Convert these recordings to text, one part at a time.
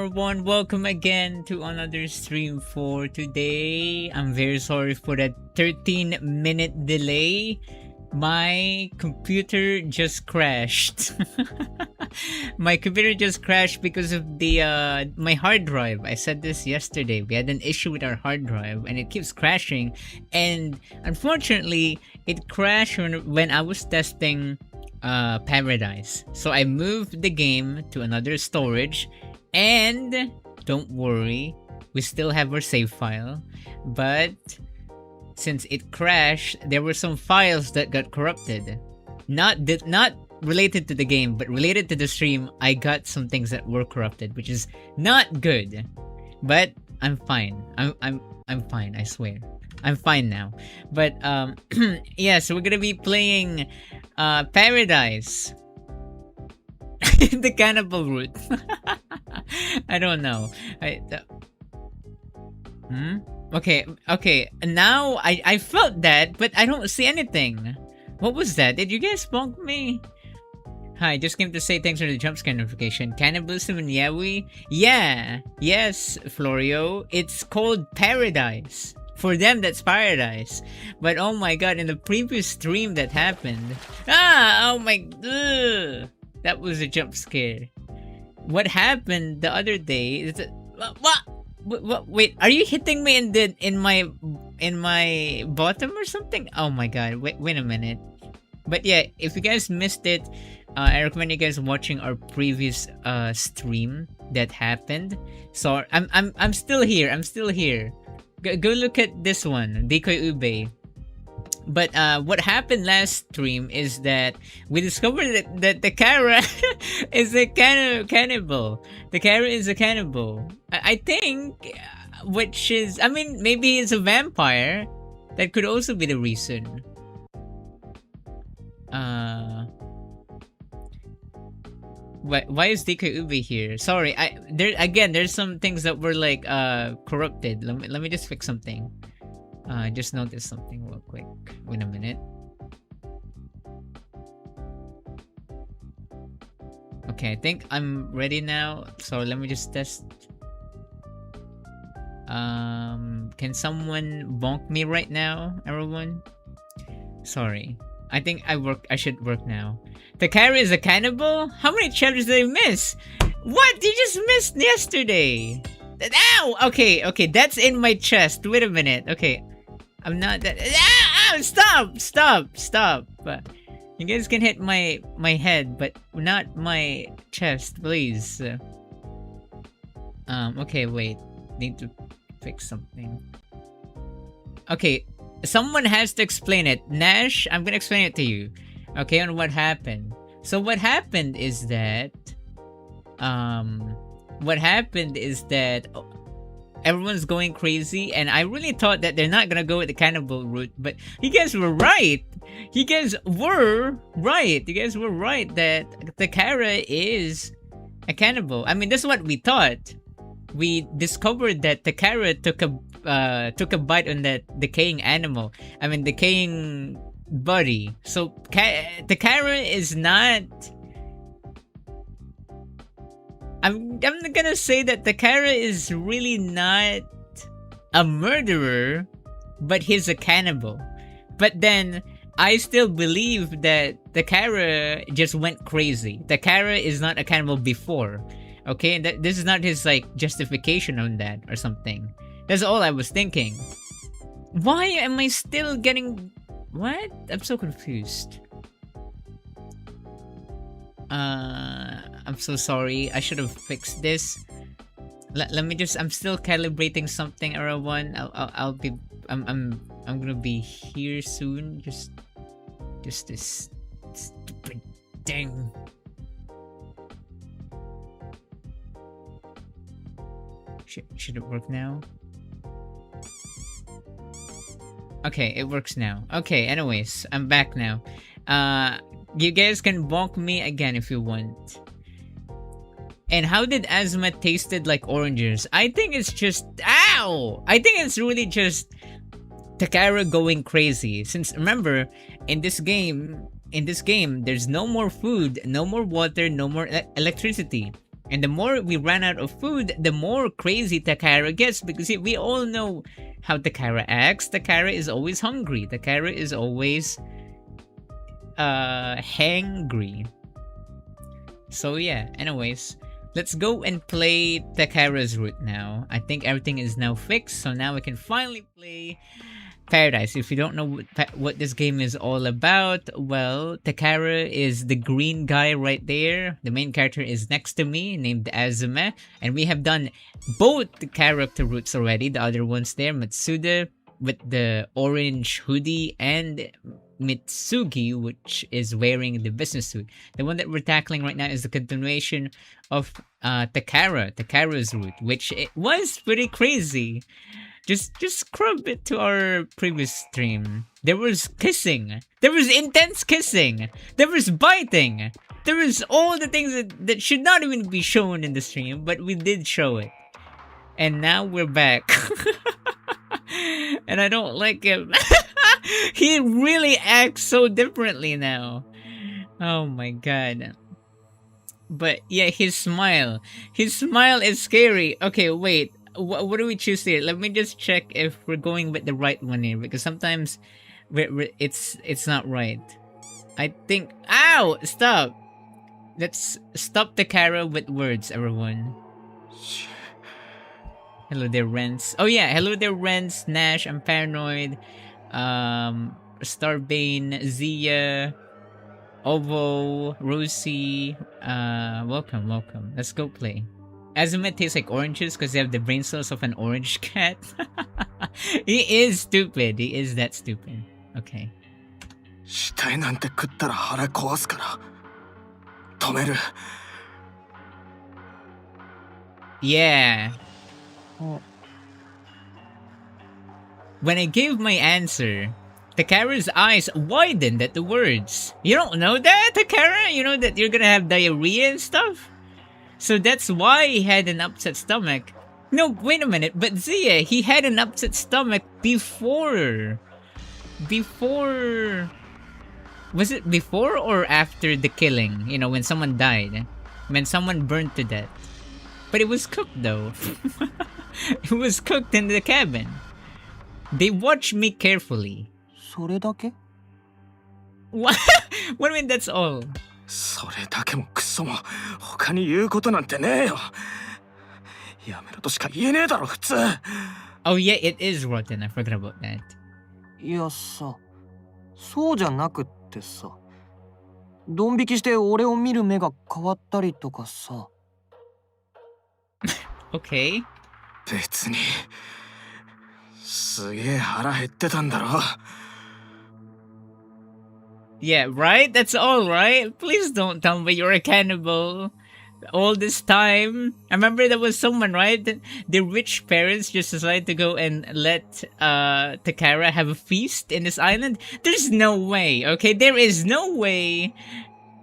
everyone, welcome again to another stream for today. I'm very sorry for that 13-minute delay. My computer just crashed. My computer just crashed because of the my hard drive. I said this yesterday. We had an issue with our hard drive and it keeps crashing. And unfortunately, it crashed when I was testing Paradise. So I moved the game to another storage, and don't worry, we still have our save file, but since it crashed, there were some files that got corrupted. Not related to the game, but related to the stream. I got some things that were corrupted, which is not good. But I'm fine. I'm fine, I swear. I'm fine now. But yeah, so we're gonna be playing Paradise. The cannibal route. I don't know. Okay. Now I felt that, but I don't see anything. What was that? Did you guys bonk me? Hi, just came to say thanks for the jumpscare notification. Cannibalism in Yaoi? Yeah. Yes, Florio. It's called Paradise. For them, that's paradise. But oh my god, in the previous stream that happened. Oh my. That was a jump scare. What happened the other day is that, what? Wait, are you hitting me in my bottom or something? Oh my god, wait a minute. But yeah, if you guys missed it, I recommend you guys watching our previous stream that happened. So I'm still here. Go look at this one, Decoy Ube. But what happened last stream is that we discovered that Takara is a cannibal. Takara is a cannibal. I think, which is, I mean, maybe he's a vampire. That could also be the reason. Why is DK Ube here? Sorry, there's some things that were like corrupted. Let me just fix something. Just notice something real quick. Wait a minute. Okay, I think I'm ready now. So let me just test. Can someone bonk me right now, everyone? Sorry. I think I should work now. Takara is a cannibal? How many chapters did I miss? What? You just missed yesterday. Ow! Okay, that's in my chest. Wait a minute. Okay. I'm not that. Stop. You guys can hit my head, but not my chest, please. Okay, wait. Need to fix something. Okay, someone has to explain it. Nash, I'm gonna explain it to you. Okay, on what happened. So what happened is that everyone's going crazy, and I really thought that they're not gonna go with the cannibal route, but you guys were right. You guys were right that Takara is a cannibal. I mean, that's what we thought. We discovered that Takara took a bite on that decaying animal. I mean, decaying body. So Takara is not. I'm gonna say that Takara is really not a murderer, but he's a cannibal. But then I still believe that Takara just went crazy. Takara is not a cannibal before. Okay, this is not his like justification on that or something. That's all I was thinking. Why am I still getting what? I'm so confused. I'm so sorry. I should have fixed this. Let me just. I'm still calibrating something, everyone. I'll be. I'm gonna be here soon. Just this stupid thing. Should it work now? Okay, it works now. Okay, anyways, I'm back now. You guys can bonk me again if you want. And how did Asma tasted like oranges? I think it's just ow! I think it's really just Takara going crazy. Since remember, in this game, there's no more food, no more water, no more electricity. And the more we ran out of food, the more crazy Takara gets, because we all know how Takara acts. Takara is always hungry. Takara is always hangry. So yeah, anyways, let's go and play Takara's route now. I think everything is now fixed, so now we can finally play Paradise. If you don't know what this game is all about, well, Takara is the green guy right there. The main character is next to me, named Azume, and we have done both the character routes already. The other ones there, Matsuda with the orange hoodie, and Mitsugi, which is wearing the business suit. The one that we're tackling right now is the continuation of Takara's route, which it was pretty crazy. Just scrub it to our previous stream. There was kissing. There was intense kissing. There was biting. There was all the things that should not even be shown in the stream, but we did show it. And now we're back. And I don't like him. He really acts so differently now. Oh my god. But yeah, his smile. His smile is scary. Okay, wait. What do we choose here? Let me just check if we're going with the right one here, because sometimes it's not right. I think. Ow! Stop. Let's stop Takara with words, everyone. Hello there, Rents. Oh yeah, hello there, Rents, Nash, I'm Paranoid, Starbane, Zia, Ovo, Rosie, welcome. Let's go play. Azume tastes like oranges because they have the brain cells of an orange cat. He is stupid. He is that stupid. Okay. Yeah. When I gave my answer, Takara's eyes widened at the words. You don't know that, Takara? You know that you're gonna have diarrhea and stuff? So that's why he had an upset stomach. No, wait a minute, but Zia, he had an upset stomach before... Was it before or after the killing? You know, when someone died. When someone burned to death. But it was cooked though. It was cooked in the cabin. They watched me carefully. What? What do you mean that's all? Oh yeah, it is rotten. I forgot about that. Okay. Yeah, right? That's all, right? Please don't tell me you're a cannibal. All this time. I remember there was someone, right? The rich parents just decided to go and let Takara have a feast in this island. There's no way, okay? There is no way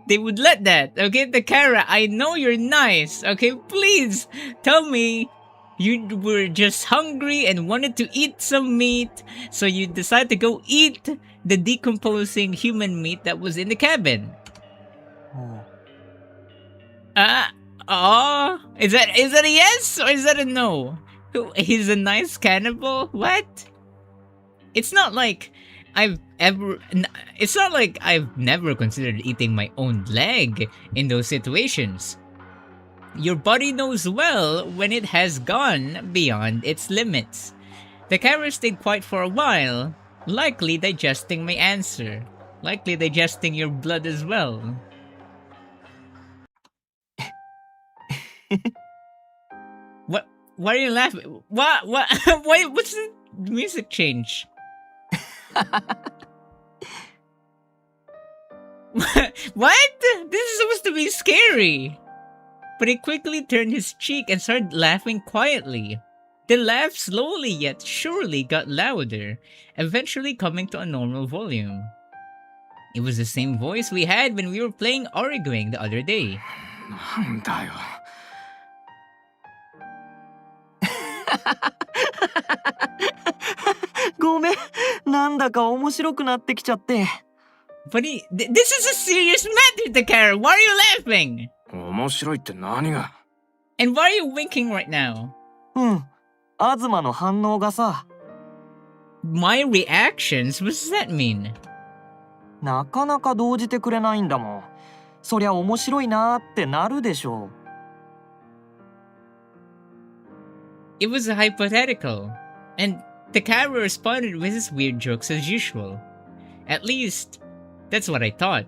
they would let that, okay? Takara, I know you're nice, okay? Please tell me you were just hungry and wanted to eat some meat, so you decided to go eat the decomposing human meat that was in the cabin. Is that a yes or is that a no? He's a nice cannibal? What? It's not like I've never considered eating my own leg in those situations. Your body knows well when it has gone beyond its limits. Takara stayed quiet for a while, likely digesting my answer. Likely digesting your blood as well. What? Why are you laughing? What? Why? What's the music change? What? This is supposed to be scary. But he quickly turned his cheek and started laughing quietly. The laugh slowly yet surely got louder, eventually coming to a normal volume. It was the same voice we had when we were playing Origwing the other day. Buddy, this is a serious matter, Takara. Why are you laughing? 面白いって何が And why are you winking right now? うん、東の反応がさ、 My reactions? What does that mean? なかなか動じてくれないんだもん。そりゃ面白いなーってなるでしょう。It was a hypothetical. And Takara responded with his weird jokes as usual. At least, that's what I thought.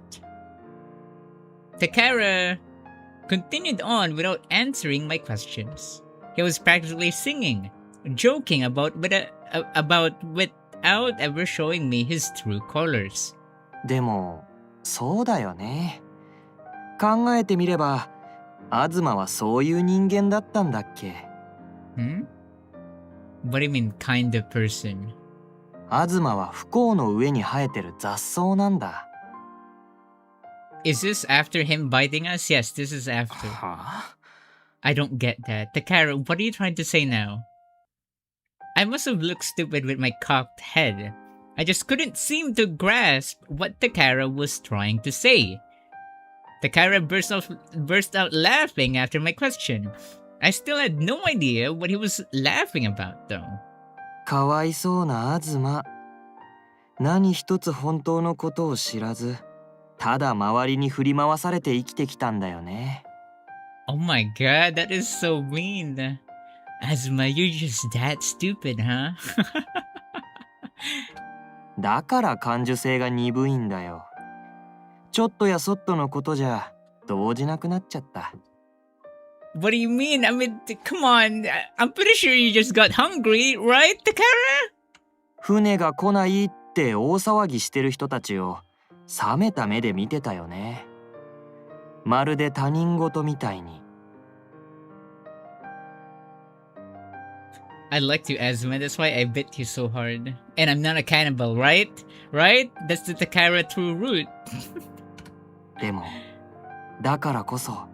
Takara continued on without answering my questions. He was practically singing, joking about without ever showing me his true colors. でも、そうだよね。考えてみれば、東はそういう人間だったんだっけ。Hmm? What do you mean, kind of person? 東は不幸の上に生えてる雑草なんだ。Is this after him biting us? Yes, this is after. はあ I don't get that. Takara, what are you trying to say now? I must have looked stupid with my cocked head. I just couldn't seem to grasp what Takara was trying to say. Takara burst out laughing after my question. I still had no idea what he was laughing about, though. かわいそうな東。何一つ本当のことを知らず、ただ周りに振り回されて生きてきたんだよね。Oh my god, that is so mean. Azuma, you're just that stupid, huh? だから感受性が鈍いんだよ。ちょっとやそっとのことじゃ動じなくなっちゃった。What do you mean? I mean, come on. I'm pretty sure you just got hungry, right, Takara? 船が来ないって大騒ぎしてる人たちを冷めた目で見てたよね。まるで他人事みたいに。I liked you, Azuma. That's why I bit you so hard. And I'm not a cannibal, right? Right? That's the Takara true root. でも、だからこそ、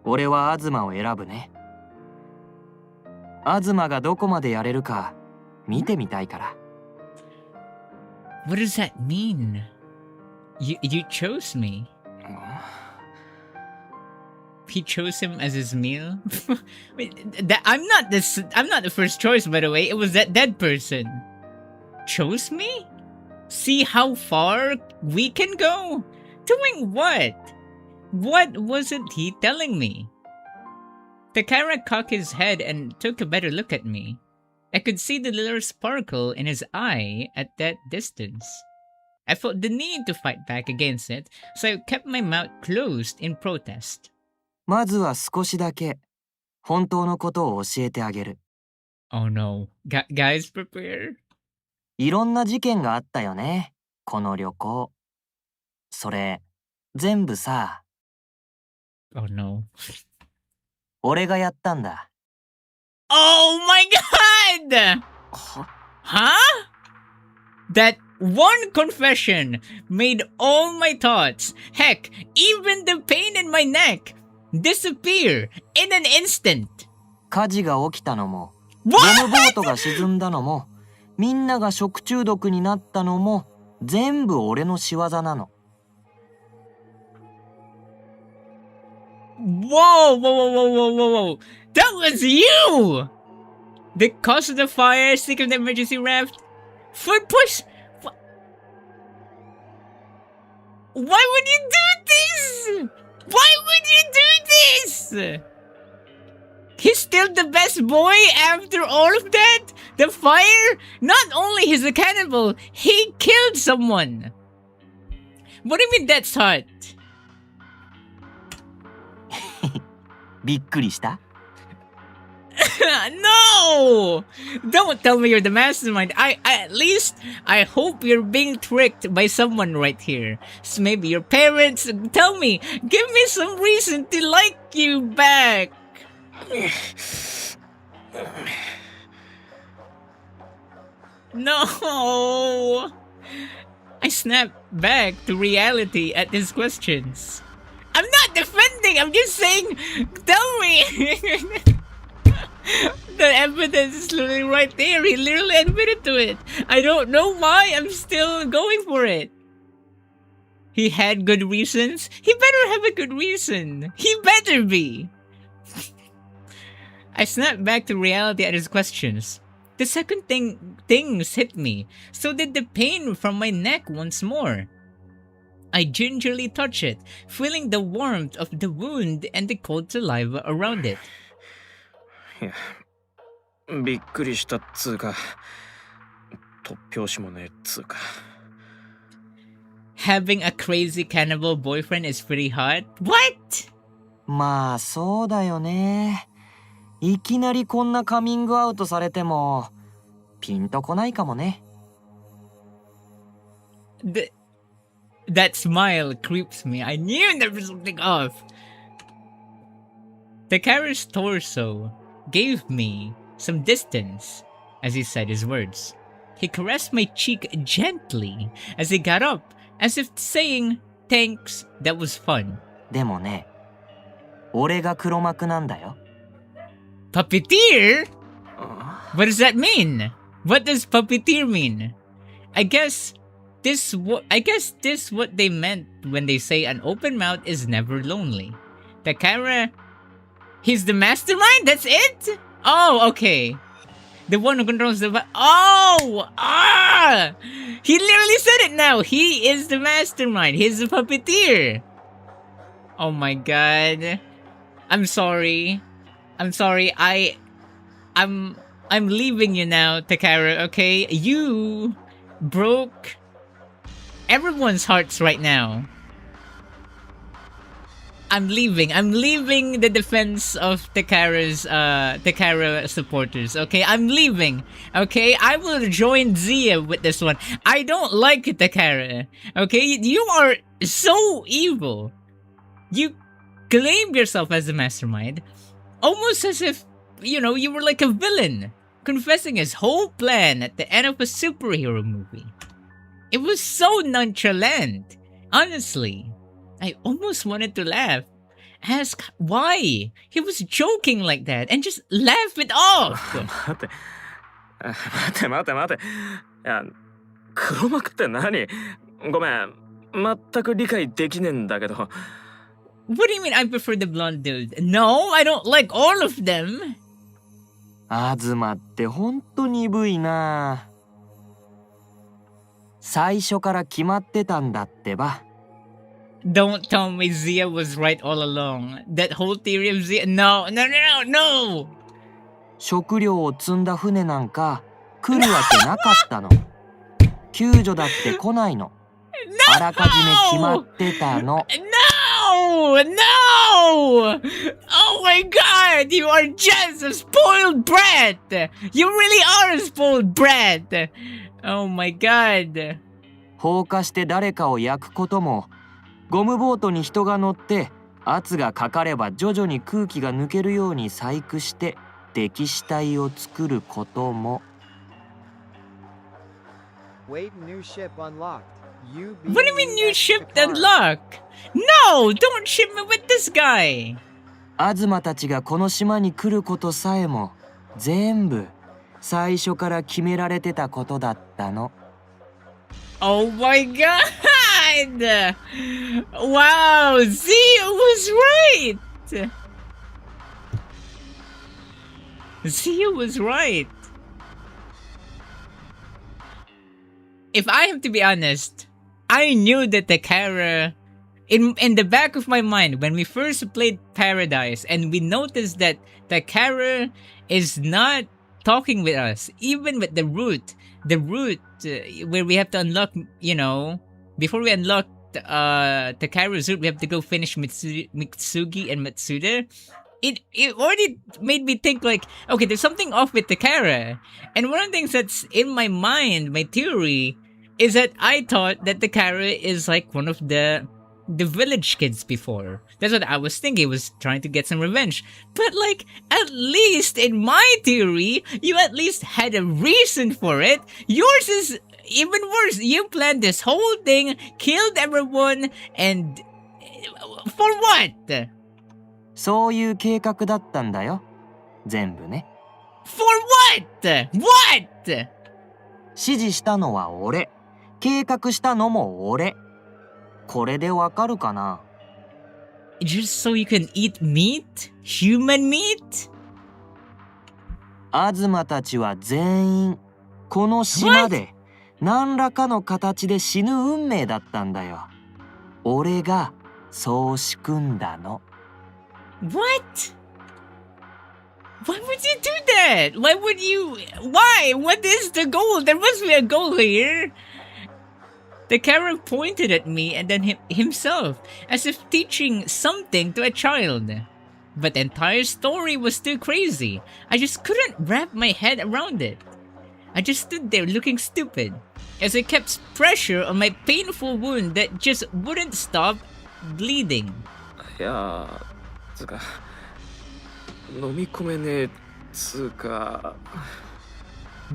俺は東を選ぶね。東がどこまでやれるか見てみたいから。What does that mean? You chose me. He chose him as his meal. Wait, I'm not the first choice, by the way. It was that dead person. Chose me? See how far we can go? Doing what? What wasn't he telling me? Takara cocked his head and took a better look at me. I could see the little sparkle in his eye at that distance. I felt the need to fight back against it, so I kept my mouth closed in protest. まずは少しだけ本当のことを教えてあげる。Oh no. Guys, prepare. いろんな事件があったよね、この旅行。それ、全部さ、Oh no. 俺がやったんだ。Oh my god! Huh? That one confession made all my thoughts, heck, even the pain in my neck, disappear in an instant. 火事が起きたのも、 What? ゴムボートが沈んだのも、みんなが食中毒になったのも、全部俺の仕業なの。Whoa, whoa, whoa, whoa, whoa, whoa, whoa. That was you! The cause of the fire, sick of the emergency raft, foot push. Why would you do this? Why would you do this? He's still the best boy after all of that? The fire? Not only he's a cannibal, he killed someone. What do you mean that's hot? びっくりした？ No! Don't tell me you're the mastermind. At least I hope you're being tricked by someone right here. So maybe your parents. Tell me, give me some reason to like you back. No. I snapped back to reality at his questions. I'm not defending, I'm just saying, tell me. The evidence is literally right there. He literally admitted to it. I don't know why I'm still going for it. He had good reasons. He better have a good reason. He better be. I snapped back to reality at his questions. The second things hit me. So did the pain from my neck once more. I gingerly touched it, feeling the warmth of the wound and the cold saliva around it. いや、びっくりしたっつうか、突拍子もねえっつうか。Having a crazy cannibal boyfriend is pretty hot? What? まあそうだよね。いきなりこんなカミングアウトされてもピンとこないかもね。That smile creeps me. I knew there was something off. Takara's torso gave me some distance as he said his words. He caressed my cheek gently as he got up, as if saying, "Thanks, that was fun." でもね、俺が黒幕なんだよ。Puppeteer? What does that mean? What does puppeteer mean? I guess this what they meant when they say an open mouth is never lonely. Takara, he's the mastermind? That's it? Oh, okay. The one who controls the he literally said it now. He is the mastermind. He's the puppeteer. Oh my god. I'm sorry. I'm leaving you now, Takara, okay? You broke everyone's hearts right now. I'm leaving the defense of Takara supporters, okay? I'm leaving, okay? I will join Zia with this one. I don't like Takara, okay? You are so evil. You claimed yourself as a mastermind, almost as if, you were like a villain, confessing his whole plan at the end of a superhero movie. It was so nonchalant. Honestly, I almost wanted to laugh. Ask why he was joking like that and just laugh it off. 待て。いや、黒幕って何？ごめん、全く理解できねえんだけど。What do you mean I prefer the blonde dude? No, I don't like all of them. 東ってほんと鈍いな。最初から決まってたんだってば。Don't tell me Zia was right all along. That whole theory of Zia. No. 食料を積んだ船なんか来るわけなかったの。救助だって来ないの。あらかじめ決まってたの。No! Oh my god! You are just a spoiled brat! You really are a spoiled brat! Oh my god. 放火して誰かを焼くことも、ゴムボートに人が乗って圧がかかれば徐々に空気が抜けるように細工して敵死体を作ることも。Wait, new ship unlocked. What do you mean new ship unlocked? No! Don't ship me with this guy! 東たちがこの島に来ることさえも全部最初から決められてたことだったの。Oh my god! Wow! Zia was right! Zia was right. If I have to be honest, I knew that Takara, in the back of my mind, when we first played Paradise and we noticed that Takara is not talking with us, even with the route where we have to unlock, before we unlock Takara's route, we have to go finish Mitsugi and Matsuda. It already made me think like, okay, there's something off with Takara. And one of the things that's in my mind, my theory, is that I thought that Takara is like one of the village kids before. That's what I was thinking. He was trying to get some revenge. But like, at least in my theory, you at least had a reason for it. Yours is even worse. You planned this whole thing, killed everyone, and for what? そういう計画だったんだよ。全部ね。For what? What? 指示したのは俺。計画したのも俺。これでわかるかな？ Just so you can eat meat? Human meat? 東たちは全員この島で何らかの形で死ぬ運命だったんだよ。俺がそう仕組んだの。What? Why would you do that? Why would you? Why? What is the goal? There must be a goal here. Takara pointed at me and then himself, as if teaching something to a child. But the entire story was too crazy. I just couldn't wrap my head around it. I just stood there looking stupid, as I kept pressure on my painful wound that just wouldn't stop bleeding. いやつうか飲み込めねえつうか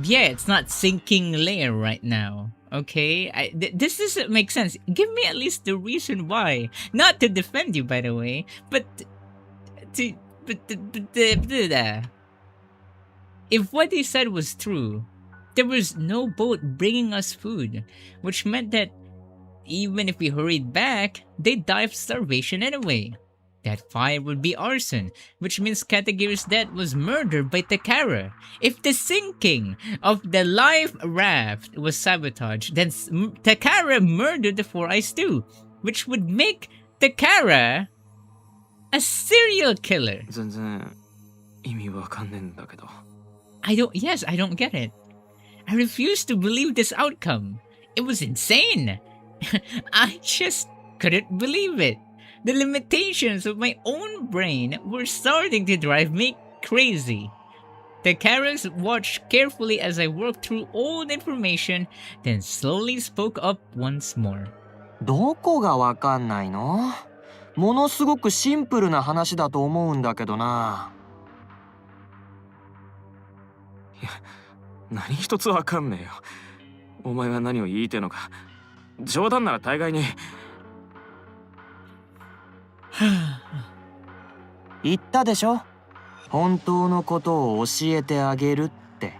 Yeah, it's not sinking layer right now. Okay, this doesn't make sense. Give me at least the reason why. Not to defend you, by the way, but to if what he said was true, there was no boat bringing us food, which meant that even if we hurried back, they'd die of starvation anyway. That fire would be arson, which means Katagiri's death was murder by Takara. If the sinking of the life raft was sabotage, then Takara murdered the Four Eyes too, which would make Takara a serial killer. 全然意味わかんねえんだけど I don't get it. I refuse to believe this outcome. It was insane. I just couldn't believe it. The limitations of my own brain were starting to drive me crazy. Takara watched carefully as I worked through all the information, then slowly spoke up once more. どこがわかんないの？ものすごくシンプルな話だと思うんだけどな。いや何一つわかんねえよお前は何を言いてえのか冗談なら大概に言ったでしょ？本当のことを教えてあげるって。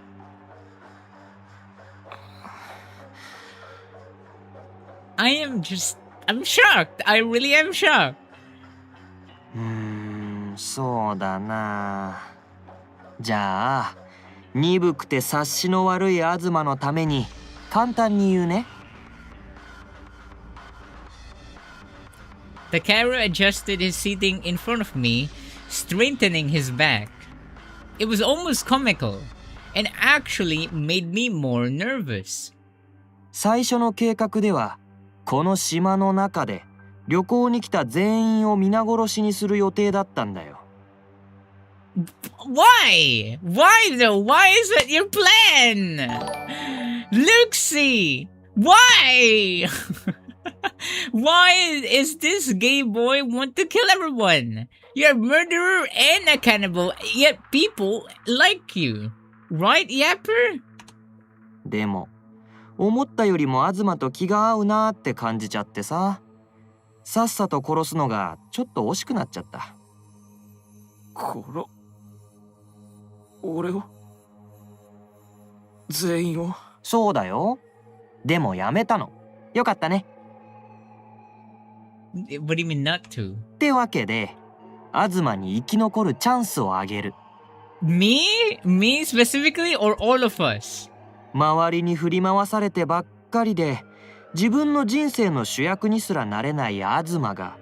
I'm shocked. I really am shocked. そうだな。じゃあ、鈍くて察しの悪い東のために簡単に言うね。Takara adjusted his seating in front of me, straightening his back. It was almost comical, and actually made me more nervous. 最初の計画では、この島の中で旅行に来た全員を皆殺しにする予定だったんだよ。Why? Why though? Why is that your plan? Luxie! Why? Why is this gay boy want to kill everyone? You're a murderer and a cannibal, yet people like you. Right, Yapper? でも、思ったよりも東と気が合うなって感じちゃってさ。さっさと殺すのがちょっと惜しくなっちゃった。俺を全員をそうだよ。でもやめたの。よかったね。What do you mean not to? ってわけで、東に生き残るチャンスをあげる。Me? Me specifically or all of us? 周りに振り回されてばっかりで、自分の人生の主役にすらなれない東が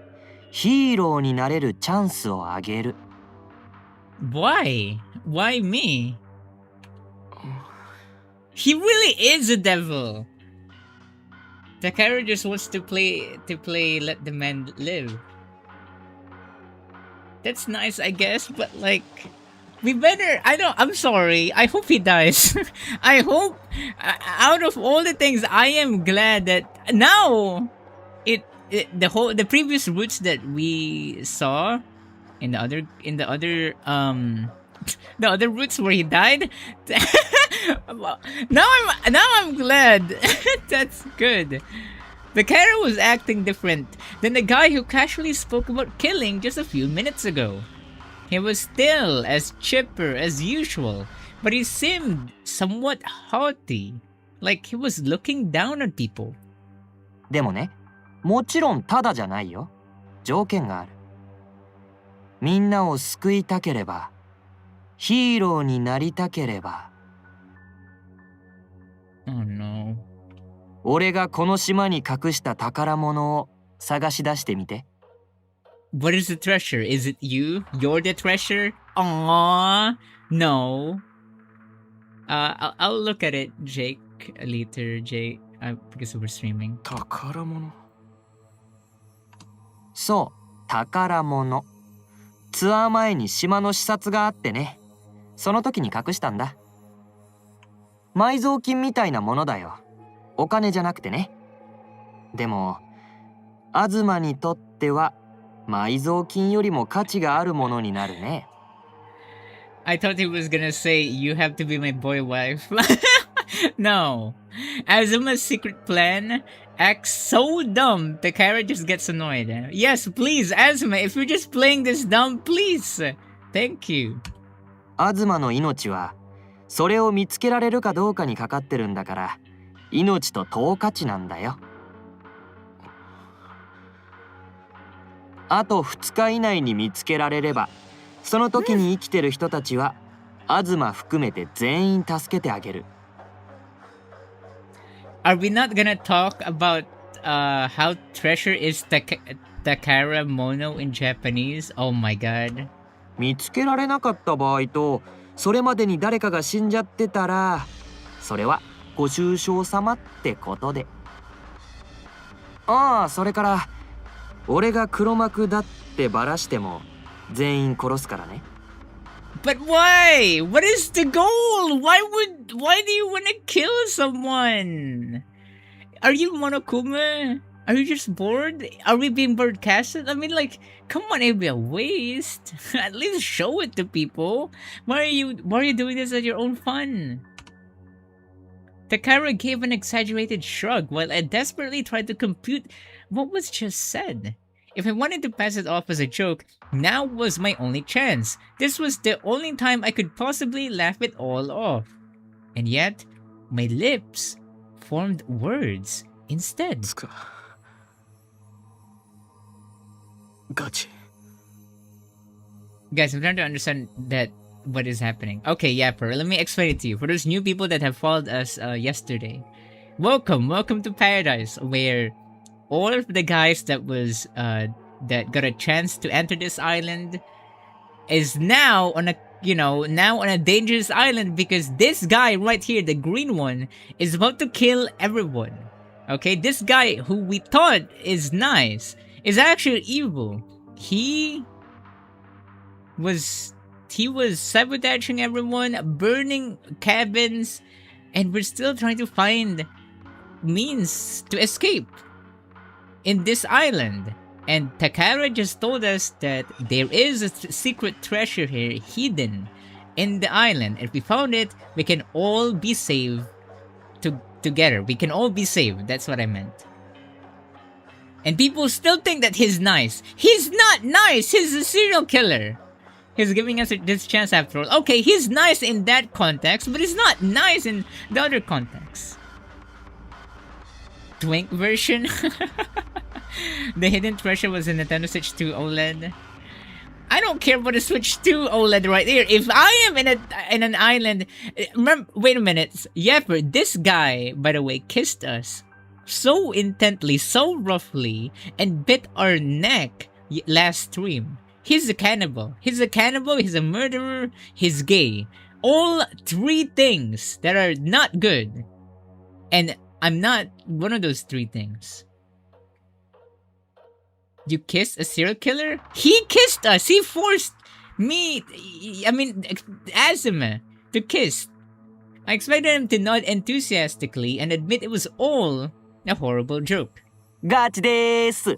ヒーローになれるチャンスをあげる。Why? Why me? He really is a devil. Takara just wants to play let the man live. That's nice, I guess, but like we better I'm sorry. I hope he dies. I hope out of all the things I am glad that now the previous routes that we saw in the other routes where he died. now I'm glad. That's good. Takara was acting different than the guy who casually spoke about killing just a few minutes ago. He was still as chipper as usual, but he seemed somewhat haughty, like he was looking down on people. でもね、もちろんただじゃないよ。条件がある。みんなを救いたければ、ヒーローになりたければ、Oh no. 俺がこの島に隠した宝物を探し出してみて。What is the treasure? Is it you? You're the treasure? Aww. No. I'll look at it, Jake, later, Jake, because we're streaming. 宝物。そう、宝物。ツアー前に島の視察があってね。その時に隠したんだ。埋蔵金みたいなものだよ。お金じゃなくてね。でも、東にとっては埋蔵金よりも価値があるものになるね。I thought he was gonna say, you have to be my boy wife. No. Azuma's secret plan acts so dumb, Takara just gets annoyed. Yes, please, Azuma, if you're just playing this dumb, please. Thank you. 東の命は、それを見つけられるかどうかにかかってるんだから、命と等価値なんだよ。あと2日以内に見つけられれば、その時に生きてる人たちは東含めて全員助けてあげる。Are we not gonna talk about how treasure is Takara Mono in Japanese? Oh my god. 見つけられなかった場合と、それまでに誰かが死んじゃってたら、それはご愁傷様ってことで。ああ、それから俺が黒幕だってバラしても全員殺すからね。But why? What is the goal? Why do you want to kill someone? Are you Monokuma? Are you just bored? Are we being broadcasted? I mean, like, come on, it'd be a waste. At least show it to people. Why are you doing this at your own fun? Takara gave an exaggerated shrug while I desperately tried to compute what was just said. If I wanted to pass it off as a joke, now was my only chance. This was the only time I could possibly laugh it all off. And yet, my lips formed words instead. つか。ガチ。 Guys, I'm trying to understand what is happening. Okay, Yapper, let me explain it to you. For those new people that have followed us yesterday, welcome to Paradise, where all of the guys that got a chance to enter this island is now on a dangerous island because this guy right here, the green one, is about to kill everyone. Okay, this guy who we thought is nice is actually evil. He was sabotaging everyone, burning cabins, and we're still trying to find means to escape in this island. And Takara just told us that there is a secret treasure here hidden in the island. If we found it, we can all be saved together. We can all be saved. That's what I meant. And people still think that he's nice. He's not nice. He's a serial killer. He's giving us this chance after all. Okay, he's nice in that context, but he's not nice in the other context. Twink version? The hidden treasure was a Nintendo Switch 2 OLED. I don't care about the Switch 2 OLED right here. If I am in an island... Remember, wait a minute. Yepper, this guy, by the way, kissed us so intently, so roughly, and bit our neck last stream. He's a cannibal. He's a murderer, he's gay. All three things that are not good. And I'm not one of those three things. You kissed a serial killer? He kissed us! He forced me, Azuma, to kiss. I expected him to nod enthusiastically and admit it was all a horrible joke. ガチでーす。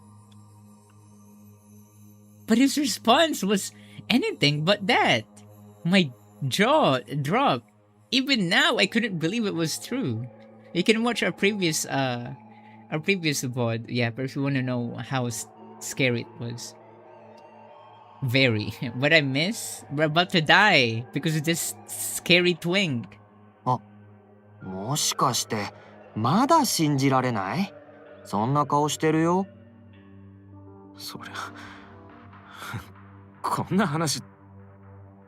But his response was anything but that. My jaw dropped. Even now, I couldn't believe it was true. You can watch our previous VOD, yeah, but if you want to know how scary it was. Very. What I miss? We're about to die because of this scary twink. もしかしてまだ信じられない？そんな顔してるよ。そりゃこんな話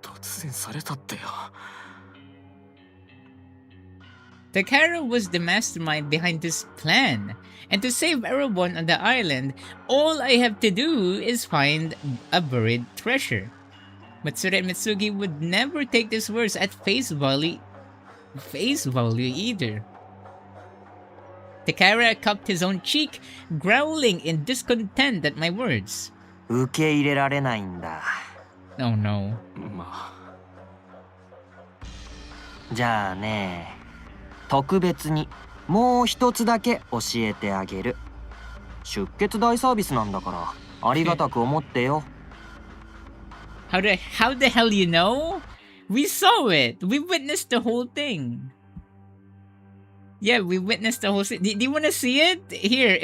突戦されたってよ。Takara was the mastermind behind this plan, and to save everyone on the island, all I have to do is find a buried treasure. Matsura and Mitsugi would never take these words at face value either. Takara cupped his own cheek, growling in discontent at my words. 受け入れられないんだ。 Oh no. まあ、じゃあね、特別にもう一つだけ教えてあげる。出血大サービスなんだからありがたく思ってよ。How the hell you know? We saw it. We witnessed the whole thing. Yeah, we witnessed the whole thing. Do you want to see it? Here.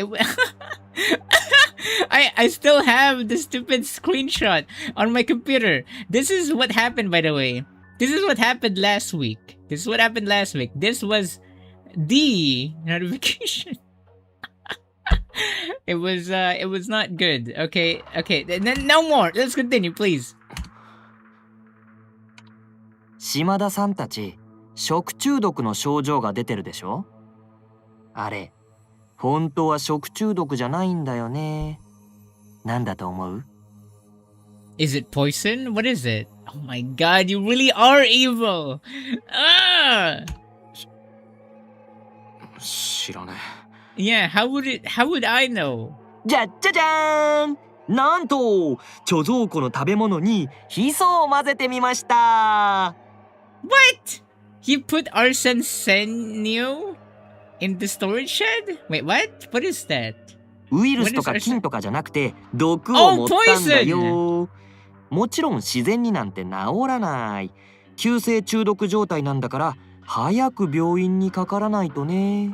I still have the stupid screenshot on my computer. This is what happened, by the way. This is what happened last week. This was the notification. It was not good. Okay. No more. Let's continue, please. 島田さんたち食中毒の症状が出てるでしょ。あれ本当は食中毒じゃないんだよね。なんだと思う？ Is it poison? What is it? Oh my god, you really are evil! Ah! 知らね Yeah, how would I know? じゃじゃーん、なんと貯蔵庫の食べ物にヒ素を混ぜてみました。 What? You put arsenio in the storage shed? Wait, what? What is that? ウイルスとか菌とかじゃなくて毒を持ったんだよ。もちろん自然になんて治らない。急性中毒状態なんだから早く病院にかからないとね。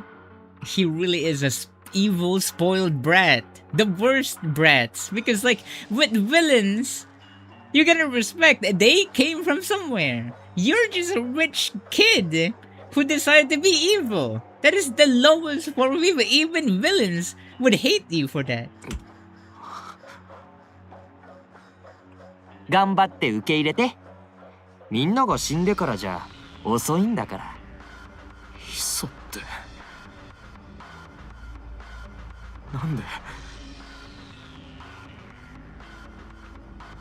He really is a evil, spoiled brat. The worst brats. Because, like, with villains, you gotta respect that they came from somewhere. You're just a rich kid who decided to be evil. That is the lowest form of evil. Even villains would hate you for that. 頑張って受け入れて。みんなが死んでからじゃ遅いんだから。ヒ素ってなんで？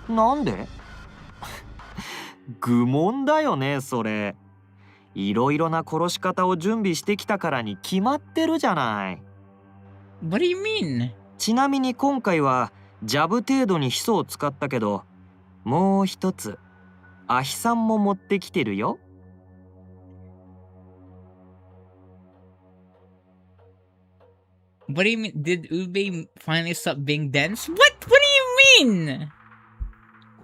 なんで？愚問だよねそれ。いろいろな殺し方を準備してきたからに決まってるじゃない。 What do you mean? ちなみに今回はジャブ程度にヒ素を使ったけど、もう一つアヒ酸も持ってきてるよ。 What do you mean? Did Ube finally stop being dense? What? What do you mean?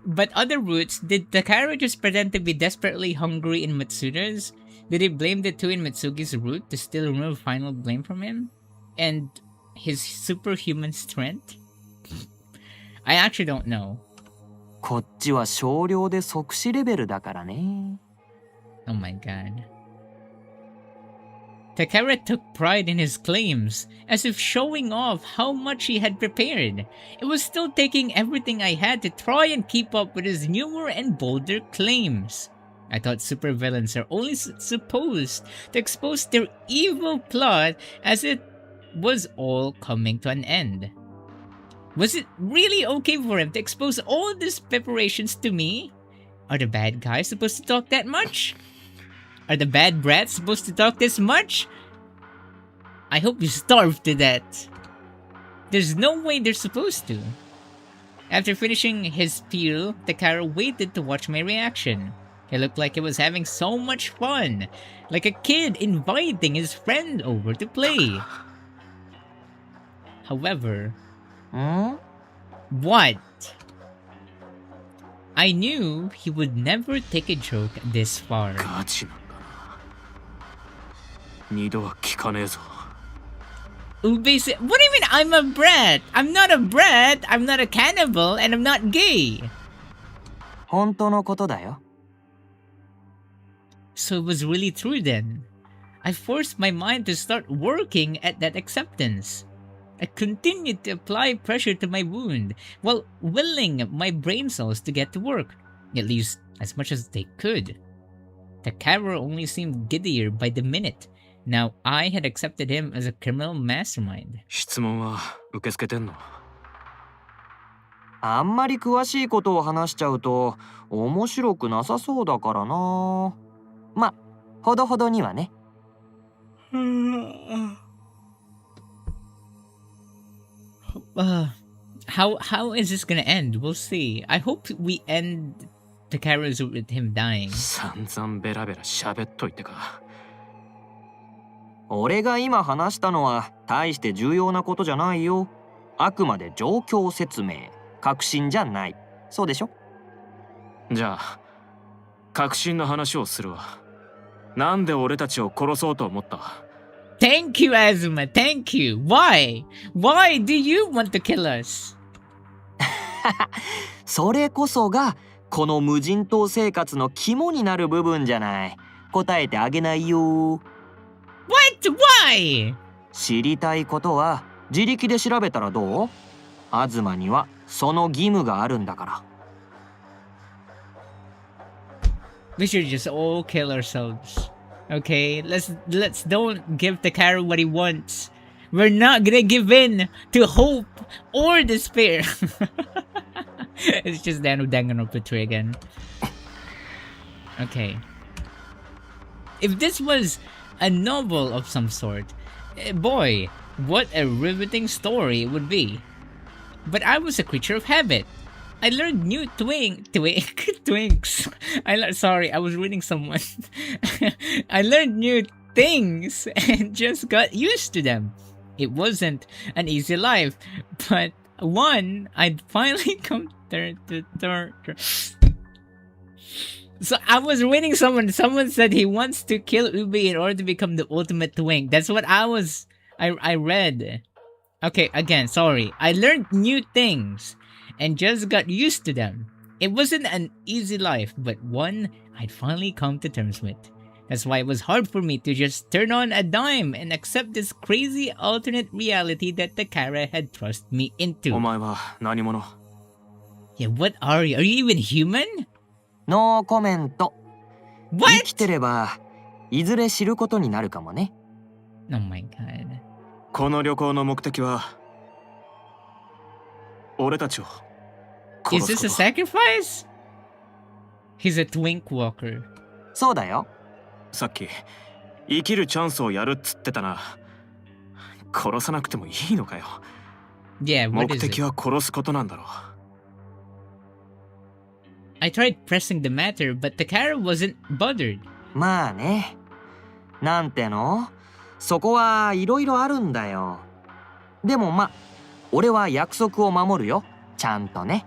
But other roots, did Takara just pretend to be desperately hungry in Matsuda's? Did he blame the two in Mitsugi's root to still remove final blame from him? And his superhuman strength? I actually don't know. こっちは少量で即死レベルだからね。 Oh my god. Takara took pride in his claims, as if showing off how much he had prepared. It was still taking everything I had to try and keep up with his newer and bolder claims. I thought supervillains are only supposed to expose their evil plot as it was all coming to an end. Was it really okay for him to expose all these preparations to me? Are the bad guys supposed to talk that much? Are the bad brats supposed to talk this much? I hope you starve to death. There's no way they're supposed to. After finishing his spiel, Takara waited to watch my reaction. He looked like he was having so much fun, like a kid inviting his friend over to play. However... What? I knew he would never take a joke this far. ガチなんだな。二度は聞かねえぞ。 Ube said, what do you mean I'm a brat? I'm not a brat, I'm not a cannibal, and I'm not gay. 本当のことだよ。 So it was really true then. I forced my mind to start working at that acceptance. I continued to apply pressure to my wound while willing my brain cells to get to work. At least, as much as they could. Takara only seemed giddier by the minute. Now I had accepted him as a criminal mastermind. 質問は受け付けてんの？あんまり詳しいことを話しちゃうと面白くなさそうだからな。ま、ほどほどにはね。How is this gonna end? We'll see. I hope we end Takara's with him dying. 散々ベラベラ喋っといてか。俺が今話したのは大して重要なことじゃないよ。あくまで状況説明、確信じゃない。そうでしょ？じゃあ確信の話をするわ。なんで俺たちを殺そうと思った？ Thank you, Azuma. Thank you. Why? Why do you want to kill us? それこそがこの無人島生活の肝になる部分じゃない。答えてあげないよ。What? Why? 知りたいことは自力で調べたらどう？東にはその義務があるんだから。We should just all kill ourselves. Okay, let's don't give Takara what he wants. We're not gonna give in to hope or despair. It's just Dano Danganronpa again. Okay. If this was a novel of some sort, boy, what a riveting story it would be. But I was a creature of habit. I learned new twinks. Sorry, I was reading someone. I learned new things and just got used to them. It wasn't an easy life, but one I'd finally come to. So I was reading someone said he wants to kill Ubi in order to become the ultimate twink. That's what I read. Okay, again, sorry. I learned new things and just got used to them. It wasn't an easy life, but one I'd finally come to terms with. That's why it was hard for me to just turn on a dime and accept this crazy alternate reality that Takara had thrust me into. お前は何者？ Yeah, what are you? Are you even human? ノーコメント。 What? 生きてればいずれ知ることになるかもね。Oh my god. この旅行の目的は俺たちを殺 Is す this こ a と。 sacrifice? He's a twink walker. そうだよ。さっき生きるチャンスをやるっつってたな。殺さなくてもいいのかよ。 Yeah, 目 what is 的 it? は殺すことなんだろう。 I tried pressing the matter, but Takara wasn't bothered. まあね。なんての？そこはいろいろあるんだよ。でもま、俺は約束を守るよ。ちゃんとね。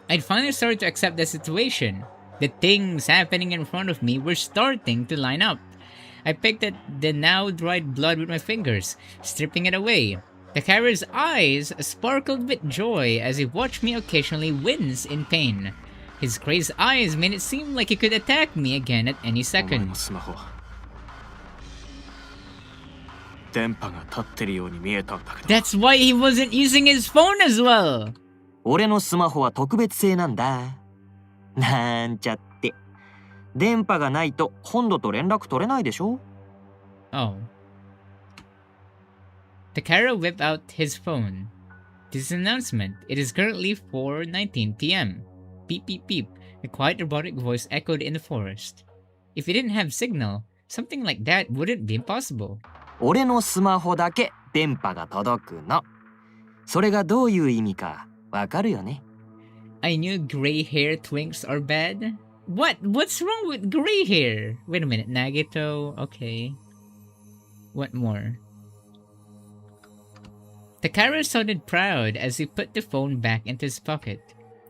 I'd finally started to accept the situation. The things happening in front of me were starting to line up. I picked at the now dried blood with my fingers, stripping it away. Takara's eyes sparkled with joy as he watched me occasionally wince in pain. His crazed eyes made it seem like he could attack me again at any お前 second. のスマホ電波が立ってるように見えたんだけど。 That's why he wasn't using his phone as well! 俺のスマホは特別製なんだ。なんちゃって。電波がないと本土と連絡取れないでしょ？ Oh. Takara whipped out his phone. This is an announcement. It is currently 4:19 p.m. Beep beep beep. A quiet robotic voice echoed in the forest. If you didn't have signal, something like that wouldn't be impossible. 俺のスマホだけ電波が届くの。それがどういう意味かわかるよね。I knew gray hair twinks are bad. What? What's wrong with gray hair? Wait a minute, Nagito. Okay. What more? Takara sounded proud as he put the phone back into his pocket.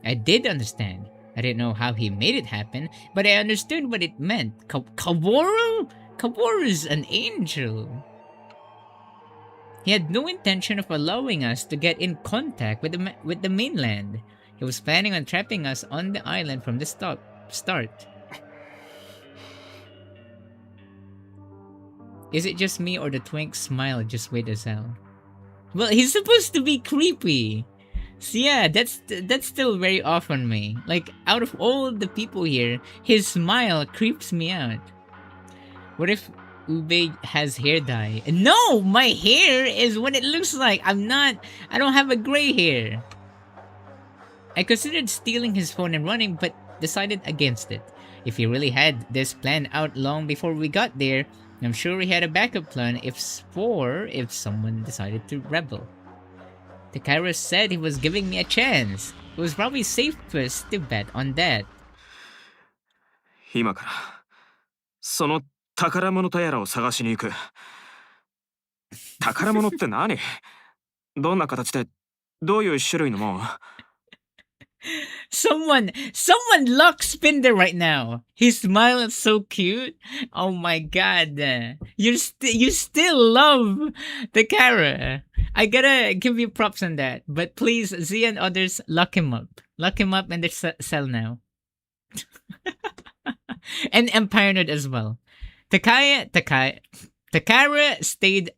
I did understand. I didn't know how he made it happen, but I understood what it meant. Kaworu? Kaworu's an angel. He had no intention of allowing us to get in contact with the mainland. He was planning on trapping us on the island from the start. Is it just me or the twink smile just weird as hell? Well, he's supposed to be creepy. So yeah, that's still very off on me. Like, out of all the people here, his smile creeps me out. What if Ube has hair dye? No, my hair is what it looks like. I don't have a gray hair. I considered stealing his phone and running, but decided against it. If he really had this plan out long before we got there, I'm sure he had a backup plan if someone decided to rebel. Takara said he was giving me a chance. It was probably safest to bet on that. 今からその宝物とやらを探しに行く。宝物って何？どんな形でどういう種類のもん？ Someone lock Spinder right now. His smile is so cute. Oh my god. You still love Takara. I gotta give you props on that. But please, Z and others, lock him up. Lock him up in the cell now. And Empire Nerd as well. Takara stayed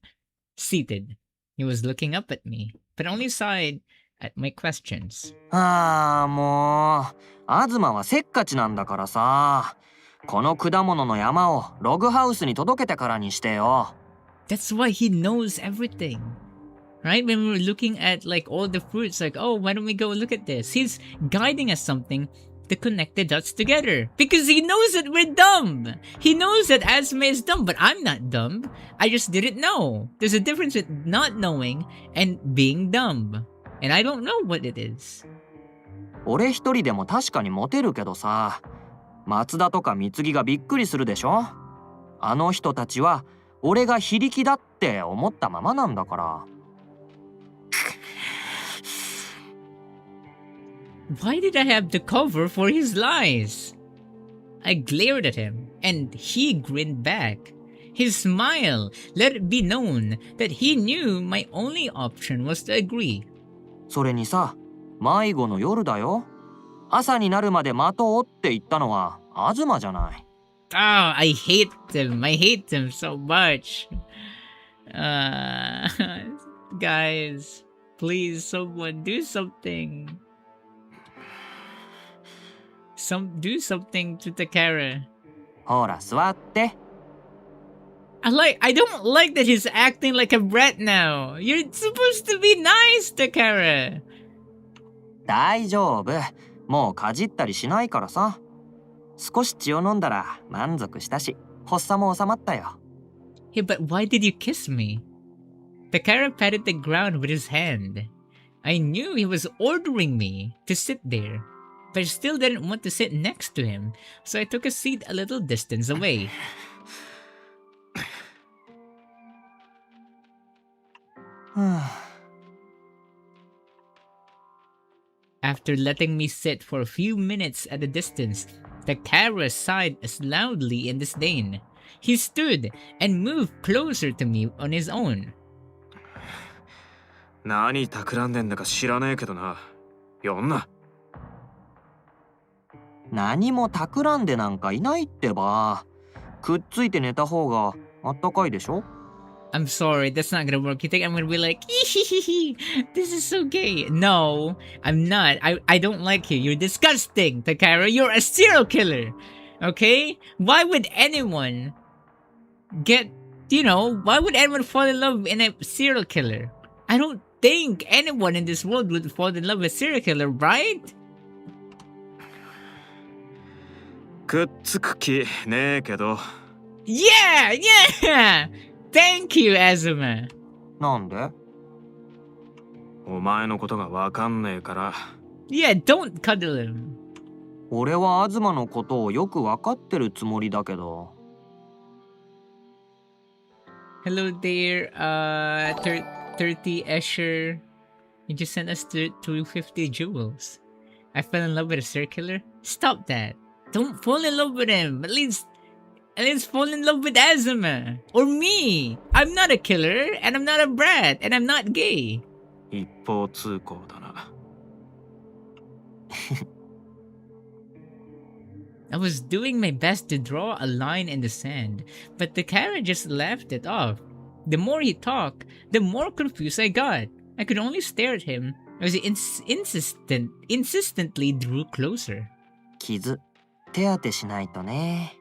seated. He was looking up at me, but only sighed at my questions. もう東はせっかちなんだからさ、この果物の山をログハウスに届けてからにしてよ。 That's why he knows everything. Right? When we were looking at like all the fruits, like, oh, why don't we go look at this? He's guiding us something to connect the dots together. Because he knows that we're dumb. He knows that Asma is dumb, but I'm not dumb. I just didn't know. There's a difference with not knowing and being dumb. And I don't know what it is. 俺一人でも確かにモテるけどさ、松田とか三木がびっくりするでしょ。あの人たちは俺が非力だって思ったままなんだから。Why did I have to cover for his lies? I glared at him, and he grinned back. His smile let it be known that he knew my only option was to agree. それにさ、迷子の夜だよ。朝になるまで待とうって言ったのは東じゃない。Oh, I hate him. I hate him so much. Guys, please, someone do something. Do something to Takara. ほら座って。I don't like that he's acting like a brat now. You're supposed to be nice, Takara. 大丈夫。もうかじったりしないからさ。少し血を飲んだら満足したし、発作も収まったよ。Yeah, but why did you kiss me? Takara patted the ground with his hand. I knew he was ordering me to sit there, but I still didn't want to sit next to him, so I took a seat a little distance away. After letting me sit for a few minutes at a distance, Takara sighed as loudly in disdain. He stood and moved closer to me on his own. 何企んでんだか知らねえけどな。呼んな。何も企んでなんかいないってば。くっついて寝た方があったかいでしょ。 I'm sorry, that's not gonna work. You think I'm gonna be like, this is so gay? No, I'm not. I don't like you. You're disgusting, Takara. You're a serial killer. Okay? Why would anyone why would anyone fall in love in a serial killer? I don't think anyone in this world would fall in love with a serial killer, right? くっつく気ねえけど。Yeah! Thank you, Azuma. なんで？お前のことがわかんねえから。Yeah, don't cuddle him. 俺は東のことをよくわかってるつもりだけど。Hello there, 30 Escher. You just sent us 250 jewels. I fell in love with a serial killer? Stop that. Don't fall in love with him. At least fall in love with Azuma. Or me. I'm not a killer, and I'm not a brat, and I'm not gay. 一方通行だな。I was doing my best to draw a line in the sand, but Takara just laughed it off. The more he talked, the more confused I got. I could only stare at him As he insistently drew closer. 傷、手当てしないとね。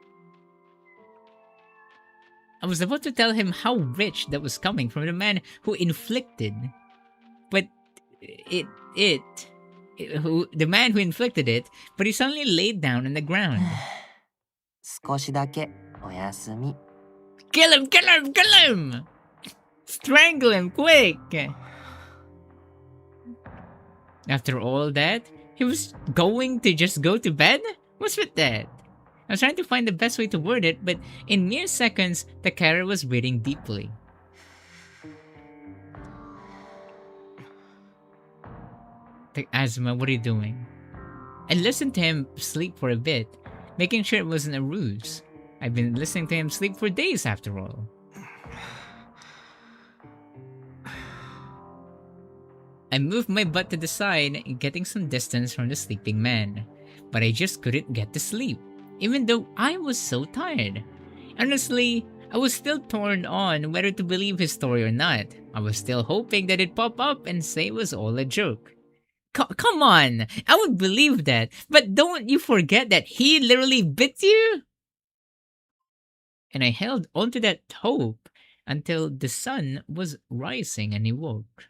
I was about to tell him how rich that was coming from the man who inflicted, but the man who inflicted it, but he suddenly laid down on the ground. 少しだけおやすみ。 Kill him! Kill him! Kill him! Strangle him quick! After all that, he was going to just go to bed? What's with that? I was trying to find the best way to word it, but in mere seconds, Takara was breathing deeply. Azuma, what are you doing? I listened to him sleep for a bit, making sure it wasn't a ruse. I've been listening to him sleep for days after all. I moved my butt to the side, getting some distance from the sleeping man. But I just couldn't get to sleep, even though I was so tired. Honestly, I was still torn on whether to believe his story or not. I was still hoping that it'd pop up and say it was all a joke. Come on, I would believe that, but don't you forget that he literally bit you? And I held onto that hope until the sun was rising and he woke.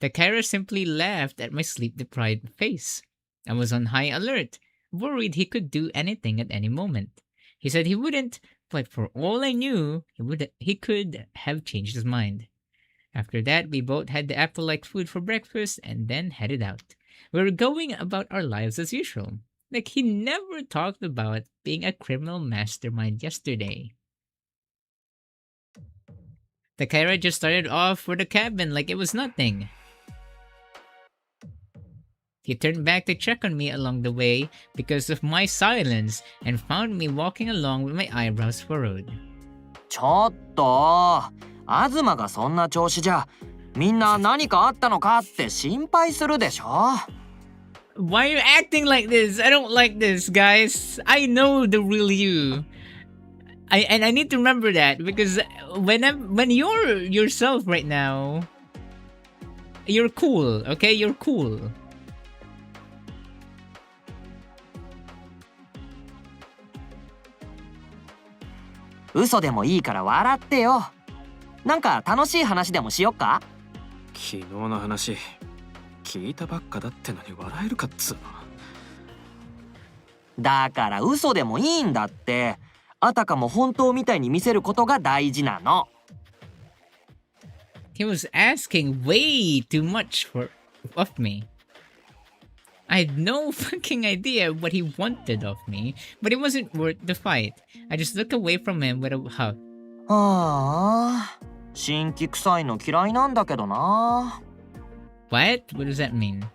Takara simply laughed at my sleep-deprived face. I was on high alert, worried he could do anything at any moment. He said he wouldn't, but for all I knew, he could have changed his mind. After that, we both had the apple-like food for breakfast and then headed out. We were going about our lives as usual. Like he never talked about being a criminal mastermind yesterday. Takara just started off for the cabin like it was nothing. He turned back to check on me along the way because of my silence and found me walking along with my eyebrows furrowed. ちょっと、東がそんな調子じゃ、みんな何かあったのかって心配するでしょ。Why are you acting like this? I don't like this, guys. I know the real you. I need to remember that because when you're yourself right now, you're cool, okay? You're cool.「嘘でもいいから笑ってよ。なんか楽しい話でもしよっか？」昨日の話聞いたばっかだってのに笑えるかっつうの。だから嘘でもいいんだって。あたかも本当みたいに見せることが大事なの。He was asking way too much of me. I had no fucking idea what he wanted of me, but it wasn't worth the fight. I just looked away from him with a hug. ああ、新規臭いの嫌いなんだけどな。What? What does that mean?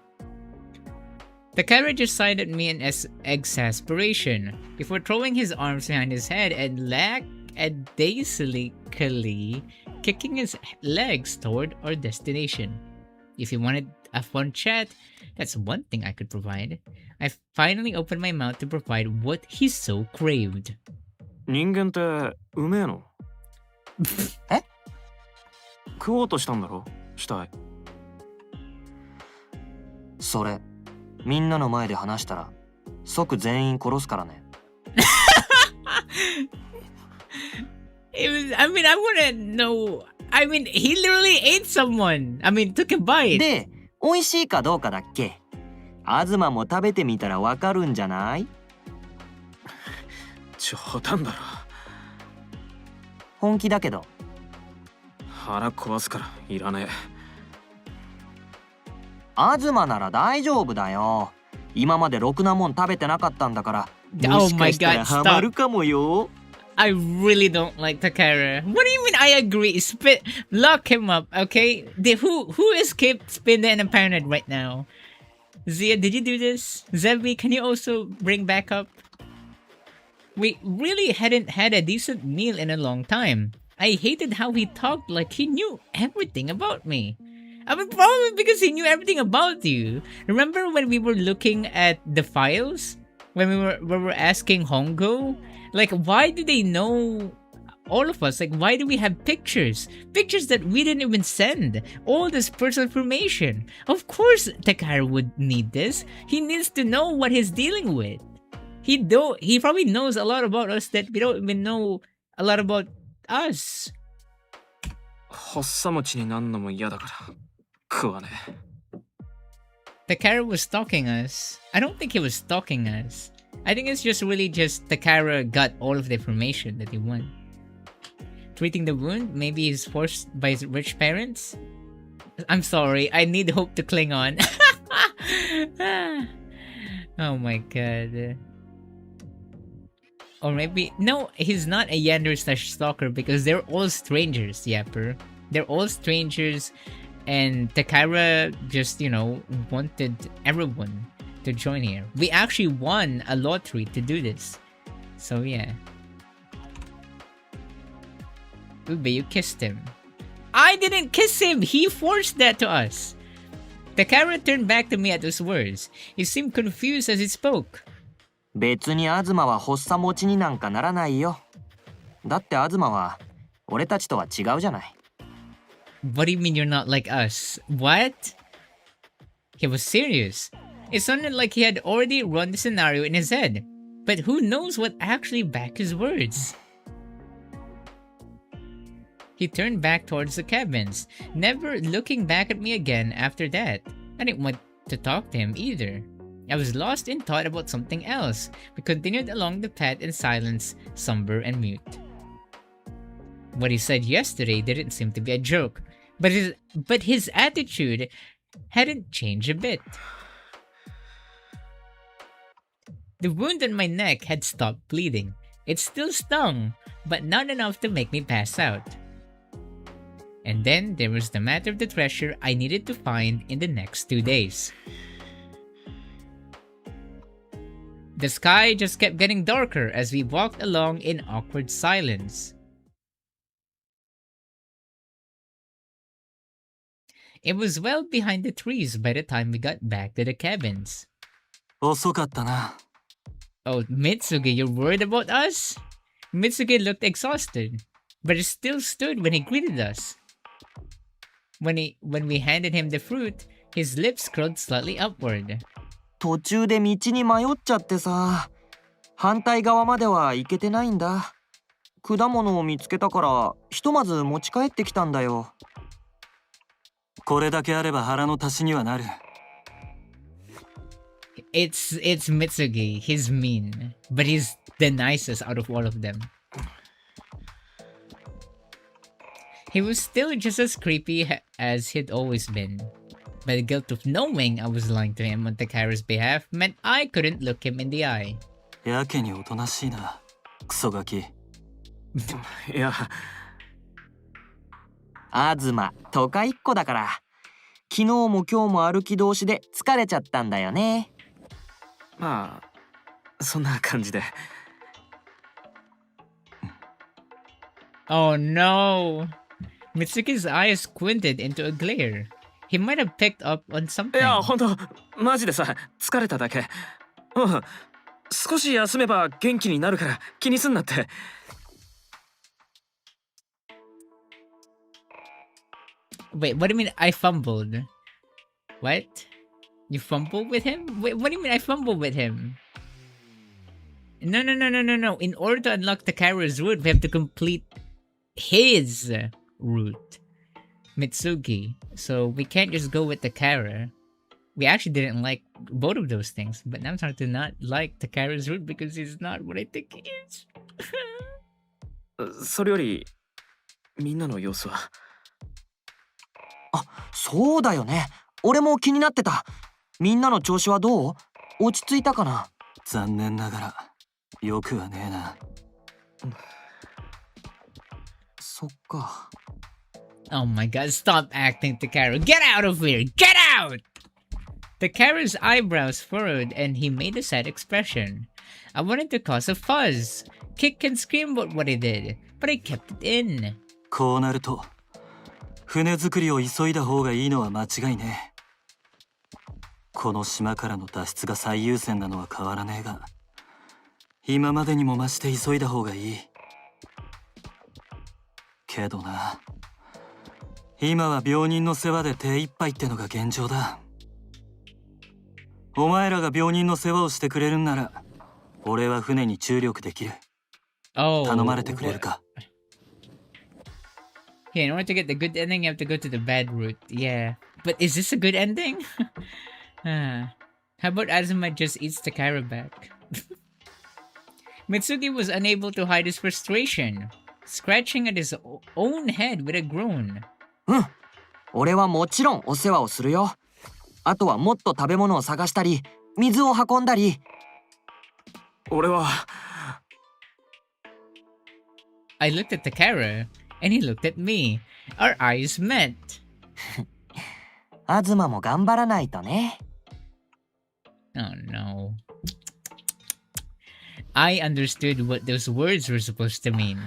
Takara just sighed at me in exasperation before throwing his arms behind his head and lackadaisically kicking his legs toward our destination. If he wanted a fun chat, that's one thing I could provide. I finally opened my mouth to provide what he so craved. 人間ってうめえの？え？食おうとしたんだろ？死体。それ、みんなの前で話したら即全員殺すからね。I want to know. I mean, he literally ate someone. I mean, took a bite. で、美味しいかどうかだっけ？東も食べてみたらわかるんじゃない？冗談だろ。本気だけど。腹壊すからいらねえ。東なら大丈夫だよ。今までろくなもん食べてなかったんだから。 Oh もし my かしたら god, ハマるかもよ。I really don't like Takara. What do you mean I agree? Lock him up, okay? Who escaped Spinda and Apparent right now? Zia, did you do this? Zebi, can you also bring back up? We really hadn't had a decent meal in a long time. I hated how he talked like he knew everything about me. I mean, probably because he knew everything about you. Remember when we were looking at the files? When we were asking Hongo? Like, why do they know all of us, like, why do we have pictures? Pictures that we didn't even send. All this personal information. Of course Takara would need this. He needs to know what he's dealing with. He probably knows a lot about us that we don't even know a lot about us. 発作持ちになんのも嫌だから食わねえ。 Takara was stalking us. I don't think he was stalking us. I think it's just really just Takara got all of the information that he wanted. Treating the wound? Maybe he's forced by his rich parents? I'm sorry, I need hope to cling on. Oh my god. Or maybe... No, he's not a Yander/stalker because they're all strangers, Yapper. They're all strangers and Takara just, you know, wanted everyone to join here. We actually won a lottery to do this. So yeah. Ube, you kissed him. I didn't kiss him! He forced that to us! Takara turned back to me at those words. He seemed confused as he spoke. 別に東は発作持ちになんかならないよ。だって東は俺たちとは違うじゃない。What do you mean you're not like us? What? He was serious. It sounded like he had already run the scenario in his head. But who knows what actually backed his words? He turned back towards the cabins, never looking back at me again after that. I didn't want to talk to him either. I was lost in thought about something else. We continued along the path in silence, somber and mute. What he said yesterday didn't seem to be a joke, but his attitude hadn't changed a bit. The wound on my neck had stopped bleeding. It still stung, but not enough to make me pass out. And then there was the matter of the treasure I needed to find in the next 2 days. The sky just kept getting darker as we walked along in awkward silence. It was well behind the trees by the time we got back to the cabins. 遅かったな。 Oh, Mitsuge, you're worried about us? Mitsuge looked exhausted, but he still stood when he greeted us. When we handed him the fruit, his lips curled slightly upward. 途中で道に迷っちゃってさ。反対側までは行けてないんだ。果物を見つけたからひとまず持ち帰ってきたんだよ。これだけあれば腹の足しにはなる。It's Mitsuge. He's mean, but he's the nicest out of all of them. He was still just as creepy as he'd always been. But the guilt of knowing I was lying to him on Takara's behalf meant I couldn't look him in the eye. やけにおとなしいな、クソガキ。いや、東、都会っ子だから。昨日も今日も歩き通しで疲れちゃったんだよね。まあそんな感じで。Oh no! Mitsuki's eyes squinted into a glare. He might have picked up on い something. や、ほんとマジでさ、疲れただけ。うん、少し休めば元気になるから気にすんなって。Wait, what do you mean I fumbled? What? You fumbled with him? Wait, what do you mean I fumbled with him? No. In order to unlock Takara's route, we have to complete his route. Mitsugi. So we can't just go with Takara. We actually didn't like both of those things, but now I'm starting to not like Takara's route because he's not what I think he is. それよりみんなの様子は。あ、そうだよね。俺も気になってた。みんなの調子はどう？落ち着いたかな？残念ながらよくはねえな。そっか。Oh my god, stop acting, Takara. Get out of here! Get out! Takara's eyebrows furrowed and he made a sad expression. I wanted to cause a fuss, kick and scream about what he did, but I kept it in. こうなると、船作りを急いだ方がいいのは間違いね。この島からの脱出が最優先なのは変わらねえが、今までにも増して急いだ方がいい。けどな。今は病人の世話で手一杯ってのが現状だ。お前らが病人の世話をしてくれるんなら、俺は船に注力できる。Oh. 頼まれてくれるか。Okay, in order to get the good ending, you have to go to the bad route. Yeah. But is this a good ending? How about Azuma just eats Takara back? Mitsuki was unable to hide his frustration, scratching at his own head with a groan. うん。俺はもちろんお世話をするよ。あとはもっと食べ物を探したり、水を運んだり。俺は I looked at Takara, and he looked at me. Our eyes met. 東も頑張らないとね。Oh no. I understood what those words were supposed to mean.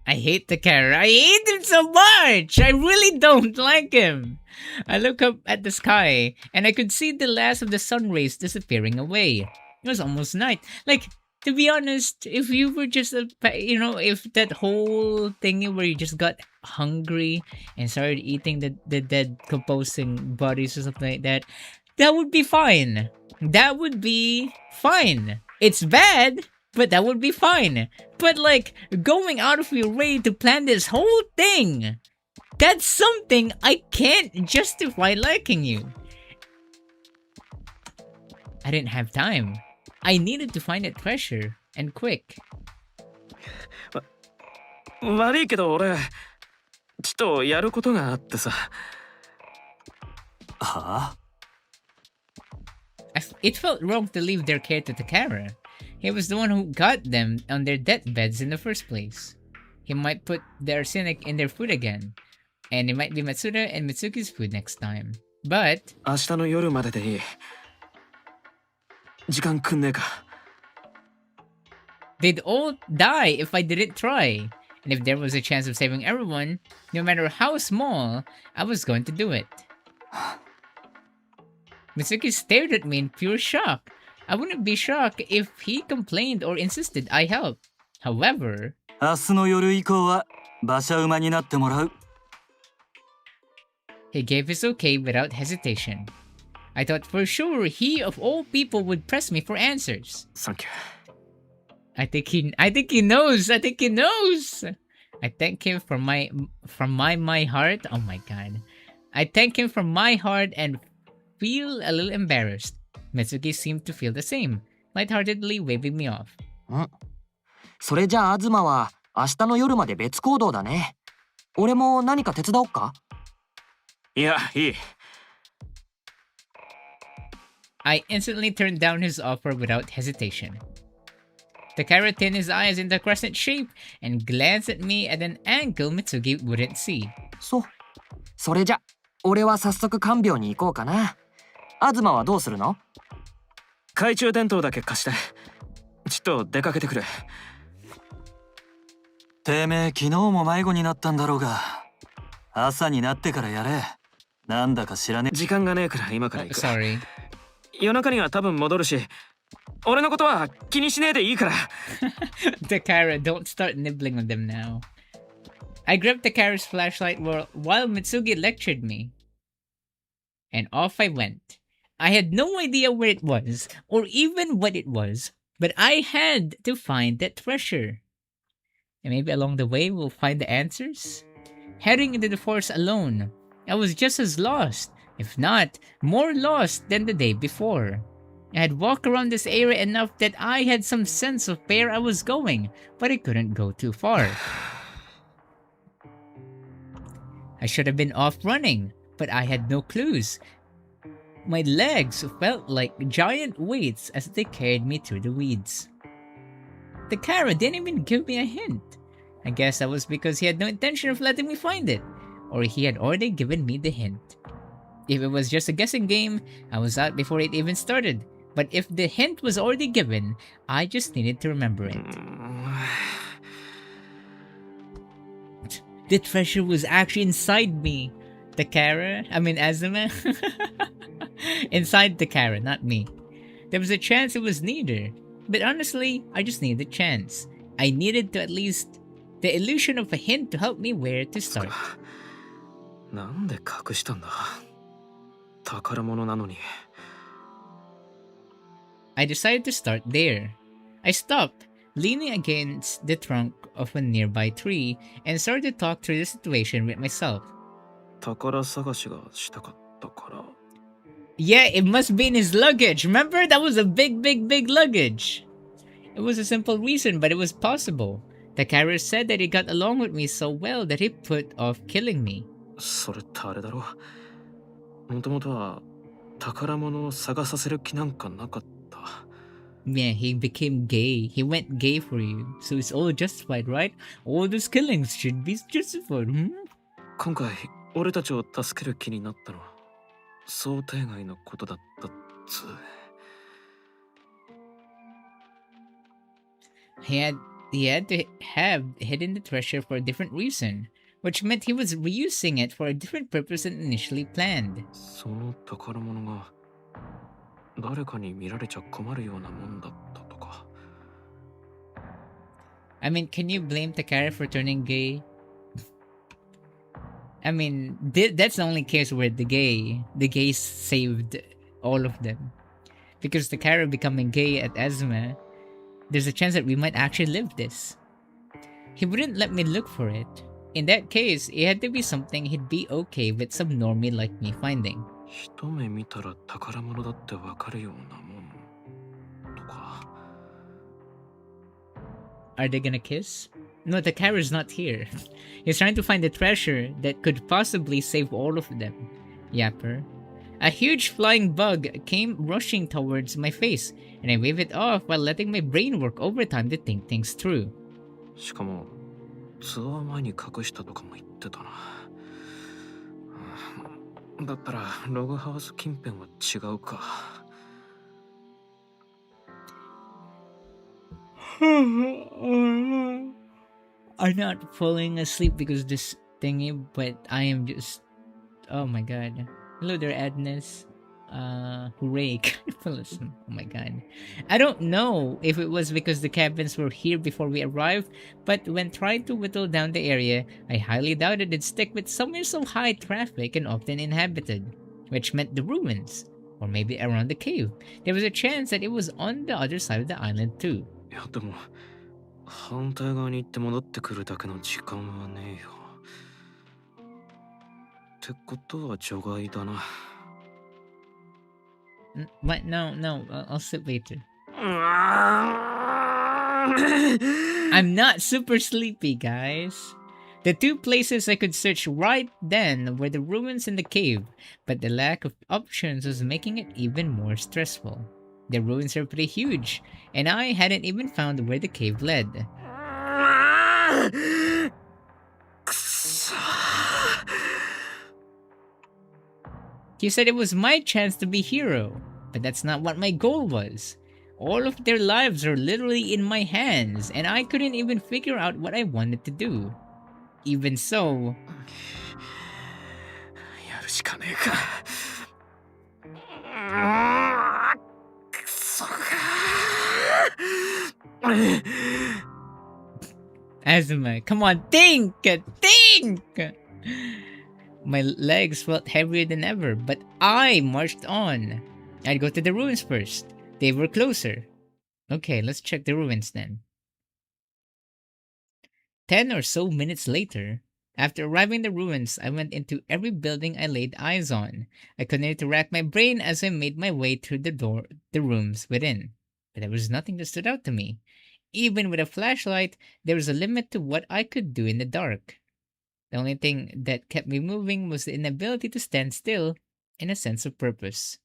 I hate Takara. I hate him so much! I really don't like him! I look up at the sky, and I could see the last of the sun rays disappearing away. It was almost night. Like, to be honest, if you were just, if that whole thingy where you just got hungry and started eating the dead composing bodies or something like that, that would be fine. That would be fine. It's bad, but that would be fine. But like, going out of your way to plan this whole thing, that's something I can't justify liking you. I didn't have time. I needed to find that treasure, and quick. 悪いけど俺ちょっとやることがあってさ。はあ？ It felt wrong to leave their care to Takara. He was the one who got them on their deathbeds in the first place. He might put the arsenic in their food again, and it might be Matsuda and Mitsuki's food next time. But 明日の夜まででいい。時間くんねえか。they'd all die if I didn't try. And if there was a chance of saving everyone, no matter how small, I was going to do it. Mitsuki stared at me in pure shock. I wouldn't be shocked if he complained or insisted I help. However, 明日の夜以降は馬車馬になってもらう。he gave his okay without hesitation. I thought for sure he of all people would press me for answers. サンキュー。I think he knows. I think he knows. I thank him from my heart. Oh my god. I thank him from my heart and feel a little embarrassed. Mitsuki seemed to feel the same, lightheartedly waving me off. それじゃあ東は明日の夜まで別行動だね。俺も何か手伝おっか？いや、いい。I instantly turned down his offer without hesitation. Takara thinned his eyes into a crescent shape and glanced at me at an angle Mitsuki wouldn't see. それじゃ俺は早速看病に行こうかな。東はどうするの？懐中電灯だけ貸して。ちょっと出かけてくれ。てめえ昨日も迷子になったんだろうが、朝になってからやれ。なんだか知らねえ。時間がねえから今から行く。Sorry. 夜中には多分戻るし、俺のことは気にしねえでいいから。Takara, don't start nibbling on them now. I grabbed Takara's flashlight while Mitsuki lectured me. And off I went. I had no idea where it was, or even what it was, but I had to find that treasure. And maybe along the way we'll find the answers? Heading into the forest alone, I was just as lost, if not more lost than the day before. I had walked around this area enough that I had some sense of where I was going, but I couldn't go too far. I should have been off running, but I had no clues. My legs felt like giant weights as they carried me through the weeds. Takara didn't even give me a hint. I guess that was because he had no intention of letting me find it, or he had already given me the hint. If it was just a guessing game, I was out before it even started. But if the hint was already given, I just needed to remember it. The treasure was actually inside me. Azuma. Inside Takara, not me. There was a chance it was neither. But honestly, I just needed a chance. I needed to at least The illusion of a hint to help me where to つか start. なんで隠したんだ。宝物なのに。 I decided to start there. I stopped, leaning against the trunk of a nearby tree, and started to talk through the situation with myself. 宝探しがしたかったから。 Yeah, it must be in his luggage. Remember? That was a big, big, big luggage. It was a simple reason, but it was possible. Takara said that he got along with me so well that he put off killing me. それってあれだろ。もともとは宝物を探させる気なんかなかった。 Yeah, he became gay. He went gay for you. So it's all justified, right? All those killings should be justified, hmm? 今回俺たちを助ける気になったのは想定外のことだったっつう。 He had to have hidden the treasure for a different reason, which meant he was reusing it for a different purpose than initially planned. その宝物が誰かに見られちゃ困るようなもんだったとか。 I mean, can you blame Takara for turning gay? I mean, that's the only case where the gays saved all of them. Because Takara becoming gay at Azuma, there's a chance that we might actually live this. He wouldn't let me look for it. In that case, it had to be something he'd be okay with some normie like me finding. 一目見たら宝物だってわかるようなもんとか。 Are they gonna kiss? No, Takara's not here. He's trying to find the treasure that could possibly save all of them. Yapper. A huge flying bug came rushing towards my face, and I waved it off while letting my brain work overtime to think things through. しかもツアー前に隠したとかも言ってたな。だったらログハウス近辺は違うか。 I'm not falling asleep because this thingy, but I am just. Oh my god. Hello there, Agnes. Hooray. Listen. Oh my god. I don't know if it was because the cabins were here before we arrived, but when trying to whittle down the area, I highly doubted it'd stick with somewhere so high traffic and often inhabited, which meant the ruins, or maybe around the cave. There was a chance that it was on the other side of the island too. いやでも反対側に行って戻ってくるだけの時間はねえよ。ってことは除外だな。 What? No, no, I'll sit later. うわー I'm not super sleepy, guys. The two places I could search right then were the ruins and the cave, but the lack of options was making it even more stressful. The ruins are pretty huge, and I hadn't even found where the cave led. くそ He said it was my chance to be hero, but that's not what my goal was. All of their lives are literally in my hands, and I couldn't even figure out what I wanted to do. Even so, やるしかねえか。くそか。 Azuma, come on, think! Think! My legs felt heavier than ever, but I marched on. I'd go to the ruins first. They were closer. Okay, let's check the ruins then. 10 or so minutes later, after arriving at the ruins, I went into every building I laid eyes on. I continued to rack my brain as I made my way through the rooms within. But there was nothing that stood out to me. Even with a flashlight, there was a limit to what I could do in the dark. The only thing that kept me moving was the inability to stand still and a sense of purpose.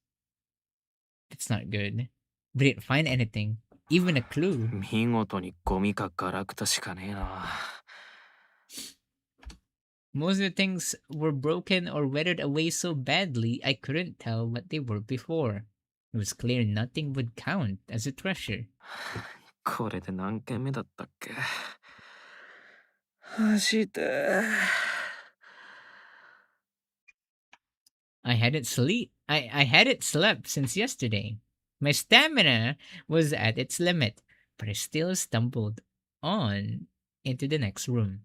That's not good. We didn't find anything, even a clue. 見事にゴミかガラクタしかねえな。 Most of the things were broken or weathered away so badly I couldn't tell what they were before. It was clear nothing would count as a treasure. これで何件目だったっけ。マジで。I hadn't slept since yesterday. My stamina was at its limit, but I still stumbled on into the next room.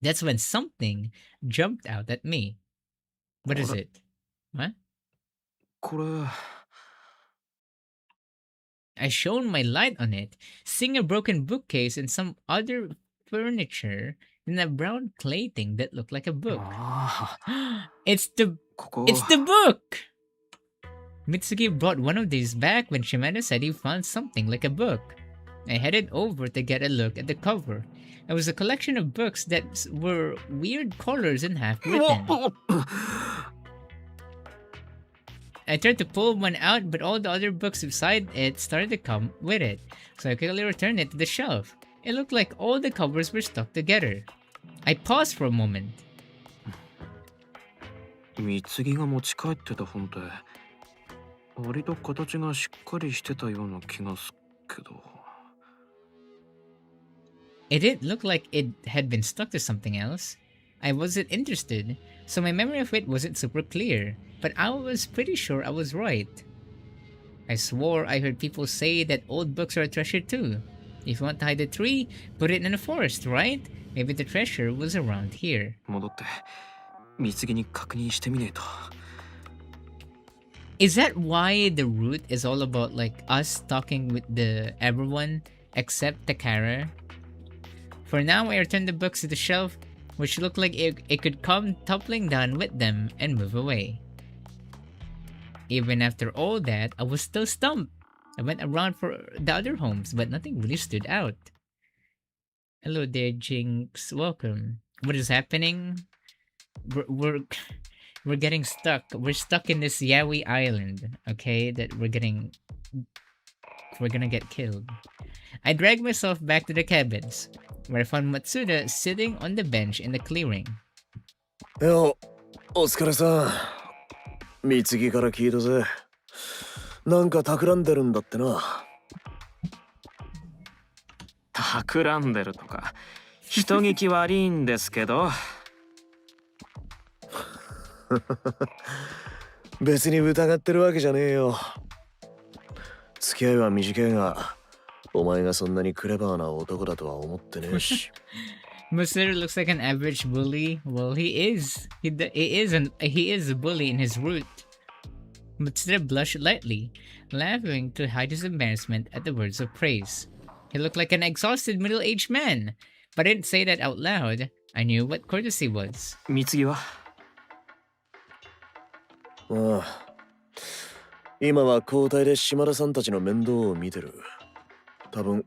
That's when something jumped out at me. What is What? it? What? これ I shone my light on it, seeing a broken bookcase and some other furniture and a brown clay thing that looked like a book. ああ it's the ここ it's the book! Mitsuki brought one of these back when Shimada said he found something like a book. I headed over to get a look at the cover. It was a collection of books that were weird colors and half written. I tried to pull one out, but all the other books beside it started to come with it, so I quickly returned it to the shelf. It looked like all the covers were stuck together. I paused for a moment. 貢ぎが持ち帰ってた本って割と形がしっかりしてたような気がすっけど It didn't look like it had been stuck to something else. I wasn't interested, so my memory of it wasn't super clear, but I was pretty sure I was right. I swore I heard people say that old books are a treasure too. If you want to hide a tree, put it in a forest, right? Maybe the treasure was around here. 戻って貢ぎに確認してみねえと Is that why the route is all about like us talking with the everyone except Takara? For now, I returned the books to the shelf, which looked like it could come toppling down with them and move away. Even after all that, I was still stumped. I went around for the other homes, but nothing really stood out. Hello there, Jinx. Welcome. What is happening? We're we're getting stuck. We're stuck in this Yaoi island, okay? That we're gonna get killed. I dragged myself back to the cabins, where I found Matsuda sitting on the bench in the clearing. よ、お疲れさん。貢ぎから聞いたぜ。なんか企んでるんだってな。企んでるとか人聞き悪いんですけど別に疑ってるわけじゃねえよ。付き合いは短いが、お前がそんなにクレバーな男だとは思ってねえし。Matsuda looks like an average bully. Well, he is. He is a bully in his root. Matsuda blushed lightly, laughing to hide his embarrassment at the words of praise. He looked like an exhausted middle-aged man, but I didn't say that out loud. I knew what courtesy was. 貢ぎはああ。今は交代で島田さんたちの面倒を見てる。多分。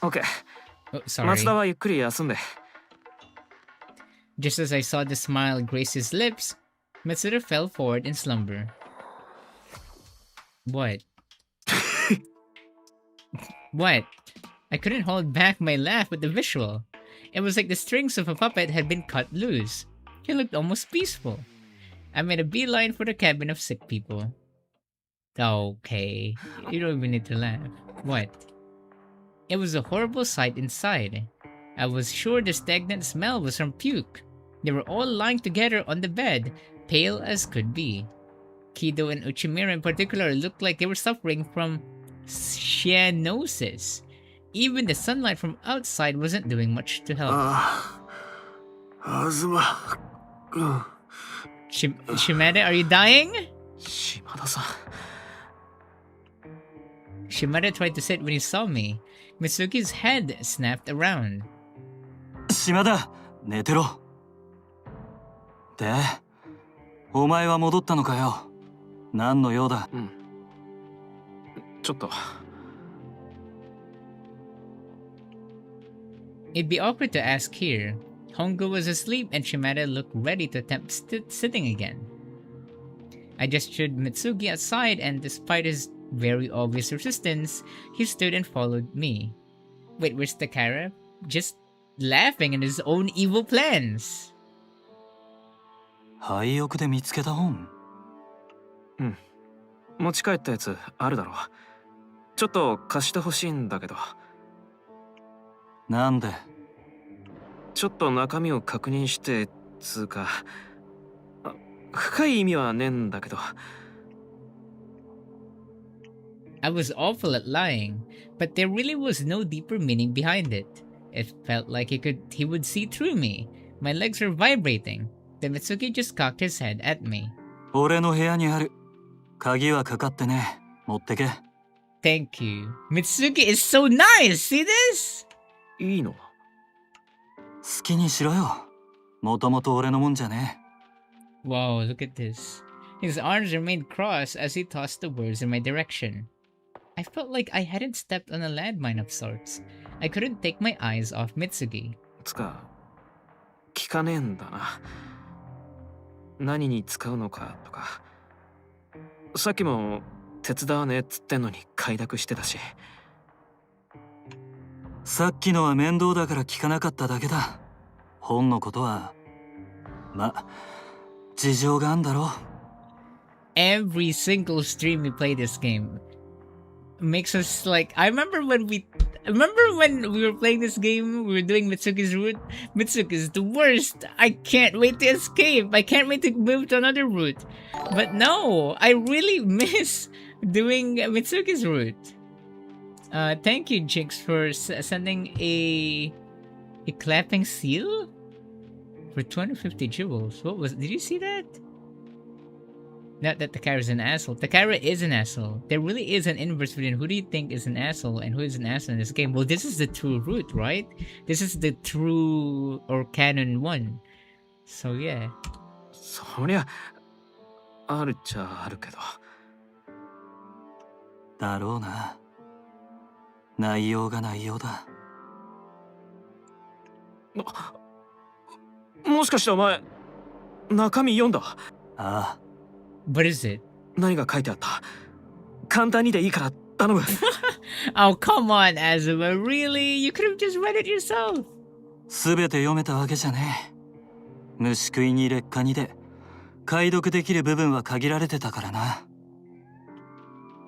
OK Oh, sorry. 松田はゆっくり休んで Just as I saw the smile grace his lips, Matsuda fell forward in slumber. What? What? I couldn't hold back my laugh at the visual. It was like the strings of a puppet had been cut loose. He looked almost peaceful. I made a beeline for the cabin of sick people. Okay, you don't even need to laugh. What? It was a horrible sight inside. I was sure the stagnant smell was from puke. They were all lying together on the bed, pale as could be. Kido and Uchimura in particular looked like they were suffering from cyanosis. Even the sunlight from outside wasn't doing much to help. ああ。あずま。Shimada, are you dying? 島田さん Shimada tried to sit when he saw me. Mitsuki's head snapped around. 島田、寝てろ。で、お前は戻ったのかよ。何の用だ。ちょっと It'd be awkward to ask here. Hongo was asleep and Shimada looked ready to attempt sitting again. I gestured Mitsuki aside and despite his very obvious resistance, he stood and followed me. Wait, where's Takara? Just laughing at his own evil plans. 廃屋で見つけた本。持ち帰ったやつあるだろちょっと貸してほしいんだけどなんでちょっと中身を確認してつうか深い意味はねえんだけど I was awful at lying, but there really was no deeper meaning behind it. It felt like he would see through me. My legs were vibrating. Then Mitsuki just cocked his head at me. 俺の部屋にある。鍵はかかってね。持ってけ。Thank you. Mitsuki is so nice! See this? いいの？好きにしろよ。もともと俺のもんじゃねえ。 Whoa, look at this. His arms remained crossed as he tossed the words in my direction. I felt like I hadn't stepped on a landmine of sorts. I couldn't take my eyes off Mitsuki. つか聞かねえんだな。何に使うのかとか。さっきも手伝わねえっつってんのに快諾してたし。さっきのは面倒だから聞かなかっただけだ。本のことはま、事情があんだろ。 Every single stream we play this game makes us like... I remember when we were playing this game, we were doing Mitsuki's route. Mitsuki's the worst. I can't wait to escape. I can't wait to move to another route. But no, I really miss doing Mitsuki's route. Thank you, Jinx, for sending a clapping seal for 250 jewels. What was? Did you see that? Not that Takara's an asshole. Takara is an asshole. There really is an inverse between who do you think is an asshole and who is an asshole in this game. Well, this is the true route, right? This is the true or canon one. So yeah. そりゃあるっちゃあるけど。だろうな。内容が内容だ。もしかしてお前中身読んだ？ああ。What is it? 何が書いてあった？簡単にでいいから頼む。Oh, come on, Azuma. Really? You could have just read it yourself. すべて読めたわけじゃねえ。虫食いに劣化にで解読できる部分は限られてたからな。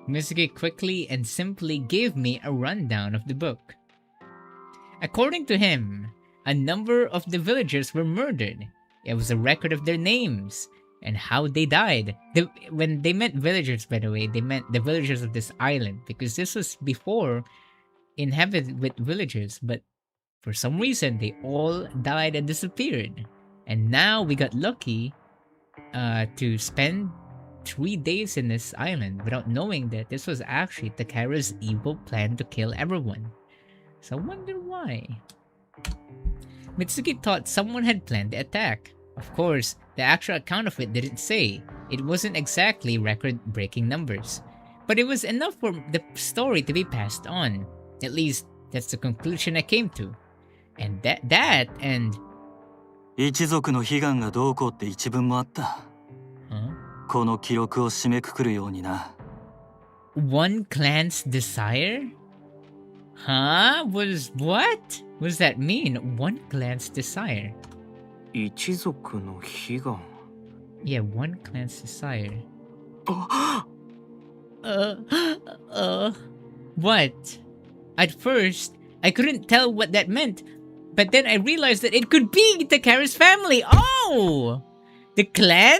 Mitsuki quickly and simply gave me a rundown of the book. According to him, a number of the villagers were murdered. It was a record of their names and how they died. When they meant villagers, by the way, they meant the villagers of this island, because this was before inhabited with villagers, but for some reason they all died and disappeared. And now we got lucky to spend 3 days in this island without knowing that this was actually Takara's evil plan to kill everyone. So I wonder why. Mitsuki thought someone had planned the attack. Of course, the actual account of it didn't say. It wasn't exactly record-breaking numbers. But it was enough for the story to be passed on. At least, that's the conclusion I came to. And that and... 一族の悲願がどうこうって一文もあった。Huh? この記録を締めくくるようにな。One clan's desire? Huh? What does that mean? One clan's desire. 一族の悲願。Yeah, one clan's desire. あ What? At first, I couldn't tell what that meant, but then I realized that it could be Takara's family. Oh! The clan?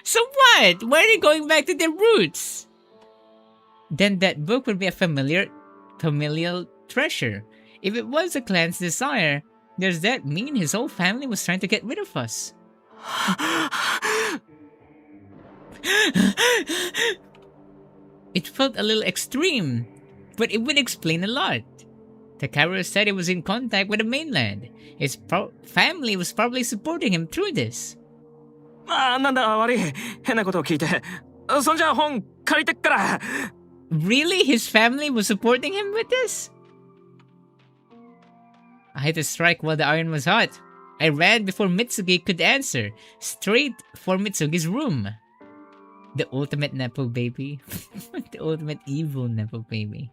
So what? Why are they going back to their roots? Then that book would be a familial treasure. If it was the clan's desire, does that mean his whole family was trying to get rid of us? It felt a little extreme, but it would explain a lot. Takara said he was in contact with the mainland. His family was probably supporting him through this. あ、なんだ悪い。変なことを聞いて。そんじゃ本借りてっから。Really? His family was supporting him with this? I had to strike while the iron was hot. I ran before Mitsuki could answer, straight for Mitsuki's room. The ultimate Nepo baby. The ultimate evil Nepo baby.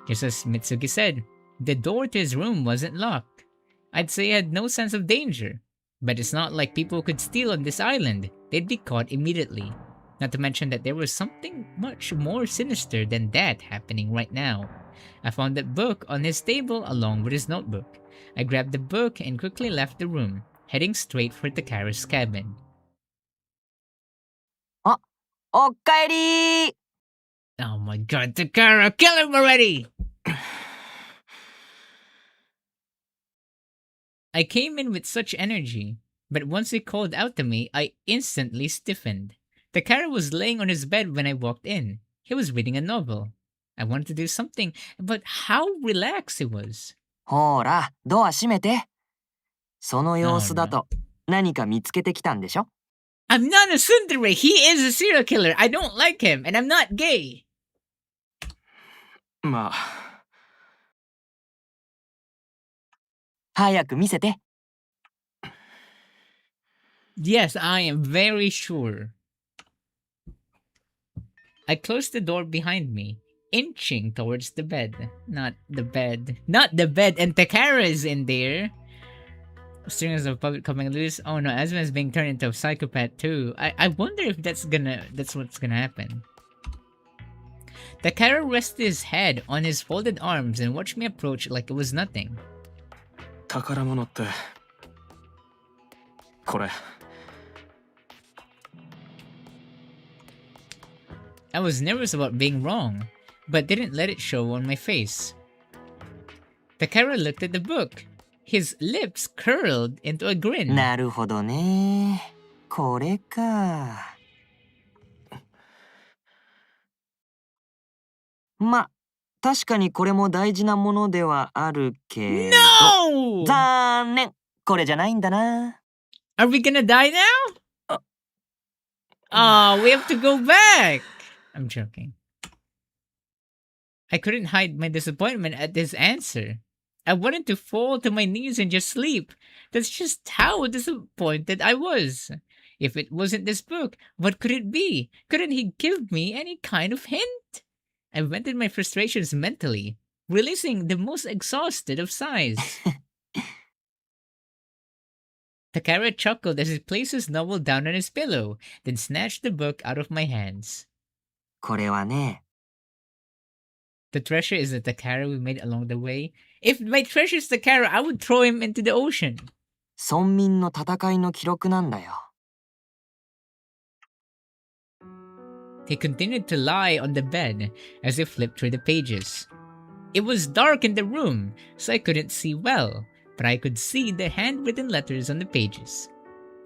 Just as Mitsuki said, the door to his room wasn't locked. I'd say he had no sense of danger. But it's not like people could steal on this island. They'd be caught immediately. Not to mention that there was something much more sinister than that happening right now. I found that book on his table along with his notebook. I grabbed the book and quickly left the room, heading straight for Takara's cabin. あ、おかえりー。 Oh my god, Takara, kill him already! I came in with such energy, but once he called out to me, I instantly stiffened. Takara was laying on his bed when I walked in. He was reading a novel. I wanted to do something, but how relaxed he was. ほーら、ドア閉めて。その様子だ Oh, no. と何か見つけてきたんでしょ？ I'm not a tsundere. He is a serial killer. I don't like him, and I'm not gay. まあ早く見せて。 Yes, I am very sure. I closed the door behind me, inching towards the bed. Not the bed. Not the bed, and Takara is in there. Strings of public coming loose. Oh no, Asma is being turned into a psychopath too. I wonder if that's what's gonna happen. Takara rested his head on his folded arms and watched me approach like it was nothing. 宝物ってこれ I was nervous about being wrong, but didn't let it show on my face. Takara looked at the book. His lips curled into a grin. なるほどね。これか。ま、確かにこれも大事なものではあるけど。 No! 残念。これじゃないんだな。 Are we gonna die now? Oh, we have to go back. I'm joking. I couldn't hide my disappointment at this answer. I wanted to fall to my knees and just sleep. That's just how disappointed I was. If it wasn't this book, what could it be? Couldn't he give me any kind of hint? I vented my frustrations mentally, releasing the most exhausted of sighs. Takara chuckled as he placed his novel down on his pillow, then snatched the book out of my hands. これはね。 The treasure is the Takara we made along the way. If my treasure is Takara, I would throw him into the ocean. 村民の戦いの記録なんだよ。 He continued to lie on the bed as he flipped through the pages. It was dark in the room, so I couldn't see well, but I could see the handwritten letters on the pages.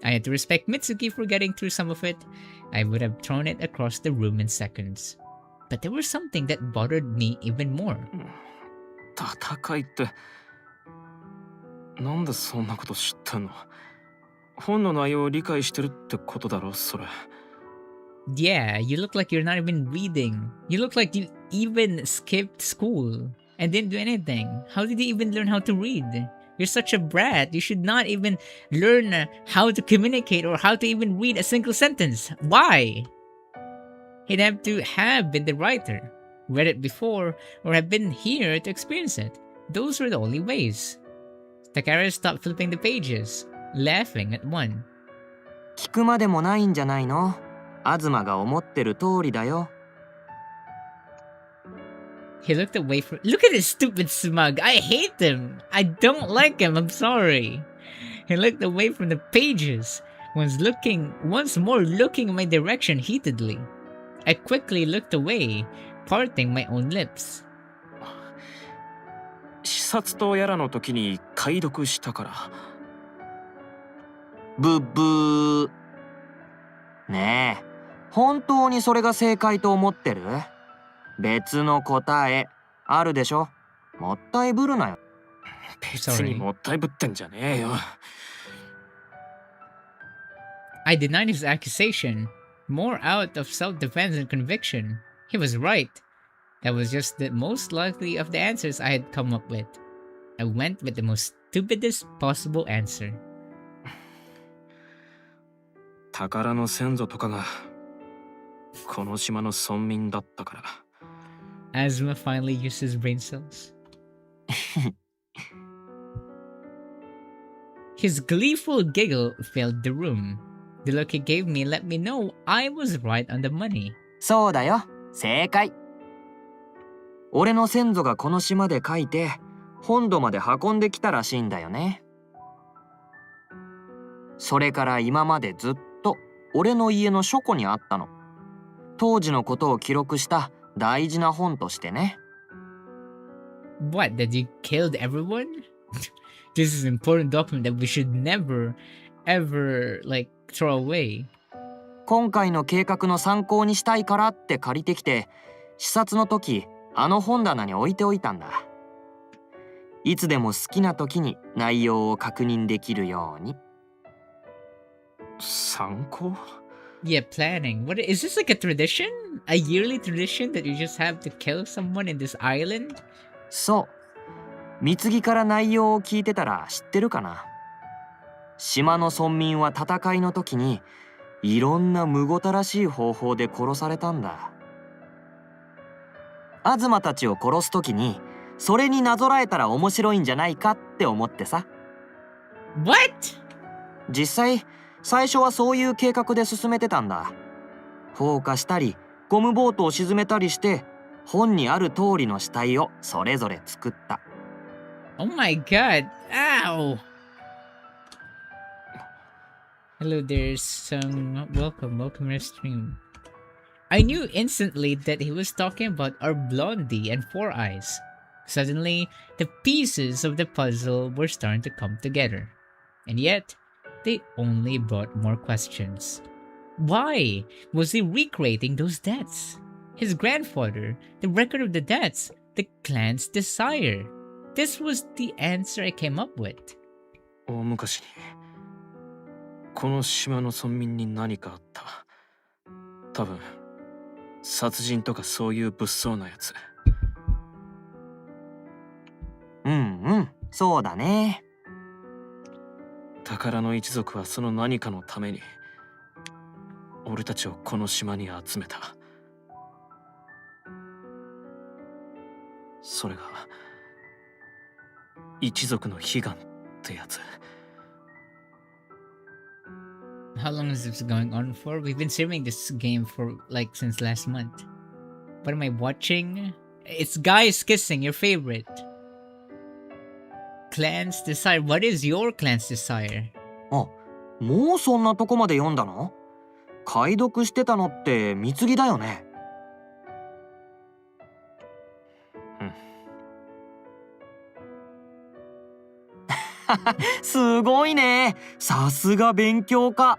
I had to respect Mitsuki for getting through some of it. I would have thrown it across the room in seconds. But there was something that bothered me even more. 戦いってなんでそんなこと知ってんの？本の内容を理解してるってことだろそれ。 Yeah, you look like you're not even reading. You look like you even skipped school and didn't do anything. How did you even learn how to read? You're such a brat. You should not even learn how to communicate or how to even read a single sentence. Why? He'd have to have been the writer, read it before, or have been here to experience it. Those were the only ways. Takara stopped flipping the pages, laughing at one. 聞くまでもないんじゃないの？東が思ってる通りだよ。 He looked away from— Look at this stupid smug! I hate him! I don't like him, I'm sorry! He looked away from the pages, once more looking in my direction heatedly. I quickly looked away, parting my own lips. 視察とやらの時に解読したから。ブッブー。ねえ、本当にそれが正解と思ってる？別の答えあるでしょ？もったいぶるなよ。別にもったいぶってんじゃねえよ。I denied his accusation, more out of self-defense and conviction. He was right. That was just the most likely of the answers I had come up with. I went with the most stupidest possible answer. 宝の先祖とかがこの島の村民だったから。 Asma finally used his brain cells. His gleeful giggle filled the room. The look he gave me let me know I was right on the money. そうだよ、正解。俺の先祖がこの島で書いて本土まで運んできたらしいんだよね。それから今までずっと俺の家の書庫にあったの。当時のことを記録した大事な本としてね。 What, that you killed everyone? This is an important document that we should never, ever, like, throw away. 今回の計画の参考にしたいからって借りてきて、視察の時あの本棚に置いておいたんだ。いつでも好きな時に内容を確認できるように。参考？ Yeah, planning. What is this, like a tradition? A yearly tradition that you just have to kill someone in this island? そう。貢ぎから内容を聞いてたら知ってるかな。島の村民は戦いの時にいろんなむごたらしい方法で殺されたんだ。東たちを殺す時にそれになぞらえたら面白いんじゃないかって思ってさ。 What? 実際最初はそういう計画で進めてたんだ。放火したりゴムボートを沈めたりして本にある通りの死体をそれぞれ作った。 Oh my god. Ow. Hello there, Sung. Welcome to my stream. I knew instantly that he was talking about our Blondie and Four Eyes. Suddenly, the pieces of the puzzle were starting to come together. And yet, they only brought more questions. Why was he recreating those deaths? His grandfather, the record of the deaths, the clan's desire. This was the answer I came up with. 大昔にこの島の村民に何かあった。多分殺人とかそういう物騒なやつ。そうだね。宝の一族はその何かのために俺たちをこの島に集めた。それが一族の悲願ってやつ。How long is this going on for? We've been streaming this game for like since last month. What am I watching? It's Guys Kissing, your favorite. Clan's Desire. What is your Clan's Desire? あ、もうそんなとこまで読んだの？解読してたのって貢ぎだよね。すごいね。さすが勉強家。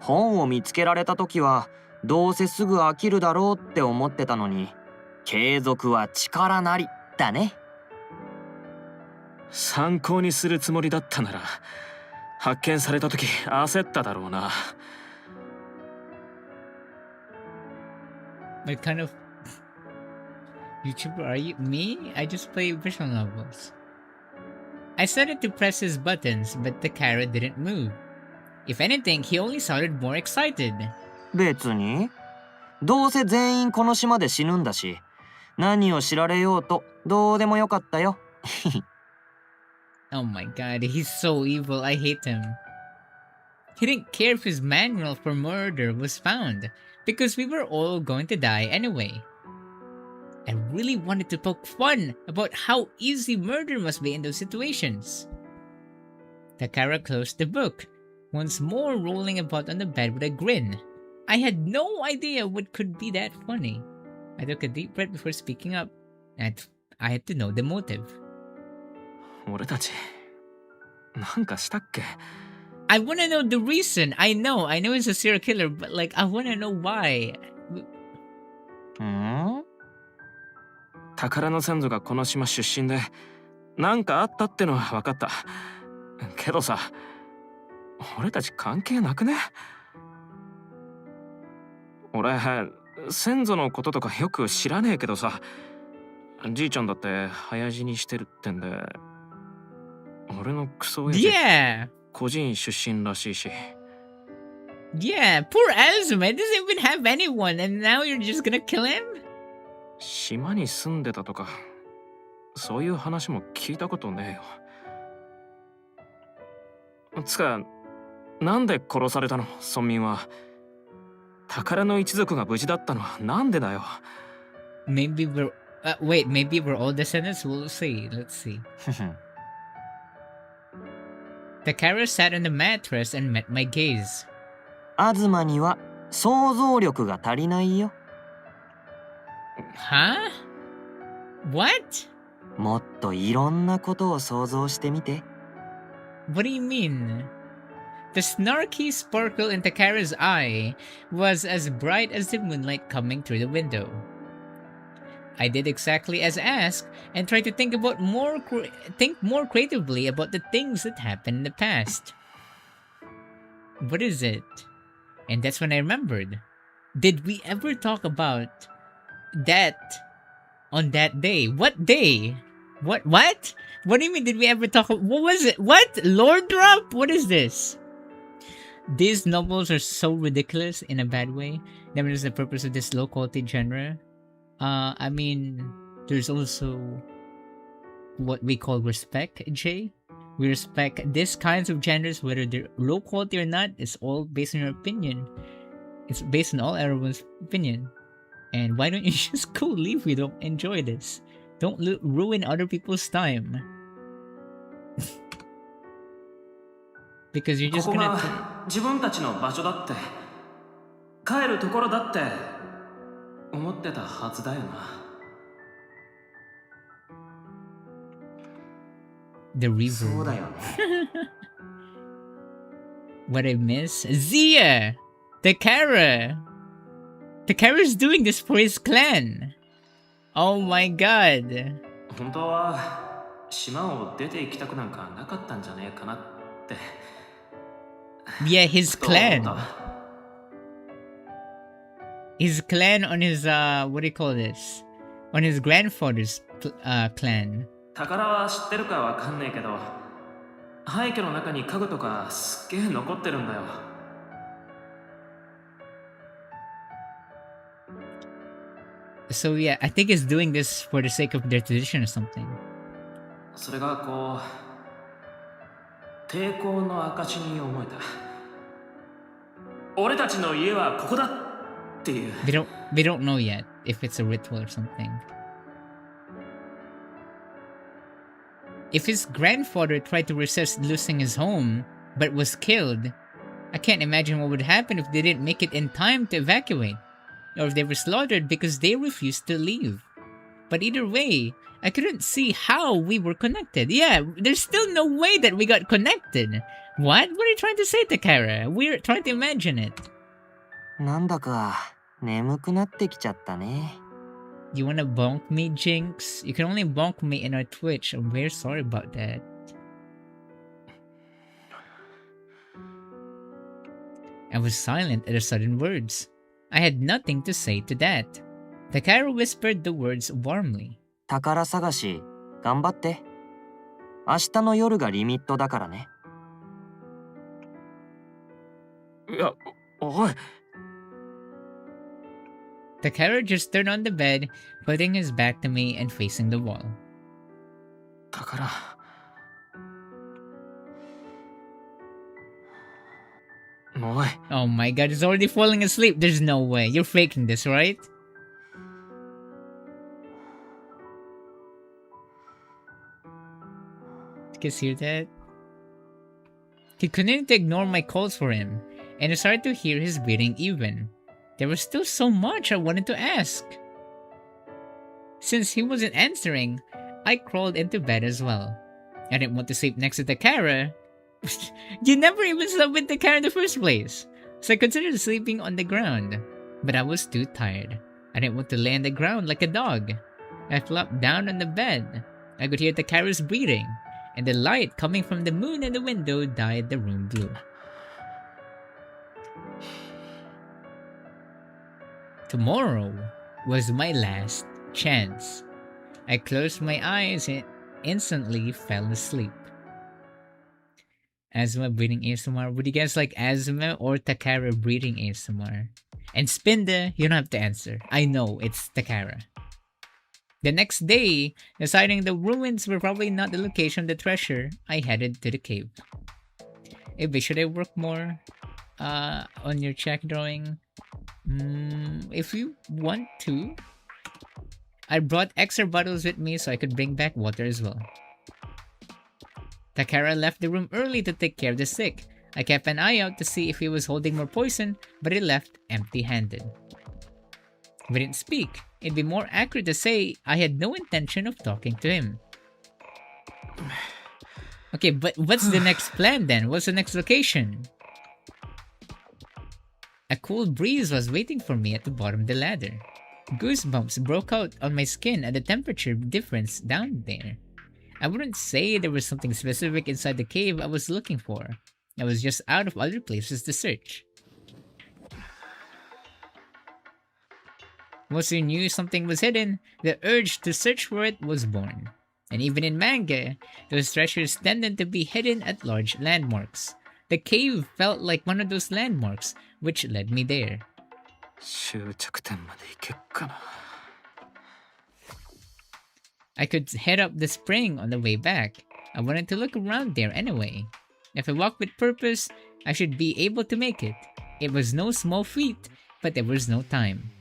本を見つけられた時はどうせすぐ飽きるだろうって思ってたのに、継続は力なりだね。参考にするつもりだったなら発見された時焦っただろうな。What kind of YouTuber are you? Me? I just play visual novels. I started to press his buttons, but Takara didn't move. If anything, he only sounded more excited. 別に。どうせ全員この島で死ぬんだし、何を知られようとどうでもよかったよ。Oh my god, he's so evil. I hate him. He didn't care if his manual for murder was found, because we were all going to die anyway. I really wanted to poke fun about how easy murder must be in those situations. Takara closed the book, once more rolling about on the bed with a grin. I had no idea what could be that funny. I took a deep breath before speaking up, and I had to know the motive. 俺たちなんかしたっけ？ I want to know the reason. I know he's a serial killer, but like, I want to know why. 宝の先祖がこの島出身でなんかあったってのは分かった。けどさ、俺たち関係なくね？俺先祖のこととかよく知らねえけどさ、じいちゃんだって早死にしてるってんで、俺のクソ親父 Yeah! 個人出身らしいし。Yeah, poor Azuma doesn't even have anyone, and now you're just gonna kill him? 島に住んでたとかそういう話も聞いたことねえよ。つかなんで殺されたの？村民は。宝の一族が無事だったのはなんでだよ。 Maybe we're... wait, maybe we're all descendants? We'll see. Let's see. Takara sat on the mattress and met my gaze. 東には想像力が足りないよ。Huh? What? もっといろんなことを想像してみて。 What do you mean? The snarky sparkle in Takara's eye was as bright as the moonlight coming through the window. I did exactly as asked and tried to think more creatively about the things that happened in the past. What is it? And that's when I remembered. Did we ever talk about that on that day? What day? What? What do you mean did we ever talk? What was it? What? Lord drop? What is this? These novels are so ridiculous in a bad way. That is the purpose of this low quality genre. I mean, there's also what we call respect, Jay. We respect these kinds of genres, whether they're low quality or not. It's all based on your opinion. It's based on all everyone's opinion. And why don't you just go leave if you don't enjoy this? Don't ruin other people's time. Because you're こ just こ gonna... が自分たちの場所だって帰るところだって思ってたはずだよな。 The reverb. そうだよね。What I miss? Zia! Takara! Takara's doing this for his clan! Oh my god! 本当は島を出て行きたくなんかなかったんじゃねえかなって。 Yeah, his ふと思っ clan. た。 His clan on his, what do you call this? On his grandfather's clan. 宝は知ってるかわかんねえけど、廃墟の中に家具とかすっげえ残ってるんだよ。 So yeah, I think he's doing this for the sake of their tradition or something. それがこう抵抗の証に思えた。俺たちの家はここだっていう。 They don't know yet if it's a ritual or something. If his grandfather tried to resist losing his home, but was killed, I can't imagine what would happen if they didn't make it in time to evacuate, or if they were slaughtered because they refused to leave. But either way, I couldn't see how we were connected. Yeah, there's still no way that we got connected. What? What are you trying to say, Takara? We're trying to imagine it. なんだか眠くなってきちゃったね。 You wanna bonk me, Jinx? You can only bonk me in our Twitch. I'm very sorry about that. I was silent at the sudden words. I had nothing to say to that. Takara whispered the words warmly. 宝探し頑張って。明日の夜がリミットだからね。いや、おい。 Takara just turned on the bed, putting his back to me and facing the wall. 宝。おい。 Oh my god, he's already falling asleep. There's no way. You're faking this, right? You guys hear that? He continued to ignore my calls for him, and I started to hear his breathing even. There was still so much I wanted to ask. Since he wasn't answering, I crawled into bed as well. I didn't want to sleep next to Takara. You never even slept with Takara in the first place, so I considered sleeping on the ground. But I was too tired. I didn't want to lay on the ground like a dog. I flopped down on the bed. I could hear Takara's breathing, and the light coming from the moon in the window dyed the room blue. Tomorrow was my last chance. I closed my eyes and instantly fell asleep. Asma breathing ASMR. Would you guys like Asma or Takara breathing ASMR? And Spinda, you don't have to answer. I know it's Takara. The next day, deciding the ruins were probably not the location of the treasure, I headed to the cave. Maybe should I work more on your check drawing? If you want to. I brought extra bottles with me so I could bring back water as well. Takara left the room early to take care of the sick. I kept an eye out to see if he was holding more poison, but he left empty-handed. We didn't speak. It'd be more accurate to say I had no intention of talking to him. Okay, but what's the next plan then? What's the next location? A cool breeze was waiting for me at the bottom of the ladder. Goosebumps broke out on my skin at the temperature difference down there. I wouldn't say there was something specific inside the cave I was looking for. I was just out of other places to search. Once you knew something was hidden, the urge to search for it was born. And even in manga, those treasures tended to be hidden at large landmarks. The cave felt like one of those landmarks, which led me there. 終着点まで行けっかな。 I could head up the spring on the way back. I wanted to look around there anyway. If I walked with purpose, I should be able to make it. It was no small feat, but there was no time.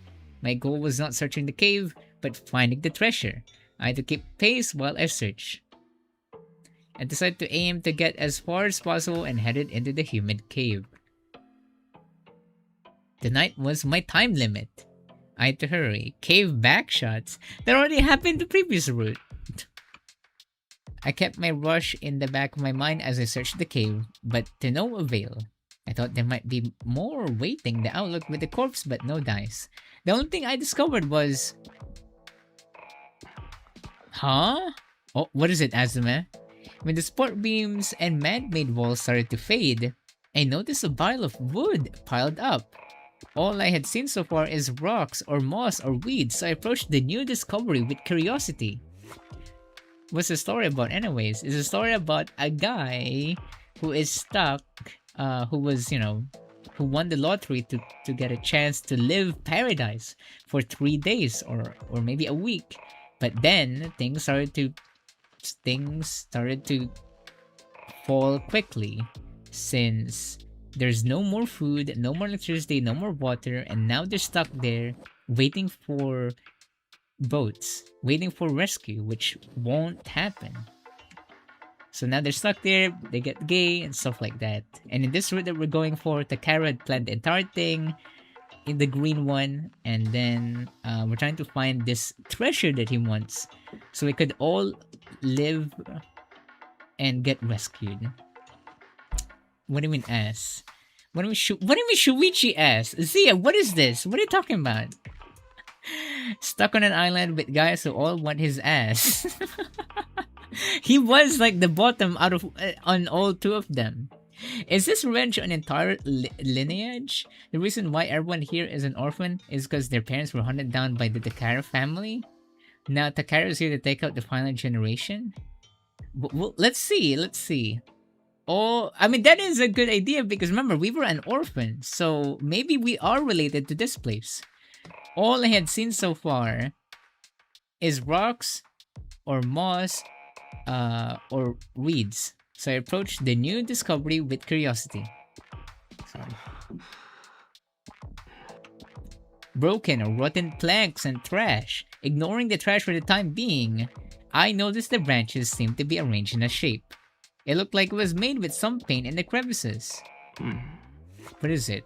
My goal was not searching the cave, but finding the treasure. I had to keep pace while I searched. I decided to aim to get as far as possible and headed into the humid cave. The night was my time limit. I had to hurry. Cave back shots. That already happened the previous route. I kept my rush in the back of my mind as I searched the cave, but to no avail. I thought there might be more waiting the outlook with the corpse, but no dice. The only thing I discovered was... Huh? Oh, what is it, Azuma? When the sport beams and man-made walls started to fade, I noticed a pile of wood piled up. All I had seen so far is rocks or moss or weeds, so I approached the new discovery with curiosity. What's the story about anyways? It's a story about a guy who is stuck, who won the lottery to get a chance to live paradise for 3 days or maybe a week. But then things started to fall quickly since there's no more food, no more electricity, no more water, and now they're stuck there waiting for boats, waiting for rescue, which won't happen. So now they're stuck there, they get gay and stuff like that. And in this route that we're going for, Takara had planned the entire thing in the green one, and then we're trying to find this treasure that he wants so we could all live and get rescued. What do you mean ass? What do you mean Shuichi ass? Zia, what is this? What are you talking about? Stuck on an island with guys who all want his ass. He was like the bottom out of on all two of them. Is this revenge on entire lineage? The reason why everyone here is an orphan is because their parents were hunted down by the Takara family? Now Takara is here to take out the final generation? Well, let's see. Oh, I mean, that is a good idea because remember, we were an orphan, so maybe we are related to this place. All I had seen so far is rocks or moss or weeds. So I approached the new discovery with curiosity. Sorry. Broken or rotten planks and trash. Ignoring the trash for the time being, I noticed the branches seemed to be arranged in a shape. It looked like it was made with some paint in the crevices. What is it?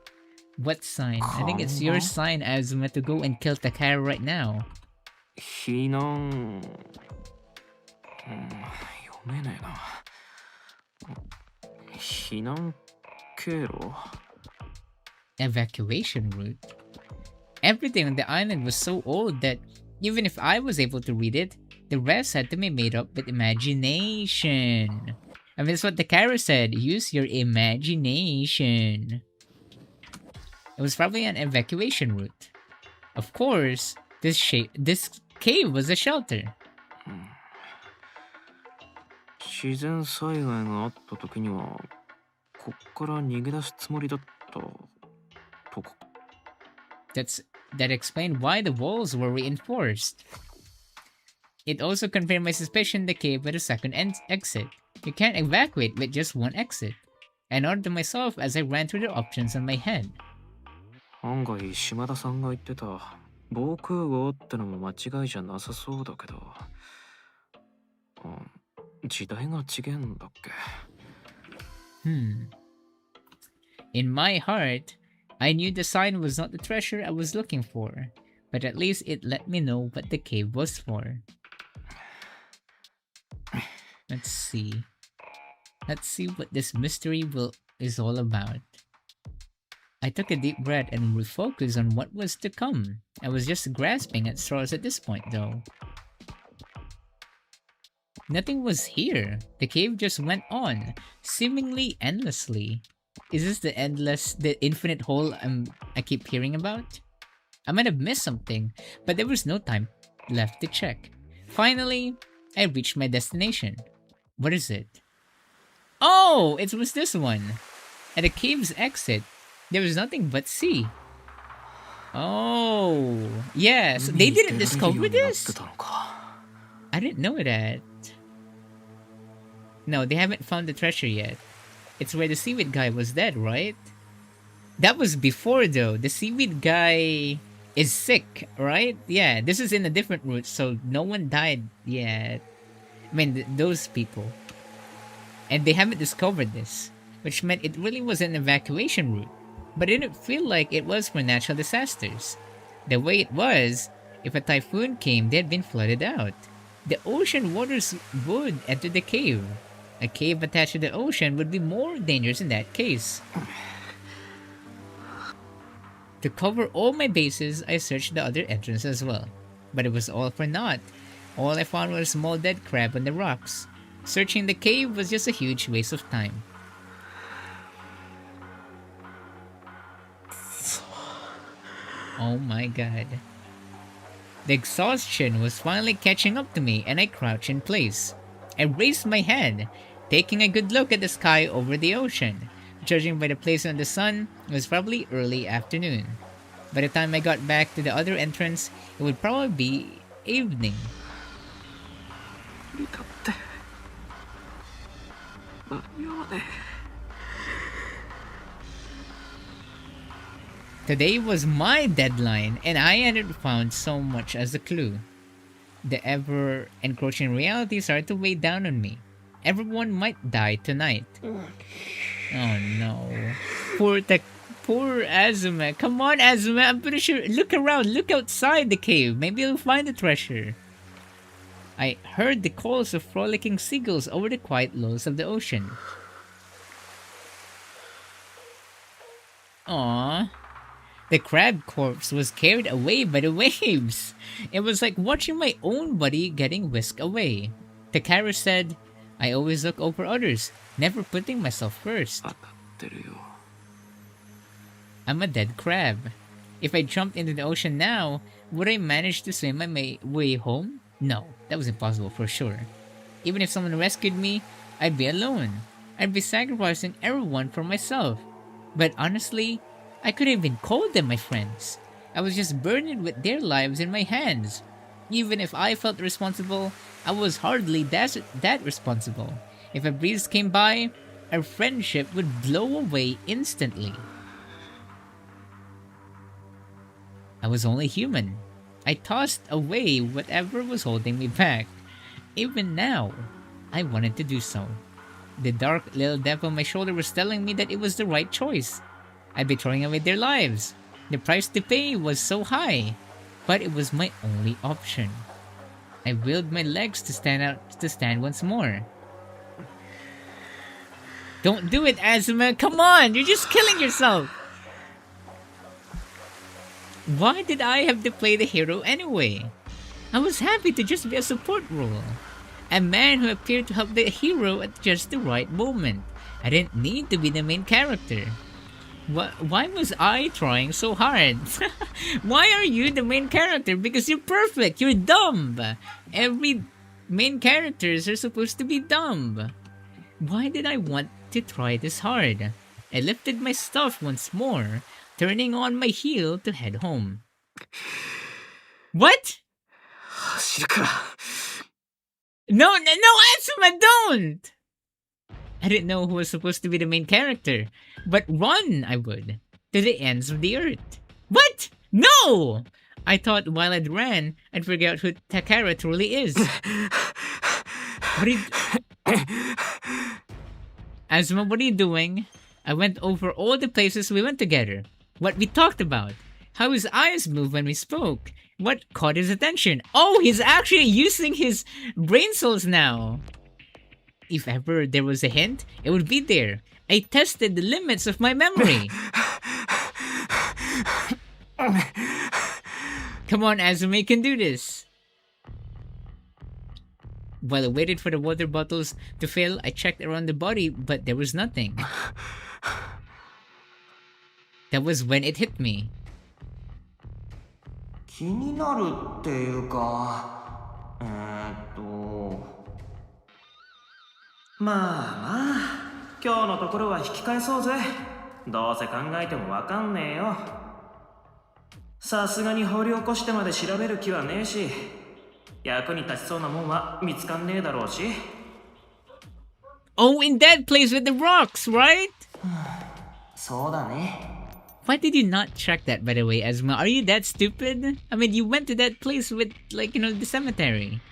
What sign? I think it's your sign, Azuma, to go and kill Takara right now. 避難読めねえな。避難経路 Evacuation route? Everything on the island was so old that even if I was able to read it, the rest had to be made up with imagination. I mean, that's what Takara said. Use your imagination. It was probably an evacuation route. Of course, this cave was a shelter. 自然災害があった時にはこっから逃げ出すつもりだったとか。 That explained why the walls were reinforced. It also confirmed my suspicion the cave had a second exit. You can't evacuate with just one exit. I nodded to myself as I ran through the options in my head. 案外島田さんが言ってた防空壕ってのも間違いじゃなさそうだけど、時代が違えんだっけ。In my heart, I knew the sign was not the treasure I was looking for, but at least it let me know what the cave was for. Let's see. Let's see what this mystery is all about. I took a deep breath and refocused on what was to come. I was just grasping at straws at this point, though. Nothing was here. The cave just went on, seemingly endlessly. Is this the infinite hole I keep hearing about? I might have missed something, but there was no time left to check. Finally, I reached my destination. What is it? Oh, it was this one. At the cave's exit, there was nothing but sea. Oh, yes. They didn't discover this? I didn't know that. No, they haven't found the treasure yet. It's where the seaweed guy was dead, right? That was before, though. The seaweed guy is sick, right? Yeah, this is in a different route, so no one died yet. I mean, those people. And they haven't discovered this, which meant it really was an evacuation route. But it didn't feel like it was for natural disasters. The way it was, if a typhoon came, they'd been flooded out. The ocean waters would enter the cave. A cave attached to the ocean would be more dangerous in that case. To cover all my bases, I searched the other entrance as well. But it was all for naught. All I found was a small dead crab on the rocks. Searching the cave was just a huge waste of time. Oh my god. The exhaustion was finally catching up to me and I crouched in place. I raised my head, taking a good look at the sky over the ocean. Judging by the placement of the sun, it was probably early afternoon. By the time I got back to the other entrance, it would probably be evening. Today was my deadline, and I hadn't found so much as a clue. The ever-encroaching reality started to weigh down on me. Everyone might die tonight. Oh no. Poor Azuma. Come on, Azuma. I'm pretty sure. Look around. Look outside the cave. Maybe you'll find the treasure. I heard the calls of frolicking seagulls over the quiet lulls of the ocean. Aww. The crab corpse was carried away by the waves. It was like watching my own body getting whisked away. Takara said, I always look over others, never putting myself first. I'm a dead crab. If I jumped into the ocean now, would I manage to swim my way home? No, that was impossible for sure. Even if someone rescued me, I'd be alone. I'd be sacrificing everyone for myself. But honestly, I couldn't even call them my friends. I was just burdened with their lives in my hands. Even if I felt responsible, I was hardly that responsible. If a breeze came by, our friendship would blow away instantly. I was only human. I tossed away whatever was holding me back. Even now, I wanted to do so. The dark little devil on my shoulder was telling me that it was the right choice. I'd be throwing away their lives. The price to pay was so high, but it was my only option. I willed my legs to stand once more. Don't do it, Azuma! Come on! You're just killing yourself! Why did I have to play the hero anyway? I was happy to just be a support role. A man who appeared to help the hero at just the right moment. I didn't need to be the main character. Why was I trying so hard? Why are you the main character? Because you're perfect. You're dumb. Every main characters are supposed to be dumb. Why did I want to try this hard? I lifted my stuff once more, turning on my heel to head home. What? No, Asuma, don't! I didn't know who was supposed to be the main character, but run I would, to the ends of the earth. What? No! I thought while I ran, I'd figure out who Takara truly is. Azuma, what are you doing? I went over all the places we went together, what we talked about, how his eyes moved when we spoke, what caught his attention. Oh, he's actually using his brain cells now. If ever there was a hint, it would be there. I tested the limits of my memory. Come on, Azumi, can do this. While I waited for the water bottles to fill, I checked around the body, but there was nothing. That was when it hit me. 気になるっていうかまあまあ今日のところは引き返そうぜ。どうせ考えてもわかんねえよ。さすがに掘り起こしてまで調べる気はねえし、役に立ちそうなもんは見つかんねえだろうし。Oh, in that place with the rocks, right? そうだね。 Why did you not check that, by the way, Asma? Are you that stupid? I mean, you went to that place with, like, you know, the cemetery.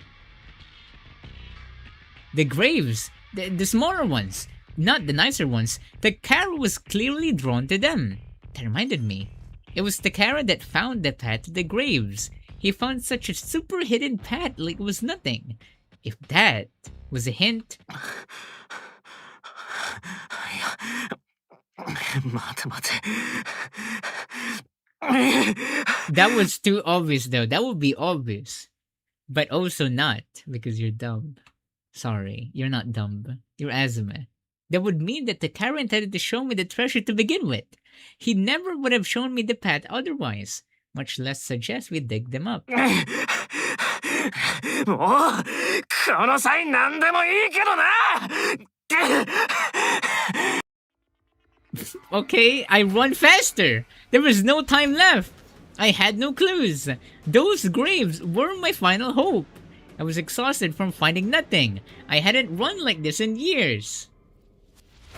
The graves. The smaller ones. Not the nicer ones. Takara was clearly drawn to them. That reminded me. It was Takara that found the path to the graves. He found such a super hidden path like it was nothing. If that was a hint... 待て待て That was too obvious though. That would be obvious. But also not, because you're dumb. Sorry, you're not dumb. You're Azuma. That would mean that Takara intended to show me the treasure to begin with. He never would have shown me the path otherwise, much less suggest we dig them up. もうこの際何でもいいけどな Okay, I run faster. There was no time left. I had no clues. Those graves were my final hope. I was exhausted from finding nothing. I hadn't run like this in years.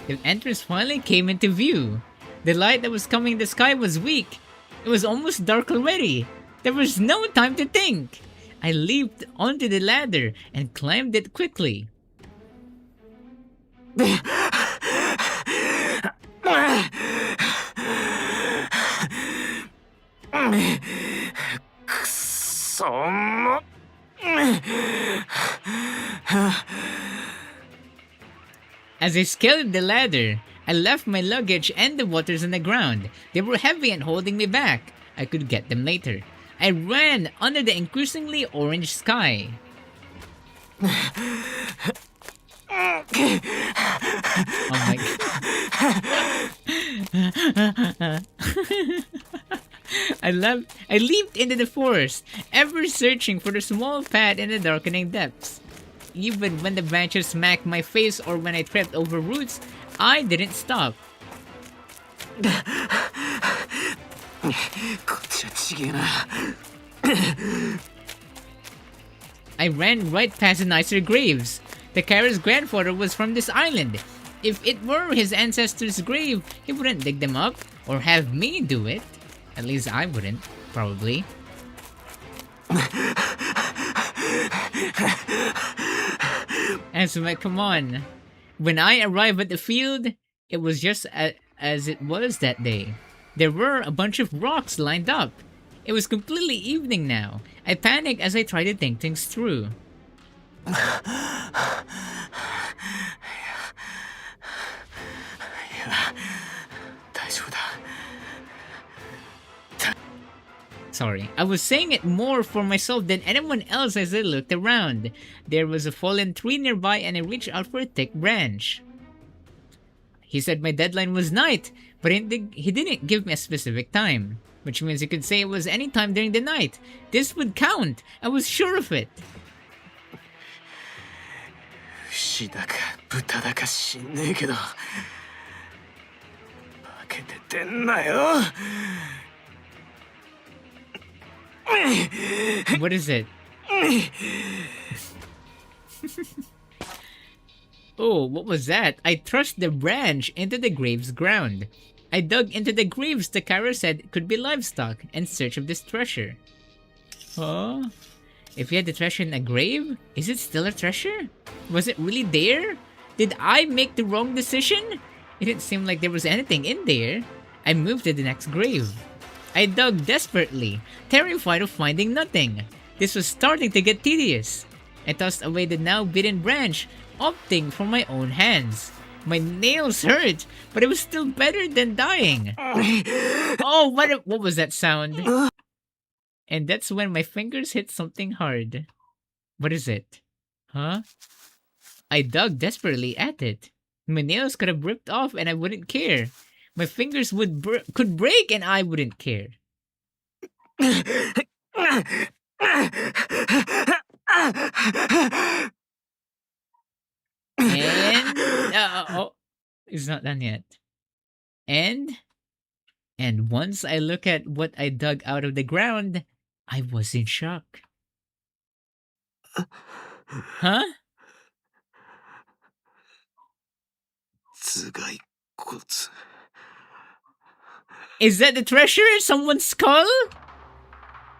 The entrance finally came into view. The light that was coming in the sky was weak. It was almost dark already. There was no time to think. I leaped onto the ladder and climbed it quickly. As I scaled the ladder, I left my luggage and the waters on the ground. They were heavy and holding me back. I could get them later. I ran under the increasingly orange sky. Oh my god. I leaped into the forest, ever searching for the small path in the darkening depths. Even when the branches smacked my face or when I tripped over roots, I didn't stop. I ran right past the nicer graves. Takara's grandfather was from this island. If it were his ancestor's grave, he wouldn't dig them up or have me do it. At least I wouldn't, probably. Azuma, come on. When I arrived at the field, it was just as it was that day. There were a bunch of rocks lined up. It was completely evening now. I panicked as I tried to think things through. Sorry, I was saying it more for myself than anyone else as I looked around. There was a fallen tree nearby and I reached out for a thick branch. He said my deadline was night, but he didn't give me a specific time. Which means he could say it was any time during the night. This would count. I was sure of it. What is it? Oh, what was that? I thrust the branch into the grave's ground. I dug into the graves Takara said could be livestock in search of this treasure. Huh? If you had the treasure in a grave, is it still a treasure? Was it really there? Did I make the wrong decision? It didn't seem like there was anything in there. I moved to the next grave. I dug desperately, terrified of finding nothing. This was starting to get tedious. I tossed away the now bitten branch, opting for my own hands. My nails hurt, but it was still better than dying. Oh, what was that sound? And that's when my fingers hit something hard. What is it? Huh? I dug desperately at it. My nails could have ripped off and I wouldn't care. My fingers could break and I wouldn't care. And oh, it's not done yet. And once I look at what I dug out of the ground, I was in shock. Huh? 頭蓋骨 Is that the treasure? Someone's skull?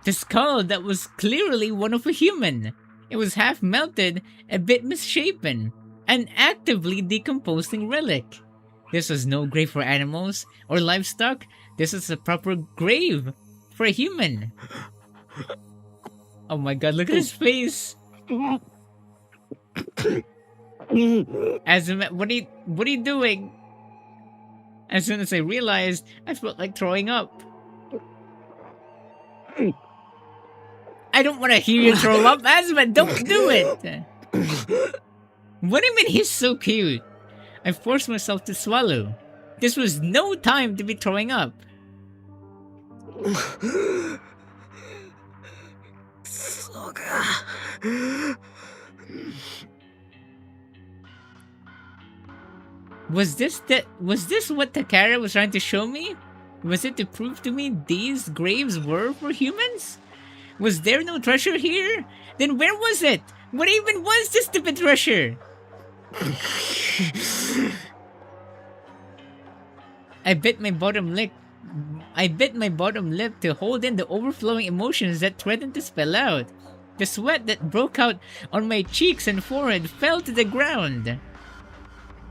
The skull that was clearly one of a human. It was half melted, a bit misshapen, an actively decomposing relic. This was no grave for animals or livestock. This is a proper grave for a human. Oh my god, look at his face. What are you doing? As soon as I realized, I felt like throwing up. I don't want to hear you throw up, Azuma. Don't do it. What do you mean he's so cute? I forced myself to swallow. This was no time to be throwing up. Was this what Takara was trying to show me? Was it to prove to me these graves were for humans? Was there no treasure here? Then where was it? What even was this stupid treasure? I bit my bottom lip to hold in the overflowing emotions that threatened to spill out. The sweat that broke out on my cheeks and forehead fell to the ground.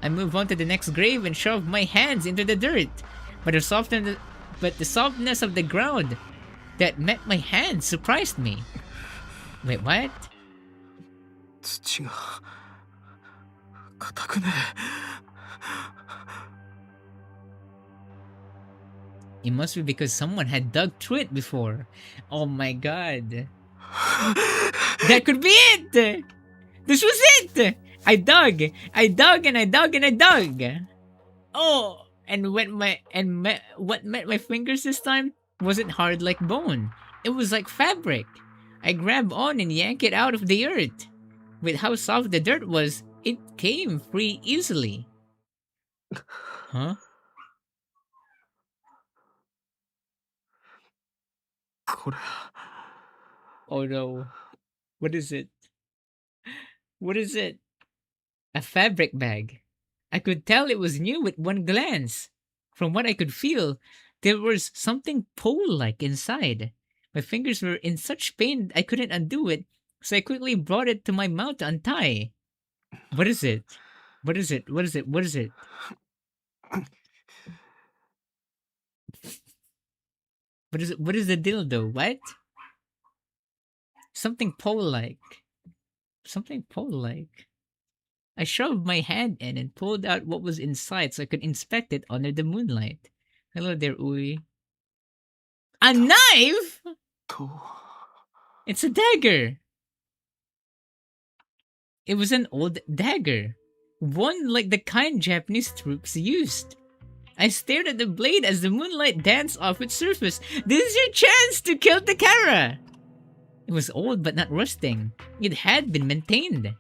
I moved on to the next grave and shoved my hands into the dirt. But the softness of the ground that met my hands surprised me. Wait, what? 土が硬くね It must be because someone had dug through it before. Oh my god. That could be it! This was it! I dug and I dug and I dug. Oh, and what met my fingers this time wasn't hard like bone. It was like fabric. I grabbed on and yanked it out of the earth. With how soft the dirt was, it came free easily. Huh? これ Oh no. What is it? What is it? A fabric bag. I could tell it was new with one glance. From what I could feel, there was something pole-like inside. My fingers were in such pain I couldn't undo it, so I quickly brought it to my mouth to untie. What is it? What is it? What is it? What is it? What is it? What is the dildo? What? Something pole-like. Something pole-like. I shoved my hand in and pulled out what was inside so I could inspect it under the moonlight. Hello there, Ui. A knife? と It's a dagger. It was an old dagger. One like the kind Japanese troops used. I stared at the blade as the moonlight danced off its surface. This is your chance to kill Takara! It was old but not rusting. It had been maintained.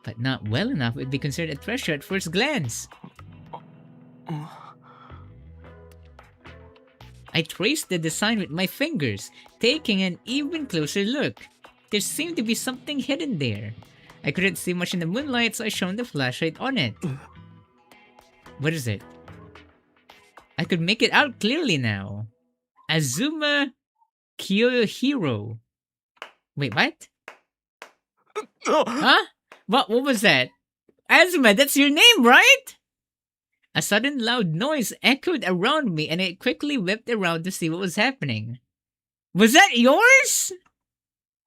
But not well enough it would be considered a treasure at first glance. I traced the design with my fingers, taking an even closer look. There seemed to be something hidden there. I couldn't see much in the moonlight, so I shone the flashlight on it. What is it? I could make it out clearly now. Azuma Kiyohiro. Wait, what? Huh? What was that? Azuma, that's your name, right? A sudden loud noise echoed around me and I quickly whipped around to see what was happening. Was that yours?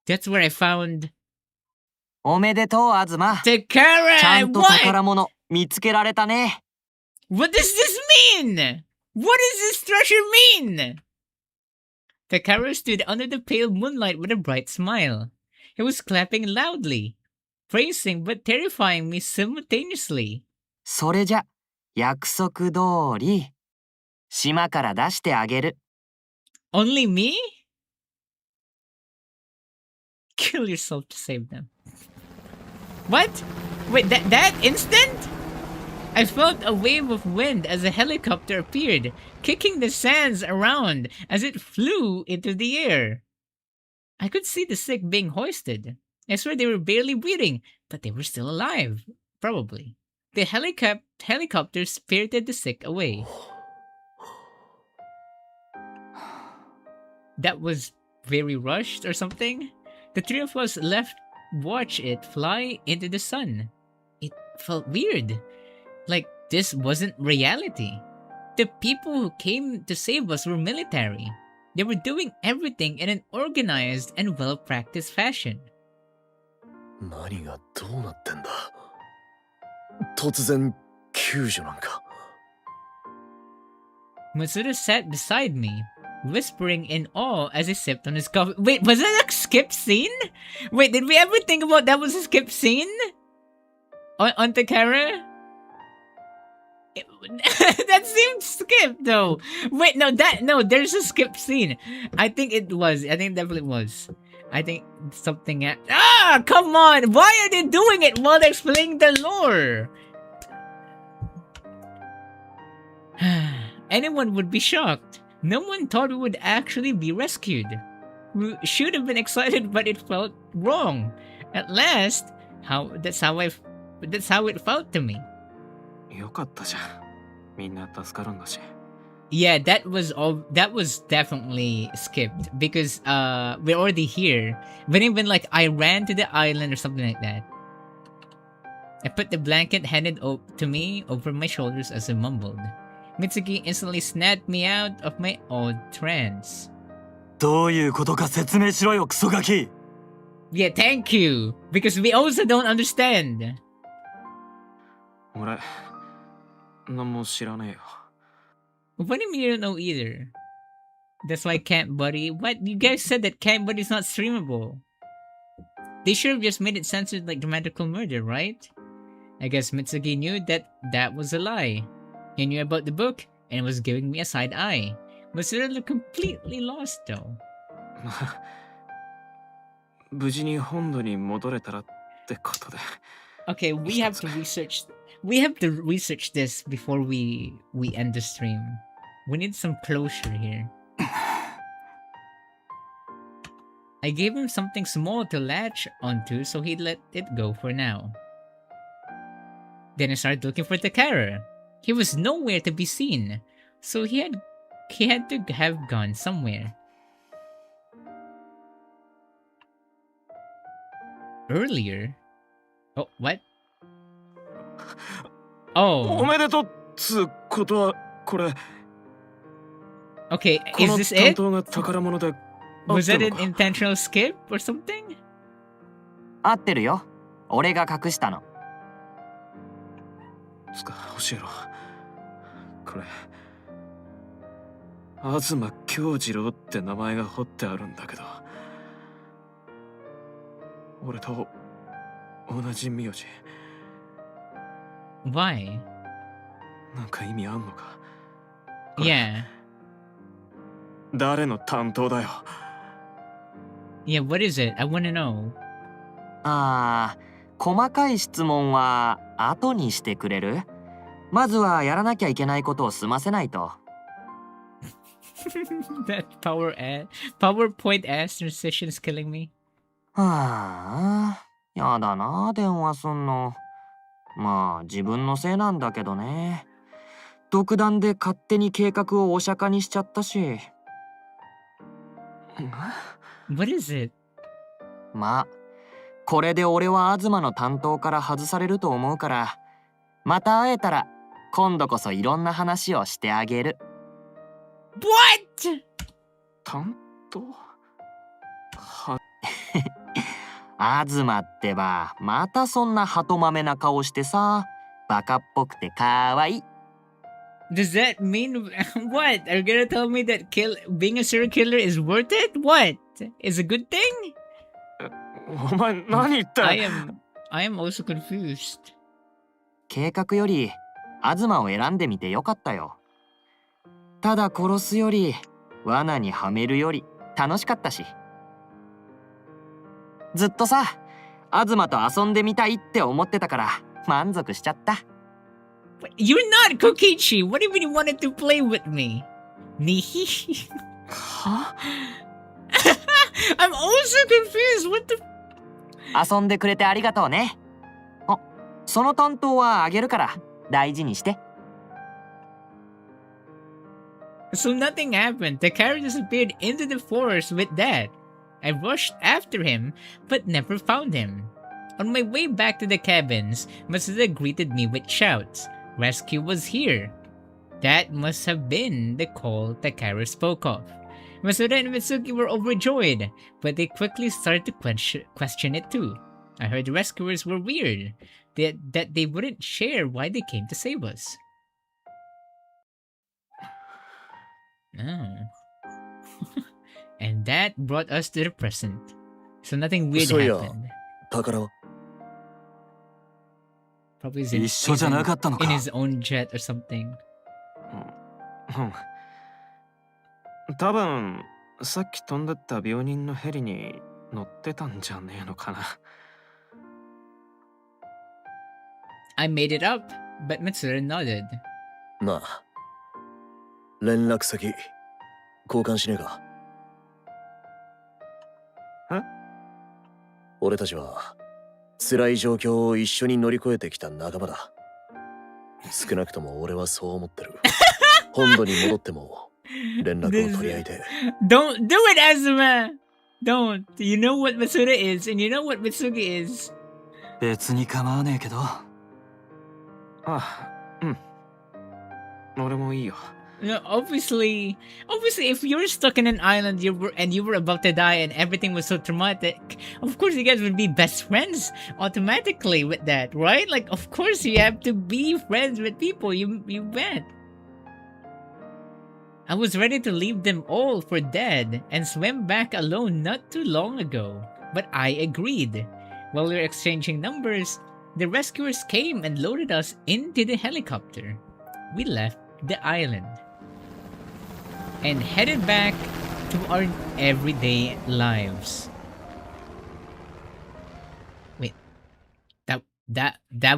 That's where I found おめでとう、あずま。ち Takara, ゃんと what? 宝物見つけられたね。What does this mean? What does this treasure mean? Takara stood under the pale moonlight with a bright smile. He was clapping loudly, praising but terrifying me simultaneously. それじゃ、約束通り、島から出してあげる。Only me? Kill yourself to save them. What? Wait, that instant? I felt a wave of wind as a helicopter appeared, kicking the sands around as it flew into the air. I could see the sick being hoisted. I swear they were barely breathing, but they were still alive. Probably. The helicopter spirited the sick away. That was very rushed or something. The three of us left watch it fly into the sun. It felt weird. Like this wasn't reality. The people who came to save us were military. They were doing everything in an organized and well-practiced fashion. 何がどうなってんだ。突然救助なんか。Matsuda sat beside me, whispering in awe as he sipped on his coffee. Wait, was that a skip scene? Wait, did we ever think about that was a skip scene? On Takara? That seemed skipped though. Wait, no, there's a skip scene. I think it was. I think it definitely was. I think something. Come on! Why are they doing it while they're explaining the lore? Anyone would be shocked. No one thought we would actually be rescued. We should have been excited, but it felt wrong. At last, that's how it felt to me. よかったじゃん。みんな助かるんだし。Yeah, that was definitely skipped because we're already here. But even like I ran to the island or something like that. I put the blanket handed to me over my shoulders as I mumbled. Mitsuki instantly snapped me out of my old trance. どういうことか説明しろよ、クソガキ。 Yeah, thank you. Because we also don't understand. 俺、何も知らねえよ。What do you mean you don't know either? That's why Camp Buddy. What? You guys said that Camp Buddy's not streamable. They should have just made it censored like dramatical murder, right? I guess Mitsuki knew that was a lie. He knew about the book and was giving me a side eye. Matsuda looked completely lost though. 無事に本土に戻れたらってことで。Okay, we have to research this before we end the stream. We need some closure here. I gave him something small to latch onto, so he let it go for now. Then I started looking for Takara. He was nowhere to be seen, so he had to have gone somewhere. Earlier? Oh, what? お Oh, めでとうっつうことはこれ okay, こ is の this 担 it? 当が宝物で Was あっ that た an のか intentional skip or something? 合ってるよ。俺が隠したの。つか教えろ。これ東京次郎って名前が彫ってあるんだけど、俺と同じ名字。 Why? なんか意味あんのか。 Yeah. 誰の担当だよ。 Yeah, what is it? I wanna know. 細かい質問は後にしてくれる？まずはやらなきゃいけないことを済ませないと。That PowerPoint ass transition is killing me. やだな、電話すんの。まあ自分のせいなんだけどね。独断で勝手に計画をお釈迦にしちゃったし。What is it? まあこれで俺は東の担当から外されると思うから、また会えたら今度こそいろんな話をしてあげる。 What? 担当は東ってば、またそんな鳩豆な顔してさ、バカっぽくてかわいい。Does that mean what? Are you gonna tell me that being a serial killer is worth it? What? Is a good thing? お前何言って I am also confused. 計画より、東を選んでみてよかったよ。ただ殺すより、罠にはめるより楽しかったし。ずっとさ、東と遊んでみたいって思ってたから満足しちゃった。But you're not Kokichi! What do you mean you wanted to play with me? Nihi? は I'm also confused! What the... 遊んでくれてありがとうね。あ、その担当はあげるから大事にして。So nothing happened. Takara disappeared into the forest with Dad. I rushed after him, but never found him. On my way back to the cabins, Masuda greeted me with shouts. Rescue was here. That must have been the call Takara spoke of. Masuda and Mitsuki were overjoyed, but they quickly started to question it too. I heard the rescuers were weird, that they wouldn't share why they came to save us. Oh. And that brought us to the present. So nothing weird そういや、 happened. 宝は Probably 一緒じゃなかったの in か。 his own jet or something. 多分さっき飛んでった病人のヘリに乗ってたんじゃねえのかな。 I made it up, but Mitsuru nodded. なあ、連絡先交換しねえか。え？俺たちは辛い状況を一緒に乗り越えてきた仲間だ。少なくとも俺はそう思ってる。本土に戻っても連絡を取り合いで。Don't do it, Azuma! Don't. You know what Mitsuru is, and you know what Mitsugi is. 別に構わねえけど。ああ、うん。俺もいいよ。 No, obviously, if you're stuck in an island, you were about to die, and everything was so traumatic. Of course, you guys would be best friends automatically with that, right? Like, of course, you have to be friends with people you met. I was ready to leave them all for dead and swim back alone not too long ago, but I agreed. While we were exchanging numbers, the rescuers came and loaded us into the helicopter. We left the island and headed back to our everyday lives. Wait, that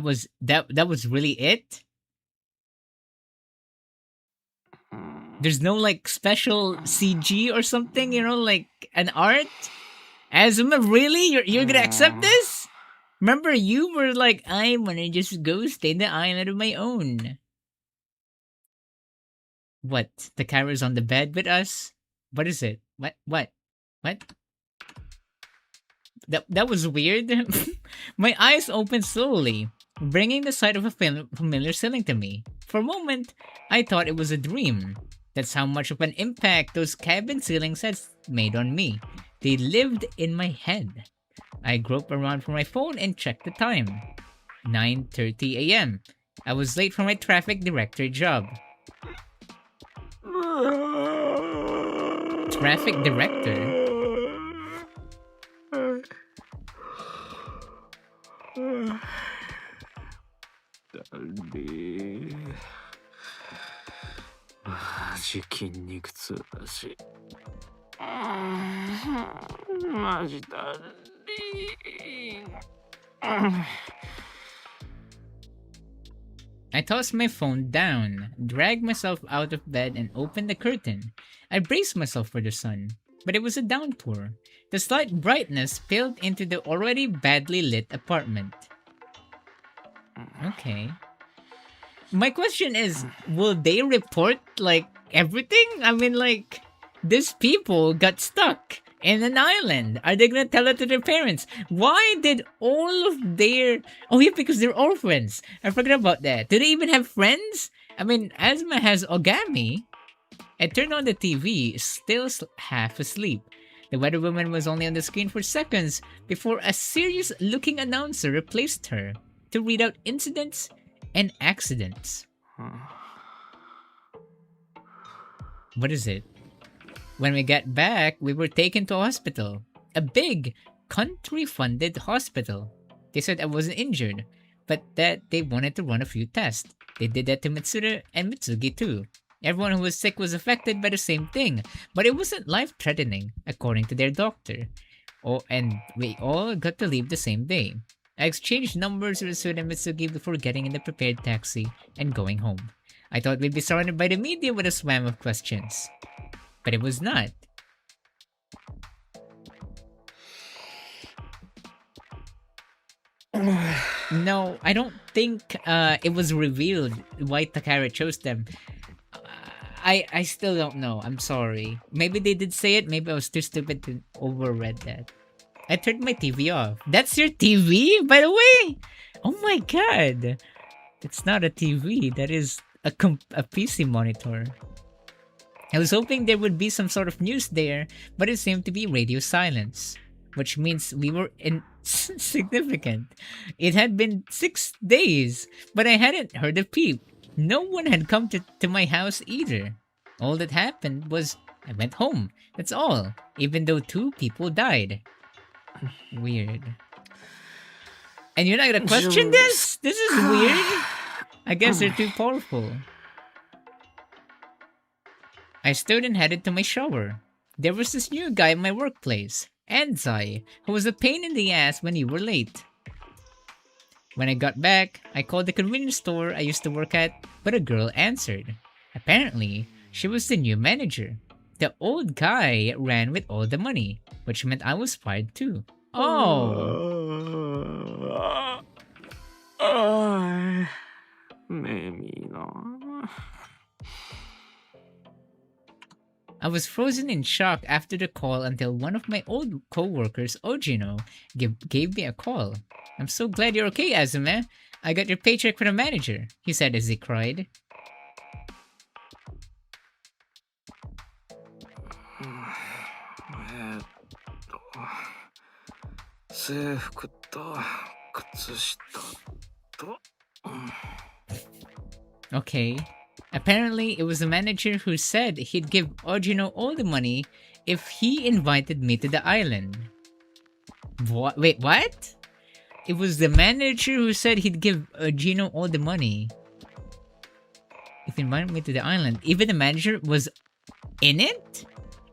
was really it? There's no like special CG or something, you know, like an art? Azuma, really? You're gonna accept this? Remember, you were like, I wanna just go stay in the island of my own. What? Takara's on the bed with us? What is it? What? That was weird. My eyes opened slowly, bringing the sight of a familiar ceiling to me. For a moment, I thought it was a dream. That's how much of an impact those cabin ceilings had made on me. They lived in my head. I groped around for my phone and checked the time. 9:30 a.m. I was late for my traffic director job. Traffic director?マジ筋肉痛だし。マジだり。I tossed my phone down, dragged myself out of bed, and opened the curtain. I braced myself for the sun, but it was a downpour. The slight brightness spilled into the already badly lit apartment. Okay. My question is, will they report, like, everything? I mean, like, these people got stuck in an island. Are they gonna tell it to their parents? Why did all of their... Oh yeah, because they're orphans. I forgot about that. Do they even have friends? I mean, Asuma has Ogami. I turned on the TV, still half asleep. The weather woman was only on the screen for seconds before a serious-looking announcer replaced her to read out incidents and accidents. What is it? When we got back, we were taken to a hospital. A big, country-funded hospital. They said I wasn't injured, but that they wanted to run a few tests. They did that to Mitsuru and Mitsugi too. Everyone who was sick was affected by the same thing, but it wasn't life-threatening, according to their doctor. Oh, and we all got to leave the same day. I exchanged numbers with Mitsuru and Mitsugi before getting in the prepared taxi and going home. I thought we'd be surrounded by the media with a swam of questions. But it was not. No, I don't think it was revealed why Takara chose them. I still don't know. I'm sorry. Maybe they did say it. Maybe I was too stupid to overread that. I turned my TV off. That's your TV, by the way? Oh my god. That's not a TV. That is a PC monitor. I was hoping there would be some sort of news there, but it seemed to be radio silence, which means we were insignificant. It had been 6 days, but I hadn't heard a peep. No one had come to my house either. All that happened was I went home. That's all, even though 2 people died. Weird. And you're not gonna question this? This is weird. I guess they're too powerful. I stood and headed to my shower. There was this new guy in my workplace, Anzai, who was a pain in the ass when you were late. When I got back, I called the convenience store I used to work at, but a girl answered. Apparently, she was the new manager. The old guy ran with all the money, which meant I was fired too. Oh! I was frozen in shock after the call until one of my old co-workers, Ojino, gave me a call. I'm so glad you're okay, Azume. I got your paycheck from the manager, he said as he cried. Okay. Apparently, it was the manager who said he'd give Ojino all the money if he invited me to the island. What? Wait, what? It was the manager who said he'd give Ojino all the money if he invited me to the island. Even the manager was in it?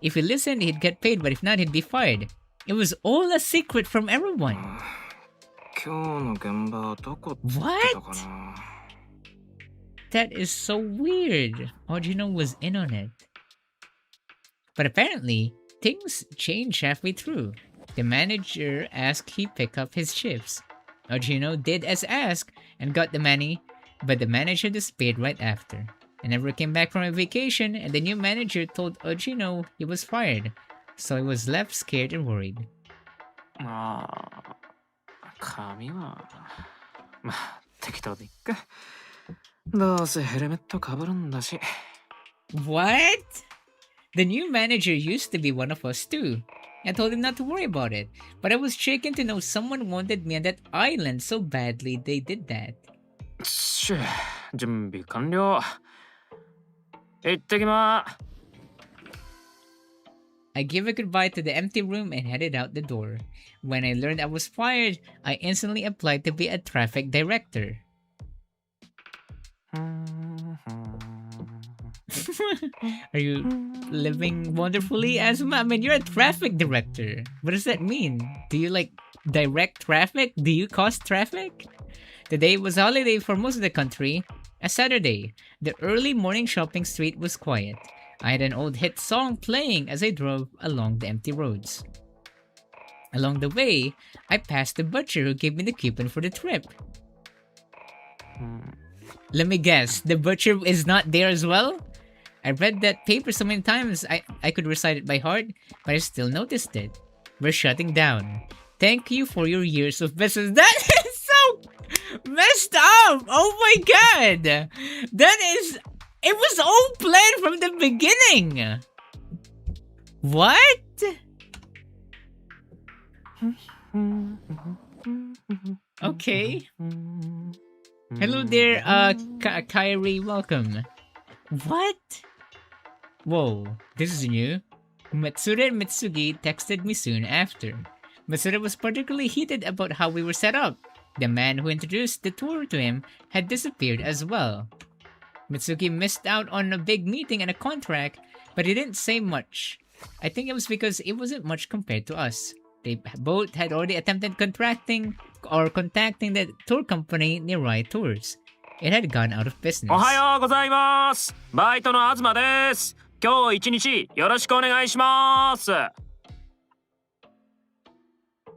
If he listened, he'd get paid, but if not, he'd be fired. It was all a secret from everyone. What? That is so weird. Ojino was in on it. But apparently, things changed halfway through. The manager asked he pick up his shifts. Ojino did as asked and got the money, but the manager disappeared right after. I never came back from a vacation, and the new manager told Ojino he was fired, so he was left scared and worried. What? The new manager used to be one of us too. I told him not to worry about it, but I was shaken to know someone wanted me on that island so badly they did that. I gave a goodbye to the empty room and headed out the door. When I learned I was fired, I instantly applied to be a traffic director. Are you living wonderfully, Asuma? I mean, you're a traffic director. What does that mean? Do you direct traffic? Do you cause traffic? The day was holiday for most of the country. A Saturday, the early morning shopping street was quiet. I had an old hit song playing as I drove along the empty roads. Along the way, I passed the butcher who gave me the coupon for the trip. Let me guess, the butcher is not there as well? I read that paper so many times I could recite it by heart, but I still noticed it. We're shutting down. Thank you for your years of business. That is so messed up! Oh my god! It was all planned from the beginning! What? Okay. Hello there, Kyrie, welcome. What? Whoa, this is new. Matsura and Mitsugi texted me soon after. Matsura was particularly heated about how we were set up. The man who introduced the tour to him had disappeared as well. Mitsugi missed out on a big meeting and a contract, but he didn't say much. I think it was because it wasn't much compared to us. They both had already attempted contacting the tour company nearby tours. It had gone out of business. おはようございます。バイトの東です。今日一日よろしくお願いします。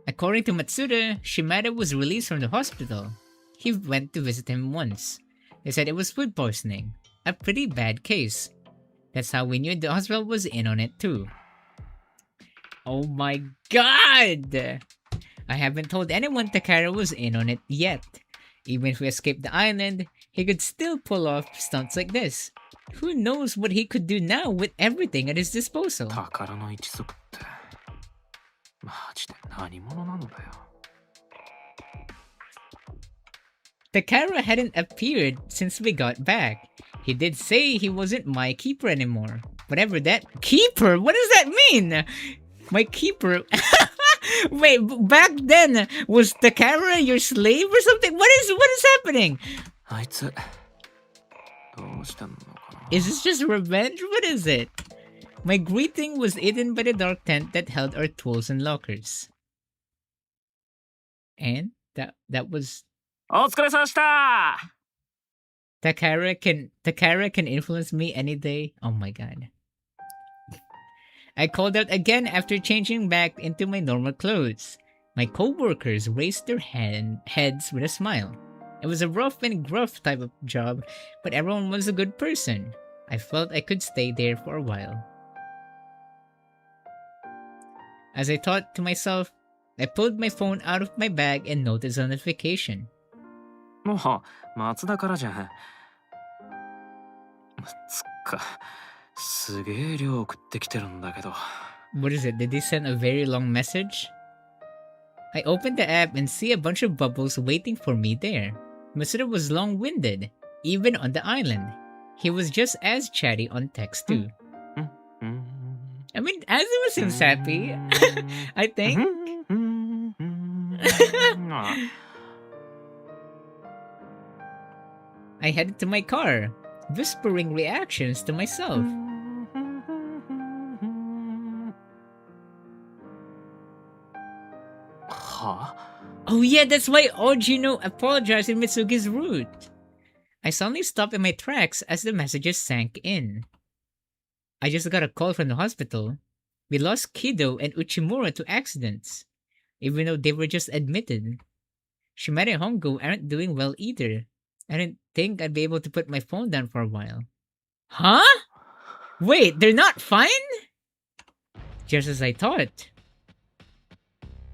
According to Matsura, Shimada was released from the hospital. He went to visit him once. They said it was food poisoning, a pretty bad case. That's how we knew the hospital was in on it too. Oh my god! I haven't told anyone Takara was in on it yet. Even if we escaped the island, he could still pull off stunts like this. Who knows what he could do now with everything at his disposal? 宝の一族ってマジで何者なんだよ。 Takara hadn't appeared since we got back. He did say he wasn't my keeper anymore. Whatever that... Keeper? What does that mean? My keeper... Wait, back then, was Takara your slave or something? What is happening? あいつどうしたのかな。 Is this just revenge? What is it? My greeting was hidden by the dark tent that held our tools and lockers. And that was... お疲れ様でした。 Takara can influence me any day. Oh my god. I called out again after changing back into my normal clothes. My co-workers raised their heads with a smile. It was a rough and gruff type of job, but everyone was a good person. I felt I could stay there for a while. As I thought to myself, I pulled my phone out of my bag and noticed a notification. もう松田からじゃん。つっかすげえ量送ってきてるんだけど。 What is it? Did they send a very long message? I opened the app and see a bunch of bubbles waiting for me there. Matsura was long-winded, even on the island. He was just as chatty on text too. I mean, Azuma seems happy. I think. I headed to my car, whispering reactions to myself. Huh? Oh yeah, that's why Ojino apologized in Mitsugi's route. I suddenly stopped in my tracks as the messages sank in. I just got a call from the hospital. We lost Kido and Uchimura to accidents, even though they were just admitted. Shimada and Hongo aren't doing well either. I didn't think I'd be able to put my phone down for a while. Huh? Wait, they're not fine? Just as I thought.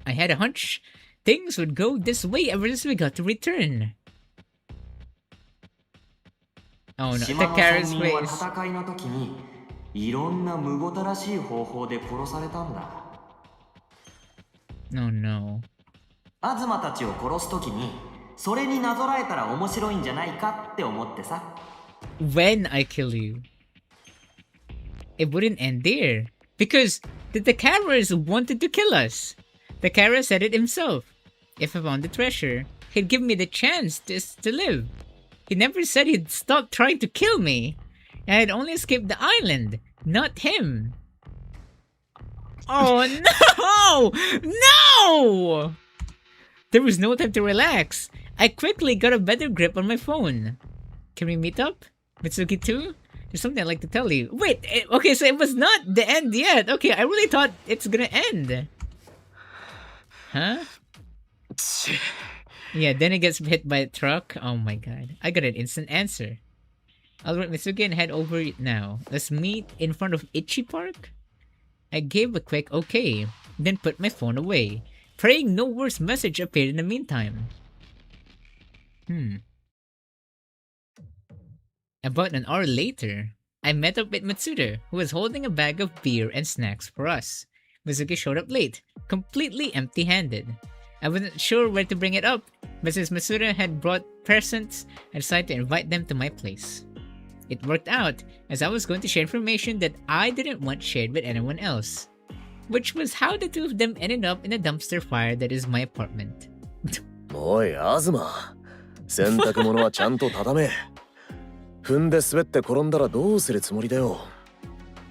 I had a hunch things would go this way ever since we got to return. Oh no, Takara's face. 戦いの時にいろんなむごたらしい方法で殺されたんだ。 Oh no. 東たちを殺す時にそれになぞらえたら面白いんじゃないかって思ってさ。 When I kill you. It wouldn't end there. Because the Takaras wanted to kill us. Takara said it himself. If I found the treasure, he'd give me the chance to live. He never said he'd stop trying to kill me. I had only escaped the island, not him. Oh no! No! There was no time to relax. I quickly got a better grip on my phone. Can we meet up? Mitsuki too? There's something I'd like to tell you. Wait, okay, so it was not the end yet. Okay, I really thought it's gonna end. Huh? Yeah, then he gets hit by a truck. Oh my god. I got an instant answer. I'll write Mitsuki and head over now. Let's meet in front of Ichi Park? I gave a quick okay, then put my phone away, praying no worse message appeared in the meantime. About an hour later, I met up with Matsuda, who was holding a bag of beer and snacks for us. Mizuki showed up late, completely empty-handed. I wasn't sure where to bring it up, but since Matsuda had brought presents, I decided to invite them to my place. It worked out, as I was going to share information that I didn't want shared with anyone else, which was how the two of them ended up in a dumpster fire that is my apartment. おい、東。洗濯物はちゃんと畳め。踏んで滑って転んだらどうするつもりだよ。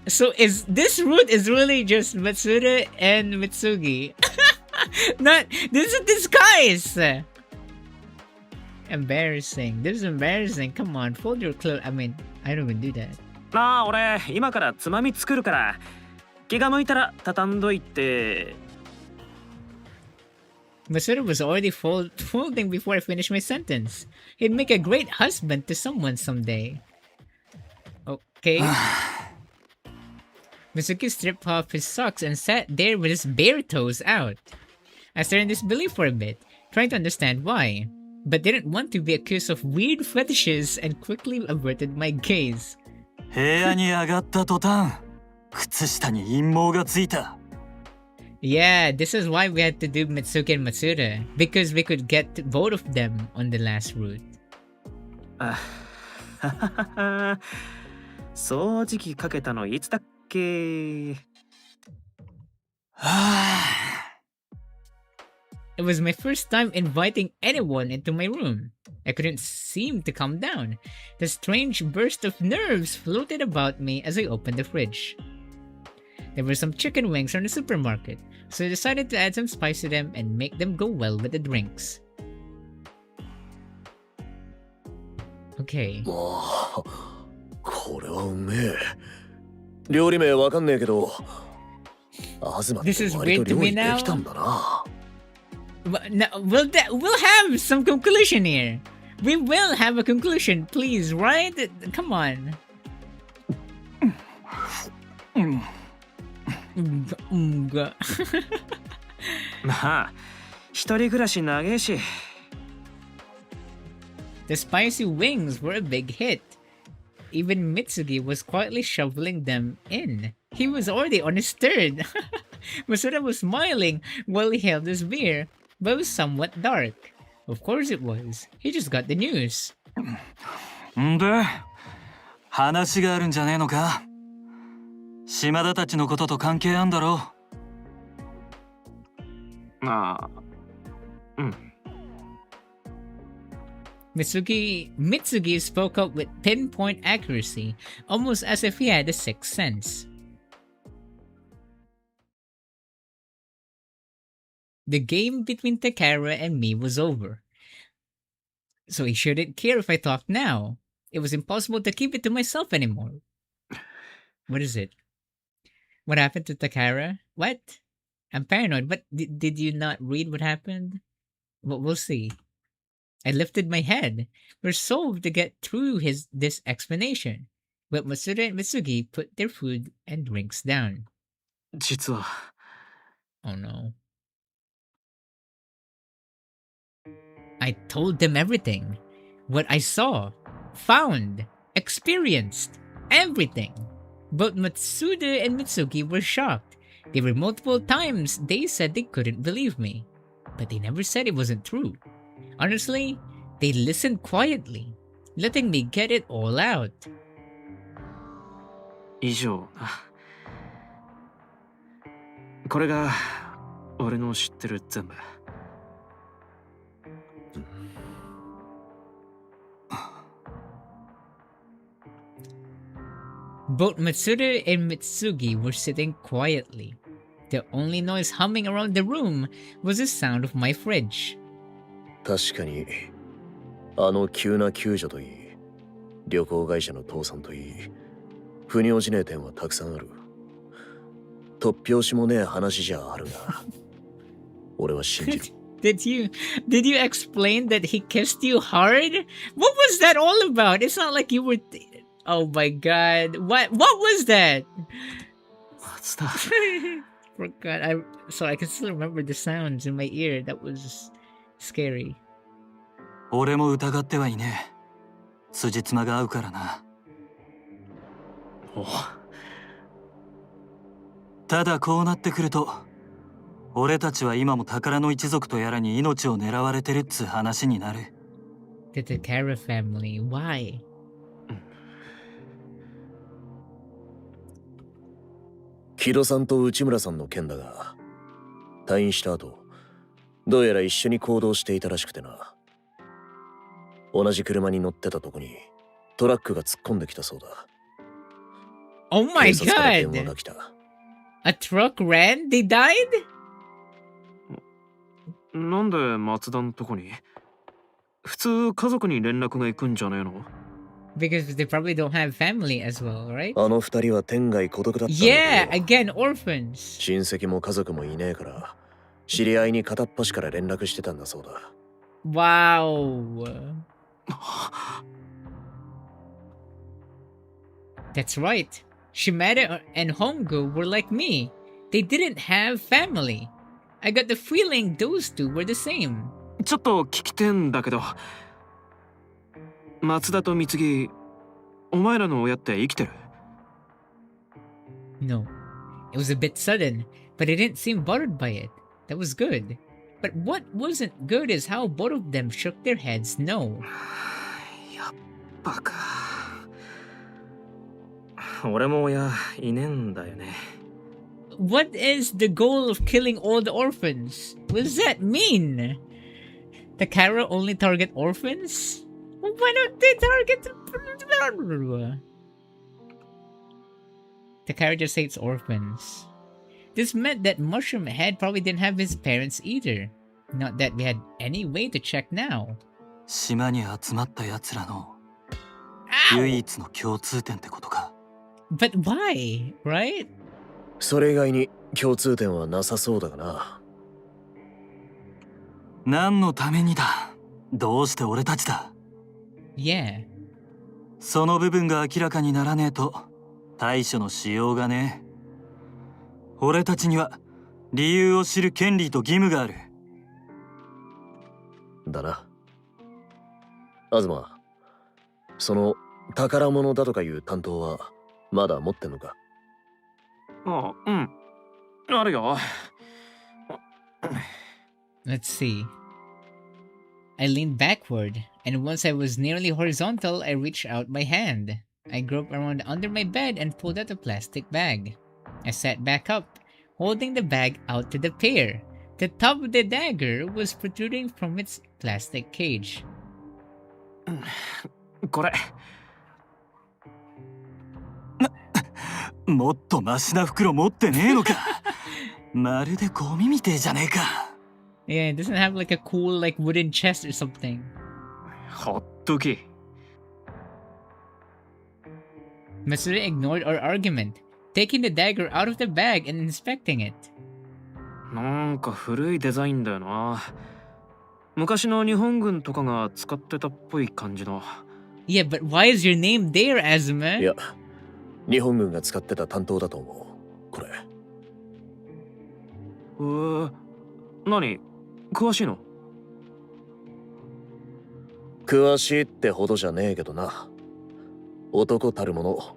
So this route is really just Matsuda and Mitsugi. Not this is a disguise. Embarrassing. This is embarrassing. Come on, fold your clothes. I mean, I don't even do that. ああ、俺今からつまみ作るから、気が向いたら畳んどいて。Matsuda was already folding before I finished my sentence. He'd make a great husband to someone someday. Okay. Mitsuki stripped off his socks and sat there with his bare toes out. I stared in disbelief for a bit, trying to understand why, but didn't want to be accused of weird fetishes and quickly averted my gaze. 部屋に上がった途端、靴下に陰謀がついた。Yeah, this is why we had to do Mitsuki and Matsuda, because we could get both of them on the last route. あははは。掃除機かけたのいつだっけ。It was my first time inviting anyone into my room. I couldn't seem to calm down. The strange burst of nerves floated about me as I opened the fridge. There were some chicken wings from the supermarket, so I decided to add some spice to them and make them go well with the drinks. Okay. もう、これはうめえ。料理名わかんねえけど、東って割と料理できたんだな。No, we'll have some conclusion here. We will have a conclusion, please, right? Come on. まあ、一人暮らし長えし。The spicy wings were a big hit. Even Mitsugi was quietly shoveling them in. He was already on his third. Masuda was smiling while he held his beer, but it was somewhat dark. Of course it was. He just got the news. んで、話があるんじゃねえのか？島田たちのことと関係あんだろ？ああ、うん。Mitsugi spoke up with pinpoint accuracy, almost as if he had a sixth sense. The game between Takara and me was over, so he shouldn't care if I talked now. It was impossible to keep it to myself anymore. What is it? What happened to Takara? What? I'm paranoid, but did you not read what happened? Well, we'll see. I lifted my head, resolved to get through this explanation, but Matsuda and Mitsugi put their food and drinks down. 実は。 Oh no. I told them everything. What I saw, found, experienced, everything. Both Matsuda and Mitsugi were shocked. There were multiple times they said they couldn't believe me, but they never said it wasn't true. Honestly, they listened quietly, letting me get it all out. 以上な。これが俺の知ってる全部。Both Matsuda and Mitsugi were sitting quietly. The only noise humming around the room was the sound of my fridge. 確かに、あの急な救助といい、旅行会社の倒産といい、腑に落ちねえ点はたくさんある。突拍子もねえ話じゃあるが、俺は信じる。Did you explain that he kissed you hard? What was that all about? It's not like you were. Oh my god! What was that? What's that? Forgot. So I can still remember the sounds in my ear. That was scary. 俺も疑ってはいねえ。辻褄が合うからな。お。ただこうなってくると、俺たちは今も宝の一族とやらに命を狙われてるっつ話になる。The Takara family. Why? 木戸さんと内村さんの件だが、退院した後、どうやら一緒に行動していたらしくてな。同じ車に乗ってたとこにトラックが突っ込んできたそうだ。Oh my 警察から電話 god! が来た。A truck ran? They died? なんで松田のとこに？普通家族に連絡が行くんじゃねえの？ Because they probably don't have family as well, right? あの二人は天涯孤独だったんだ Yeah, けど、 again, orphans. 親戚も家族もいねえから、知り合いに片っ端から連絡してたんだそうだ。Wow. That's right. Shimada and Hongo were like me. They didn't have family. I got the feeling those two were the same. ちょっと聞きてんだけど、松田と貢ぎ、お前らの親って生きてる？ No. It was a bit sudden, but I didn't seem bothered by it. That was good. But what wasn't good is how both of them shook their heads no. やっぱか。俺も親いねえんだよね。What is the goal of killing all the orphans? What does that mean? Takara only target orphans? Well, why don't they target... Takara just hates orphans. This meant that Mushroom Head probably didn't have his parents either. Not that we had any way to check now. 島に集まった奴らの唯一の共通点ってことか。But why, right? それ以外に共通点はなさそうだがな。何のためにだ？どうして俺たちだ？ Yeah. その部分が明らかにならねえと対処のしようがねえ。俺たちには理由を知る権利と義務がある。だな。東、その宝物だとかいう担当はまだ持ってんのか？ああ、うん。あるよ。Let's see. I leaned backward, and once I was nearly horizontal, I reached out my hand. I groped around under my bed and pulled out a plastic bag. I sat back up, holding the bag out to the pair. The top of the dagger was protruding from its plastic cage. これ。もっとマシな袋持ってねえのか。まるでゴミみてえじゃねえか。Yeah, it doesn't have like a cool like wooden chest or something. ほっとき。Masura ignored our argument, taking the dagger out of the bag and inspecting it. なんか古いデザインだよな。昔の日本軍とかが使ってたっぽい感じの。Yeah, but why is your name there, Azuma? いや、日本軍が使ってた担当だと思う。これ。何？詳しいの？詳しいってほどじゃねえけどな。男たるもの、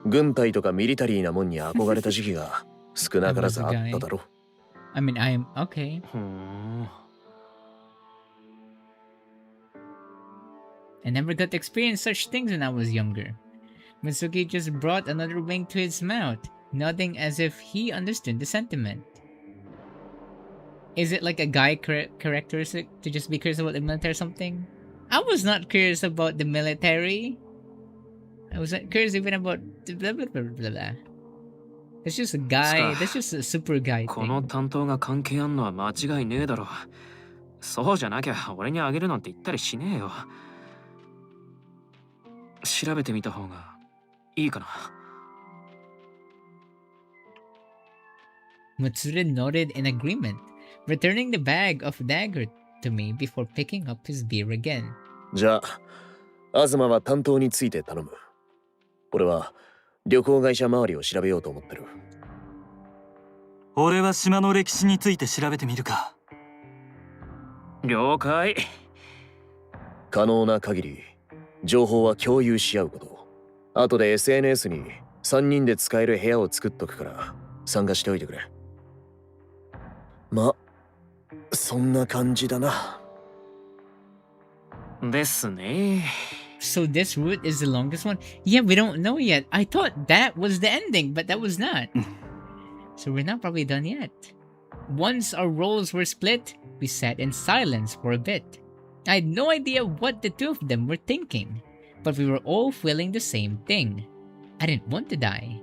軍隊とかミリタリーなもんに憧れた時期が少なからずあっただろ。I mean, I'm okay. I never got to experience such things when I was younger. Mitsuki just brought another wing to his mouth, nodding as if he understood the sentiment. Is it like a guy characteristic to just be curious about the military or something? I was not curious about the military. I was not curious even about blah blah blah blah blah. That's just a guy. That's just a super guy この thing. 担当が関係あんのは間違いねえだろ。そうじゃなきゃ俺にあげるなんて言ったりしねえよ。調べてみた方がいいかな。Matsura nodded in agreement, returning the bag of dagger to me before picking up his beer again. じゃあ、東は担当について頼む。俺は旅行会社周りを調べようと思ってる。俺は島の歴史について調べてみるか。了解。可能な限り情報は共有し合うこと。後で SNS に3人で使える部屋を作っとくから、参加しておいてくれ。ま、そんな感じだな。ですね。So this route is the longest one? Yeah, we don't know yet. I thought that was the ending, but that was not. So we're not probably done yet. Once our roles were split, we sat in silence for a bit. I had no idea what the two of them were thinking, but we were all feeling the same thing. I didn't want to die.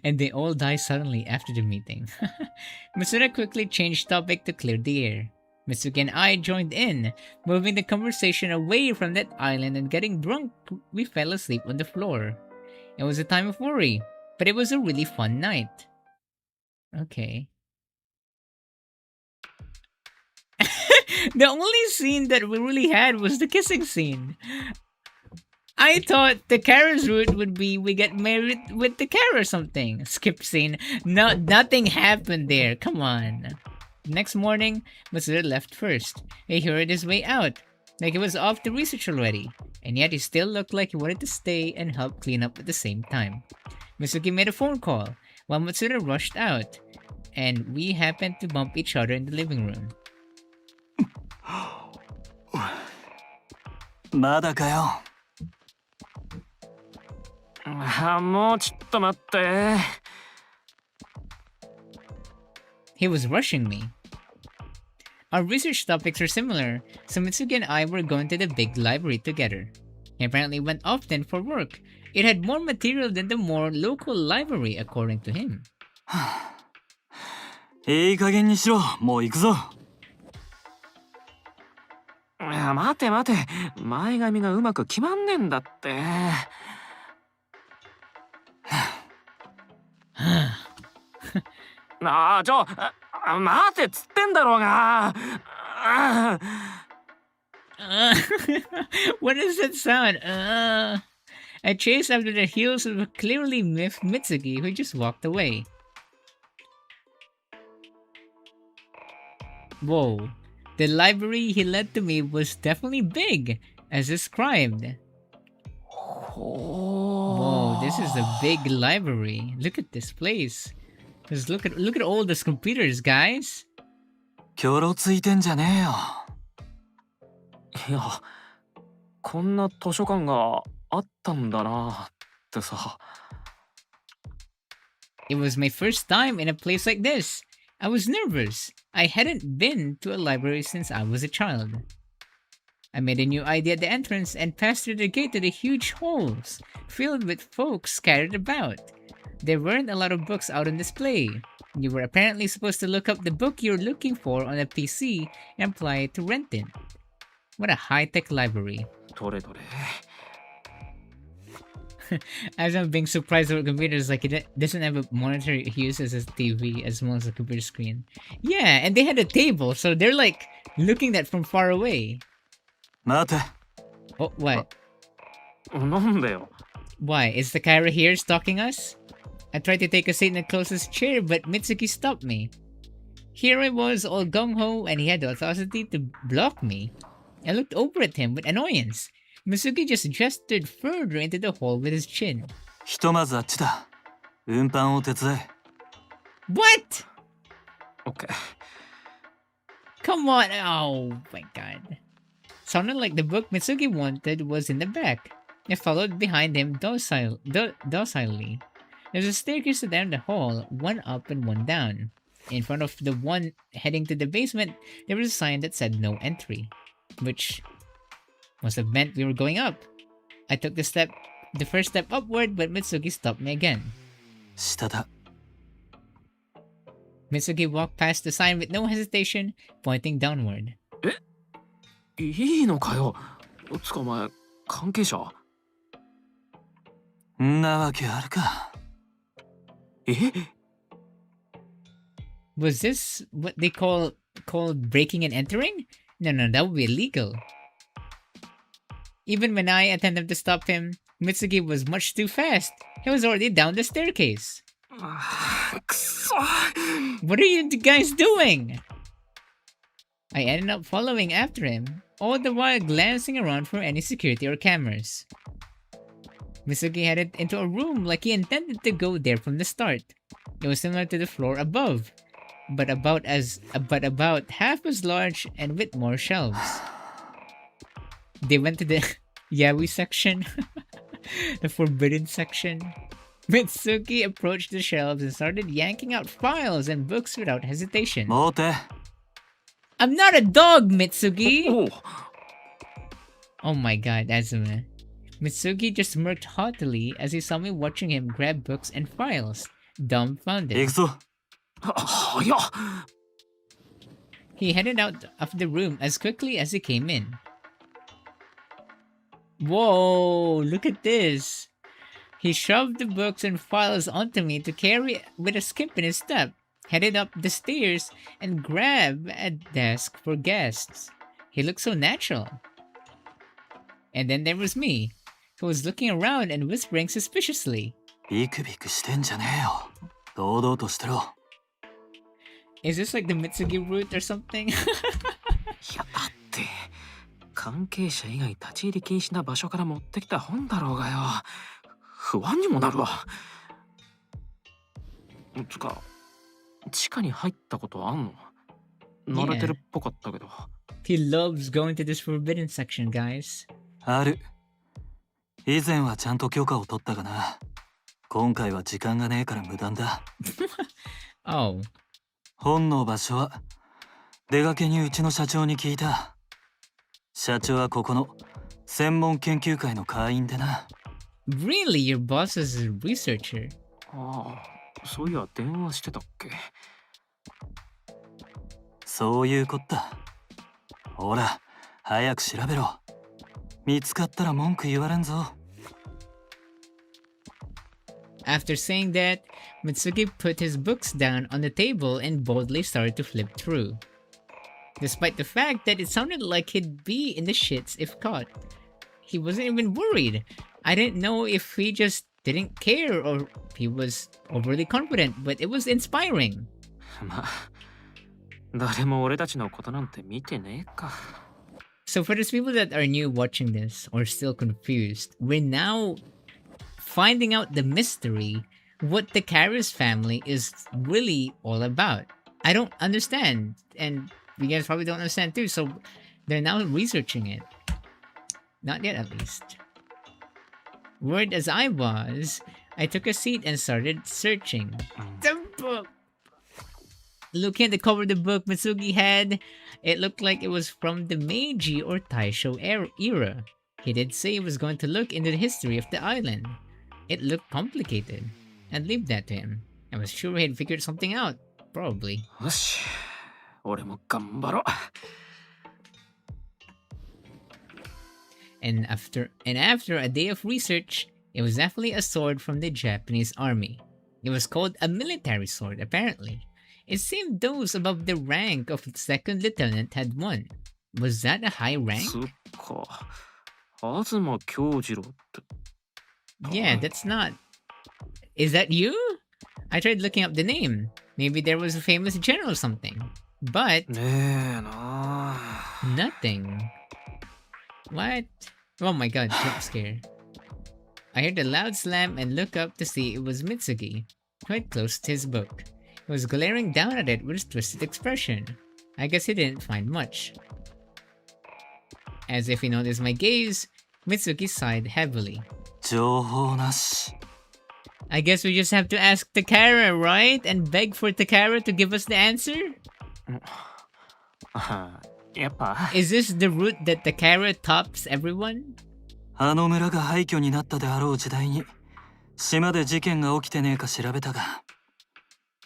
And they all died suddenly after the meeting. Masuda quickly changed topic to clear the air. Mitsuki and I joined in, moving the conversation away from that island, and getting drunk, we fell asleep on the floor. It was a time of worry, but it was a really fun night. Okay. The only scene that we really had was the kissing scene. I thought the Kara's route would be we get married with the Kara or something. Skip scene. No, nothing happened there. Come on. Next morning, Matsuda left first. He hurried his way out, like he was off to research already, and yet he still looked like he wanted to stay and help clean up at the same time. Mitsuki made a phone call, while Matsuda rushed out, and we happened to bump each other in the living room. まだかよ。もうちょっと待って。He was rushing me. Our research topics were similar, so Mitsuki and I were going to the big library together. He apparently went often for work. It had more material than the more local library, according to him. いい加減にしろ。もう行くぞ。待て待て。前髪がうまく決まんねえんだって。待てっつってんだろうが。What does that sound? I chased after the heels of a clearly miffed Mitsuki, who just walked away. Whoa. The library he led to me was definitely big, as described. Whoa, this is a big library. Look at this place. Just look at all these computers, guys. キョロついてんじゃねえよ。いや、こんな図書館があったんだなってさ。It was my first time in a place like this. I was nervous. I hadn't been to a library since I was a child. I made a new ID at the entrance and passed through the gate to the huge halls, filled with folks scattered about. There weren't a lot of books out on display. You were apparently supposed to look up the book you're looking for on a PC and apply it to rent it. What a high-tech library. どれどれ。As I'm being surprised about computers, like it doesn't have a monitor it uses as a TV as well as a computer screen. Yeah, and they had a table, so they're like looking at from far away. 待て。 Oh, what? なんだよ。 Why? Is Takara here stalking us? I tried to take a seat in the closest chair, but Mitsuki stopped me. Here I was, all gung-ho, and he had the audacity to block me. I looked over at him with annoyance. Mitsuki just gestured further into the hall with his chin. ひとまずあっちだ。運搬を手伝え。What? OK。Come on! Oh my god. Sounded like the book Mitsuki wanted was in the back. I followed behind him docilely. There's a staircase down the hall, one up and one down. In front of the one heading to the basement, there was a sign that said no entry, which must have meant we were going up. I took the first step upward, but Mitsuki stopped me again. 下だ。 Mitsuki walked past the sign with no hesitation, pointing downward. いいのかよ。つかお前、関係者？んなわけあるか。Was this what they called breaking and entering? No, that would be illegal. Even when I attempted to stop him, Mitsuki was much too fast. He was already down the staircase. くそ。 What are you guys doing? I ended up following after him, all the while glancing around for any security or cameras. Mitsuki headed into a room like he intended to go there from the start. It was similar to the floor above, but about half as large and with more shelves. They went to the yaoi section, the forbidden section. Mitsuki approached the shelves and started yanking out files and books without hesitation. 持て。 I'm not a dog, Mitsuki! おう Oh my god, Azuma. Mitsuki just smirked haughtily as he saw me watching him grab books and files, 行 dumbfounded. くぞ。早っ He headed out of the room as quickly as he came in. Whoa, look at this! He shoved the books and files onto me to carry with a skip in his step, headed up the stairs, and grabbed a desk for guests. He looked so natural. And then there was me, who was looking around and whispering suspiciously. ビクビクしてんじゃねえよ。堂々としてろ。 Is this like the Mitsugi route or something? いやだって関係者以外立ち入り禁止な場所から持ってきた本だろうがよ。不安にもなるわ。つか地下に入ったことあんの？慣れてるっぽかったけど。He loves going to this forbidden section, guys. ある。以前はちゃんと許可を取ったがな。今回は時間がねえから無断だ。Oh. 本の場所は出がけにうちの社長に聞いた。社長はここの専門研究会の会員でな。Really? Your boss is a researcher? ああ、そういや電話してたっけ？そういうこった。ほら、早く調べろ。見つかったら文句言われんぞ。After saying that, Mitsuki put his books down on the table and boldly started to flip through. Despite the fact that it sounded like he'd be in the shits if caught. He wasn't even worried. I didn't know if he just didn't care or he was overly confident, but it was inspiring. まあ、誰も俺たちのことなんて見てねえか。 So for those people that are new watching this or still confused, we're now finding out the mystery, what the Takara's family is really all about. I don't understand, and you guys probably don't understand too, so they're now researching it. Not yet, at least. Worried as I was, I took a seat and started searching. The book! Looking at the cover of the book Mitsugi had, it looked like it was from the Meiji or Taisho era. He did say he was going to look into the history of the island. It looked complicated. I'd leave that to him. I was sure he'd figured something out. Probably. よし、俺も頑張ろう。And after a day of research, it was definitely a sword from the Japanese army. It was called a military sword, apparently. It seemed those above the rank of second lieutenant had won. Was that a high rank? そっか。東京次郎って。 Yeah, that's not... Is that you? I tried looking up the name. Maybe there was a famous general or something. But... ねえな。 nothing. What? Oh my god, jump scare. I heard a loud slam and looked up to see it was Mitsugi, who had closed his book. He was glaring down at it with a twisted expression. I guess he didn't find much. As if he noticed my gaze, Mitsugi sighed heavily. 情報なし。 I guess we just have to ask Takara, right? And beg for Takara to give us the answer? やっぱ Is this the route that Takara tops everyone? あの村が廃墟になったであろう時代に島で事件が起きてねえか調べたが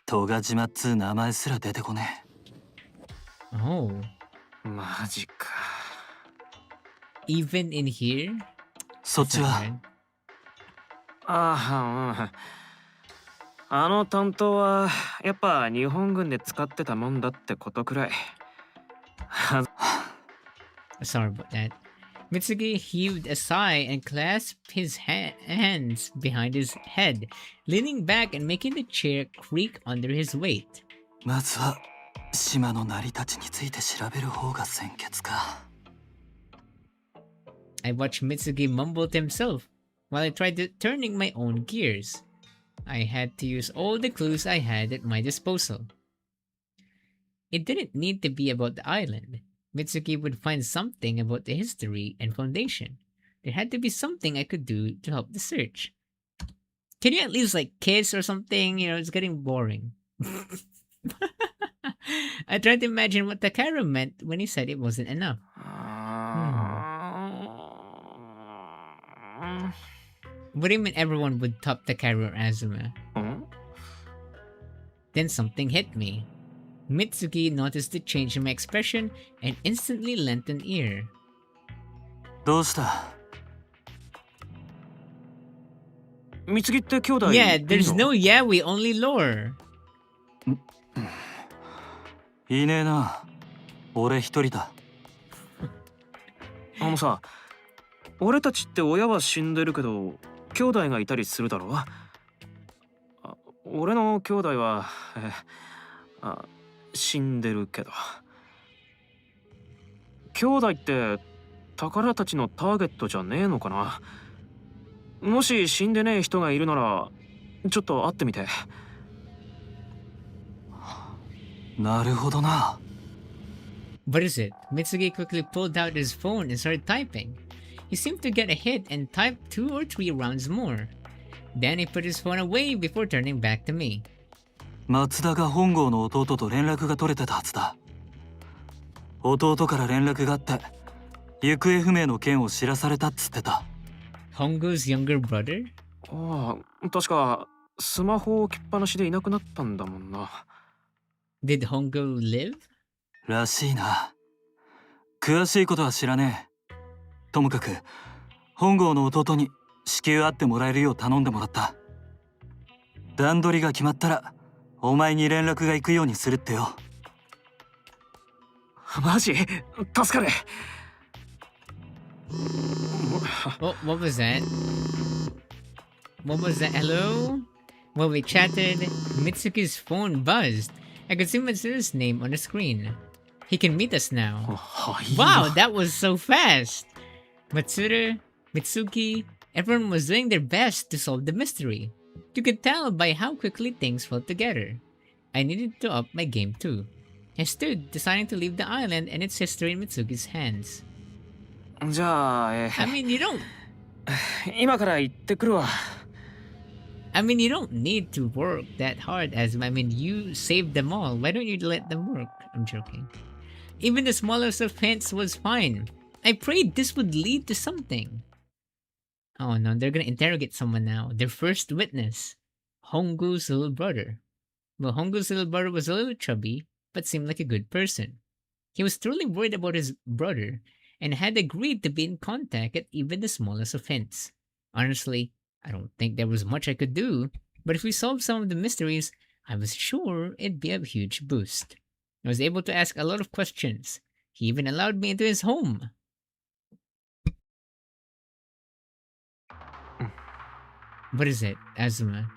戸賀島っつう名前すら出てこねえ。 Oh. マジか。 Even in here? そっちは Sad. ああ、あの担当はやっぱ日本軍で使ってたもんだってことくらい。 Sorry about that. Mitsugi heaved a sigh and clasped his hands behind his head, leaning back and making the chair creak under his weight. まずは島の成り立ちについて調べる方が先決か。 I watched Mitsugi mumble to himself while I tried turning my own gears. I had to use all the clues I had at my disposal. It didn't need to be about the island. Mitsuki would find something about the history and foundation. There had to be something I could do to help the search. Can you at least like kiss or something? You know, it's getting boring. I tried to imagine what Takara meant when he said it wasn't enough. What do you mean everyone would top Takara or Azuma? Then something hit me. Mitsuki noticed the change in my expression and instantly lent an ear. どうした？ 三つ木って兄弟 Yeah, いん there's の no Yaoi, only lore. いねえな。俺一人だ。あのさ、俺たちって親は死んでるけど兄弟がいたりするだろ。俺の兄弟は、死んでるけど。兄弟って宝たちのターゲットじゃねえのかな。もし死んでねえ人がいるならちょっと会ってみて。なるほどな。What is it? Mitsuki quickly pulled out his phone and started typing. He seemed to get a hit and typed 2 or 3 rounds more. Then he put his phone away before turning back to me. 松田が本郷の弟と連絡が取れてたはずだ。弟から連絡があって行方不明の件を知らされたっつってた。Hongo's younger brother? ああ、確かスマホ置きっぱなしでいなくなったんだもんな。Did Hongo live? らしいな。詳しいことは知らねえ。ともかく本郷の弟に至急会ってもらえるよう頼んでもらった。段取りが決まったらお前に連絡が行くようにするってよ。マジ？助かる。Oh, what was that? What was that? Hello? While we chatted, Mitsuki's phone buzzed. I could see Matsuda's name on the screen. He can meet us now. Wow, that was so fast! Matsuda, Mitsuki, everyone was doing their best to solve the mystery. You could tell by how quickly things fell together. I needed to up my game too. I stood, deciding to leave the island and its history in Mitsuki's hands. じゃあ、I mean, you don't 今から行ってくるわ。I mean, you don't need to work that hard, Asma. I mean, you saved them all. Why don't you let them work? I'm joking. Even the smallest of hints was fine. I prayed this would lead to something. Oh no, they're gonna interrogate someone now. Their first witness. Hongu's little brother. Well, Hongu's little brother was a little chubby, but seemed like a good person. He was truly worried about his brother, and had agreed to be in contact at even the smallest of hints. Honestly, I don't think there was much I could do, but if we solved some of the mysteries, I was sure it'd be a huge boost. I was able to ask a lot of questions. He even allowed me into his home. What is it, Azuma?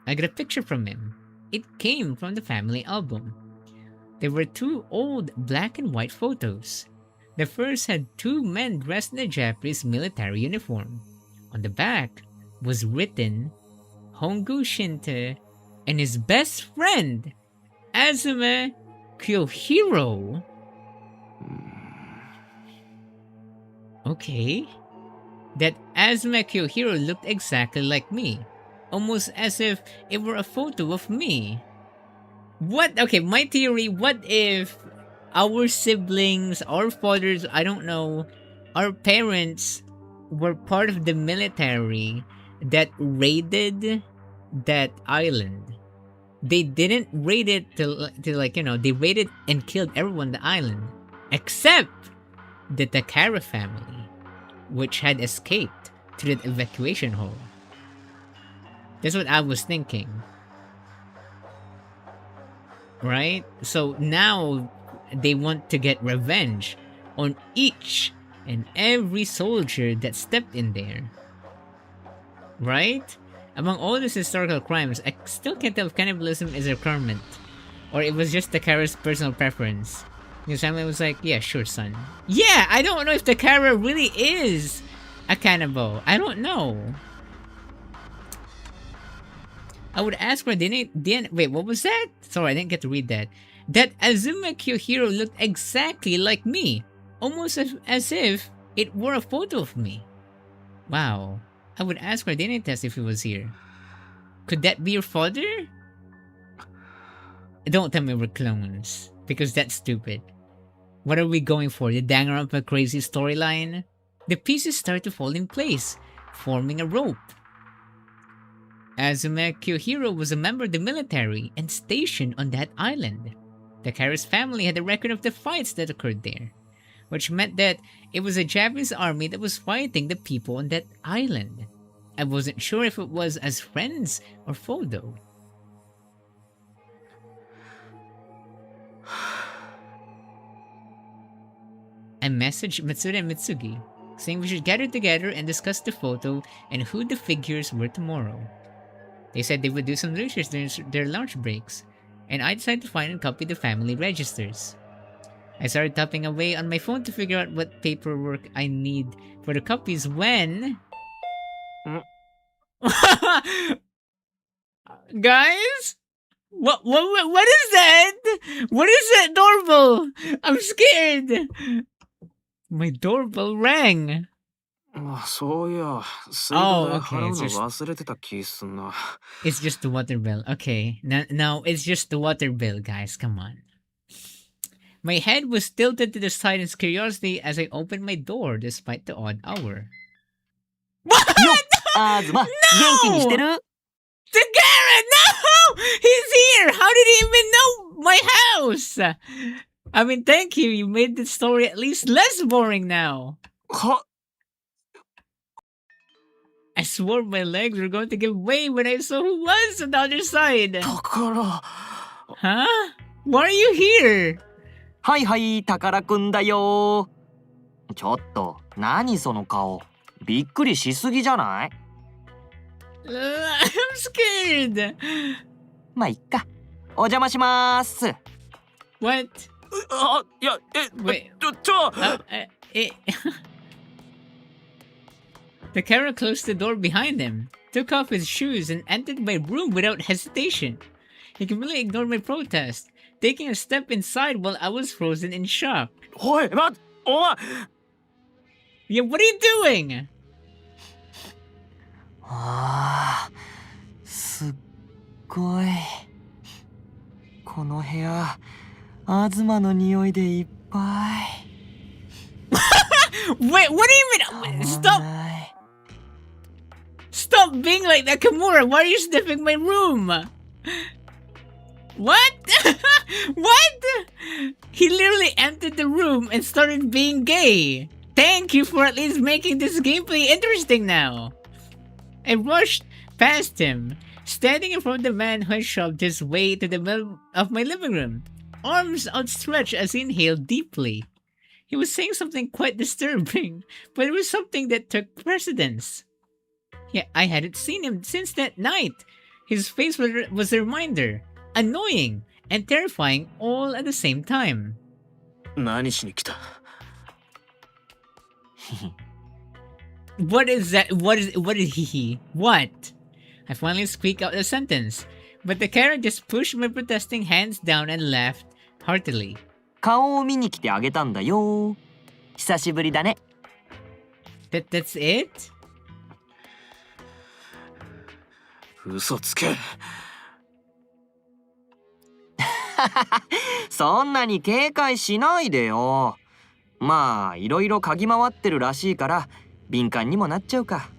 I got a picture from him. It came from the family album. There were 2 old black and white photos. The first had 2 men dressed in a Japanese military uniform. On the back was written Hongu Shinte and his best friend, Azuma Kyohiro. Okay. That Azuma Kyohiro looked exactly like me. Almost as if it were a photo of me. What? Okay, my theory, what if our siblings, our fathers, I don't know, our parents were part of the military that raided that island? They didn't raid it to like, you know, they raided and killed everyone on the island. Except the Takara family, which had escaped to the evacuation hall. That's what I was thinking. Right? So now they want to get revenge on each and every soldier that stepped in there. Right? Among all these historical crimes, I still can't tell if cannibalism is a requirement or it was just Takara's personal preference. His family was like, yeah, sure, son. Yeah, I don't know if Takara really is A cannibal. I don't know. I would ask for DNA. Wait, what was that? Sorry, I didn't get to read that. That Azuma Kyohiro looked exactly like me. Almost as if it were a photo of me. Wow. I would ask for a DNA test if he was here. Could that be your father? Don't tell me we're clones, because that's stupid. What are we going for? The danger of a crazy storyline? The pieces start to fall in place, forming a rope. Azuma Kyohiro was a member of the military and stationed on that island. Takara's family had a record of the fights that occurred there, which meant that it was a Japanese army that was fighting the people on that island. I wasn't sure if it was as friends or foe though. I messaged Matsuda and Mitsugi, saying we should gather together and discuss the photo and who the figures were tomorrow. They said they would do some research during their lunch breaks, and I decided to find and copy the family registers. I started tapping away on my phone to figure out what paperwork I need for the copies when... Guys? What is that? What is that doorbell? I'm scared. My doorbell rang. そういや、水道代払うの忘れてた気すんな。It's just the water bill. Okay. No, it's just the water bill, guys. Come on. My head was tilted to the side in curiosity as I opened my door despite the odd hour. What? あずま、元気にしてる？ Takara, no! He's here! How did he even know my house? I mean, thank you. You made the story at least less boring now. は I swore my legs were going to give way when I saw who was on the other side. だから。 Huh? Why are you here? はいはい、宝くんだよ。ちょっと、何その顔。びっくりしすぎじゃない？ I'm scared. まあ、いっか。お邪魔します。 What? あ、いや、Wait. ちょ。Takara closed the door behind him, took off his shoes, and entered my room without hesitation. He completely ignored my protest, taking a step inside while I was frozen in shock. おい、お前。 Yeah, what are you doing? ああ、すっごい。この部屋、東の匂いでいっぱい。Wait, what do you mean? Stop being like that, Kimura. Why are you sniffing my room? What? What? He literally entered the room and started being gay. Thank you for at least making this gameplay interesting now. I rushed past him, standing in front of the man who had shoved his way to the middle of my living room, arms outstretched as he inhaled deeply. He was saying something quite disturbing, but it was something that took precedence. Yeah, I hadn't seen him since that night. His face was a reminder, annoying and terrifying all at the same time. 何しに来た？ What is that? What is he? What? I finally squeaked out the sentence, but the carrot just pushed my protesting hands down and laughed heartily. 顔を見に来てあげたんだよ。久しぶりだね。That's it? 嘘つけ。そんなに警戒しないでよ。まあ、いろいろ嗅ぎ回ってるらしいから、敏感にもなっちゃうか。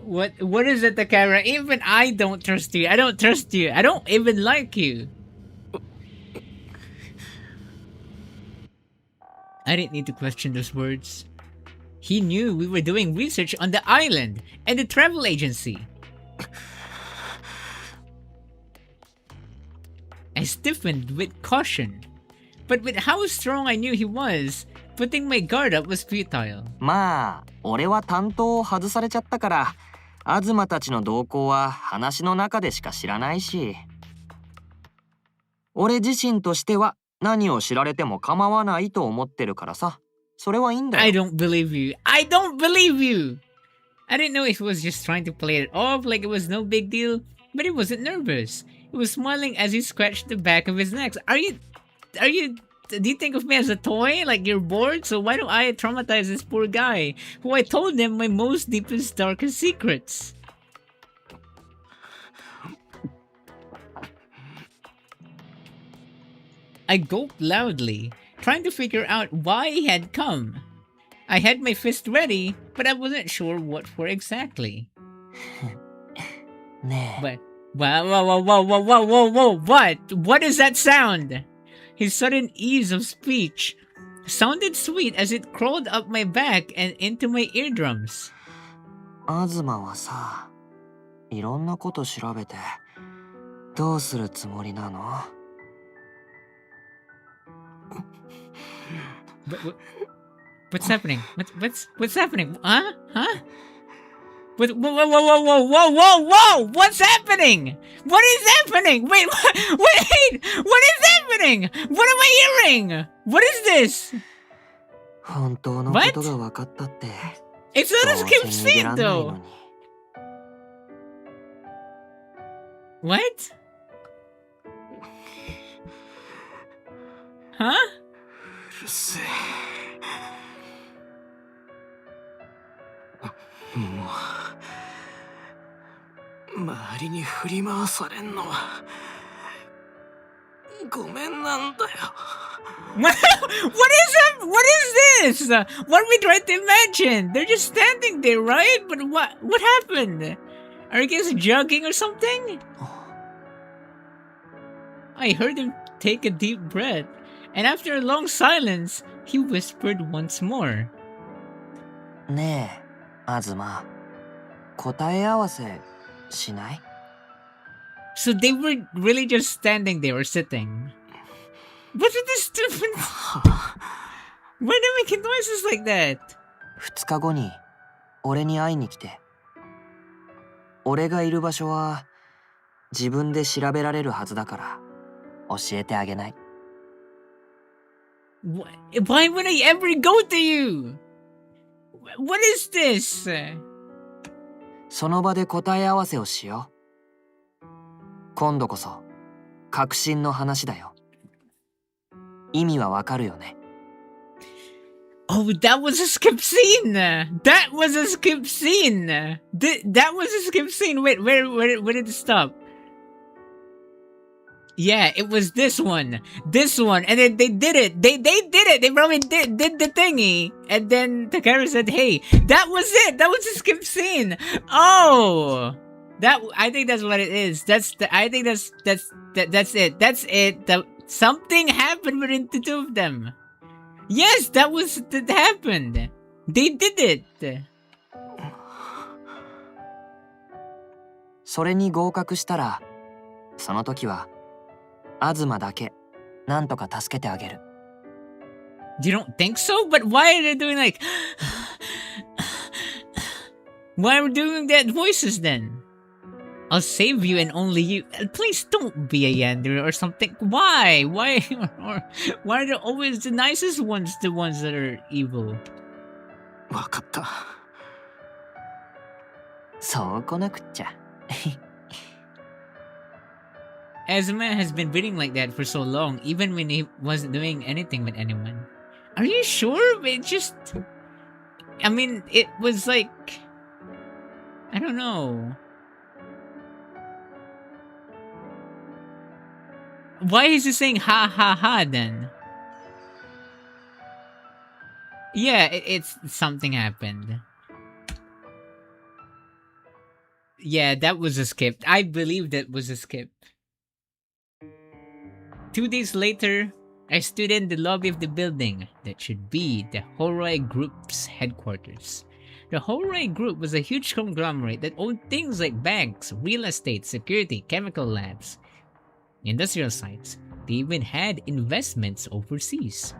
What is it, Takara? Even I don't trust you. I don't trust you. I don't even like you. I didn't need to question those words. He knew we were doing research on the island and the travel agency. I stiffened with caution, but with how strong I knew he was, putting my guard up was futile. まあ、俺は担当を外されちゃったから、東たちの動向は話の中でしか知らないし。俺自身としては何を知られても構わないと思ってるからさ。それはいいんだ I よ。 don't believe you. I don't believe you. I didn't know if he was just trying to play it off like it was no big deal, but he wasn't nervous. He was smiling as he scratched the back of his neck. Do you think of me as a toy? Like you're bored? So why do I traumatize this poor guy who I told him my most deepest, darkest secrets? I gulped loudly, trying to figure out why he had come. I had my fist ready, but I wasn't sure what for exactly. ねえ、 But whoa, what? What is that sound? His sudden ease of speech sounded sweet as it crawled up my back and into my eardrums. 東はさ、いろんなこと調べて、どうするつもりなの？ What's happening? What's happening? Huh? Whoa! What's happening? What is happening? Wait, what is happening? What am I hearing? What is this? 本当のことが分かったって、 It's ど not う a skip せ逃げら scene んないの though. に。 What? Huh? うるせえ。もう周りに振り回されんのはごめんなんだよ。What is this? What are we trying to imagine? They're just standing there, right? But what happened? Are you guys jogging or something? I heard him take a deep breath, and after a long silence, he whispered once more. ねえ、東、答え合わせしない？ So they were really just standing there or sitting. What's with this stupid? Why are they making noises like that? 2日後に俺に会いに来て。俺がいる場所は自分で調べられるはずだから教えてあげない。 Why would I ever go to you? What is this? その場で答え合わせをしよう。今度こそ確信の話だよ。意味はわかるよね。 Oh, that was a skip scene. That was a skip scene. That was a skip scene. Wait, where did it stop? Yeah, it was this one, and then they did it. They did it. They probably did the thingy, and then Takara said, "Hey, that was it. That was a skip scene." Oh, I think that's what it is. That's it. That's it. Something happened between the two of them. Yes, that happened. They did it. それに合格したら、その時は東だけなんとか助けてあげる。 You don't think so? But why are they doing like? Why are we doing that voices then? I'll save you and only you. Please don't be a yander or something. Why? Why are they always the nicest ones the ones that are evil? わかった。そうこなくっちゃ。Azuma has been reading like that for so long, even when he wasn't doing anything with anyone. Are you sure? It just... I mean, it was like... I don't know. Why is he saying ha ha ha then? Yeah, it's something happened. Yeah, that was a skip. I believe that was a skip. 2 days later, I stood in the lobby of the building that should be the Horoi Group's headquarters. The Horoi Group was a huge conglomerate that owned things like banks, real estate, security, chemical labs, industrial sites. They even had investments overseas.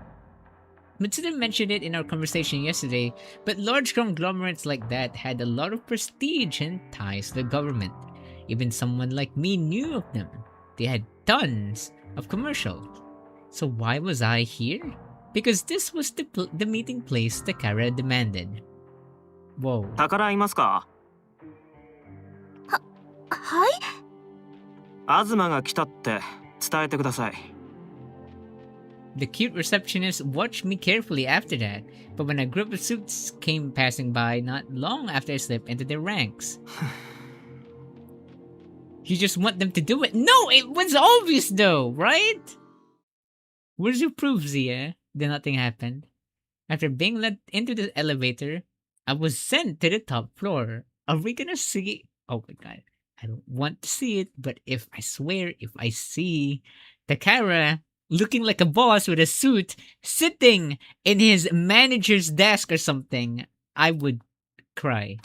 Mitsuda mentioned it in our conversation yesterday, but large conglomerates like that had a lot of prestige and ties to the government. Even someone like me knew of them. They had tons of commercials. So why was I here? because this was the meeting place Takara demanded. Whoa. 宝いますか？はい。東が来たって伝えてください。The cute receptionist watched me carefully after that, but when a group of suits came passing by not long after I slipped into their ranks. You just want them to do it? No, it was obvious though, right? Where's your proof, Zia? That nothing happened. After being led into the elevator, I was sent to the top floor. Are we gonna see? Oh my god. I don't want to see it, but if I see Takara looking like a boss with a suit sitting in his manager's desk or something, I would cry.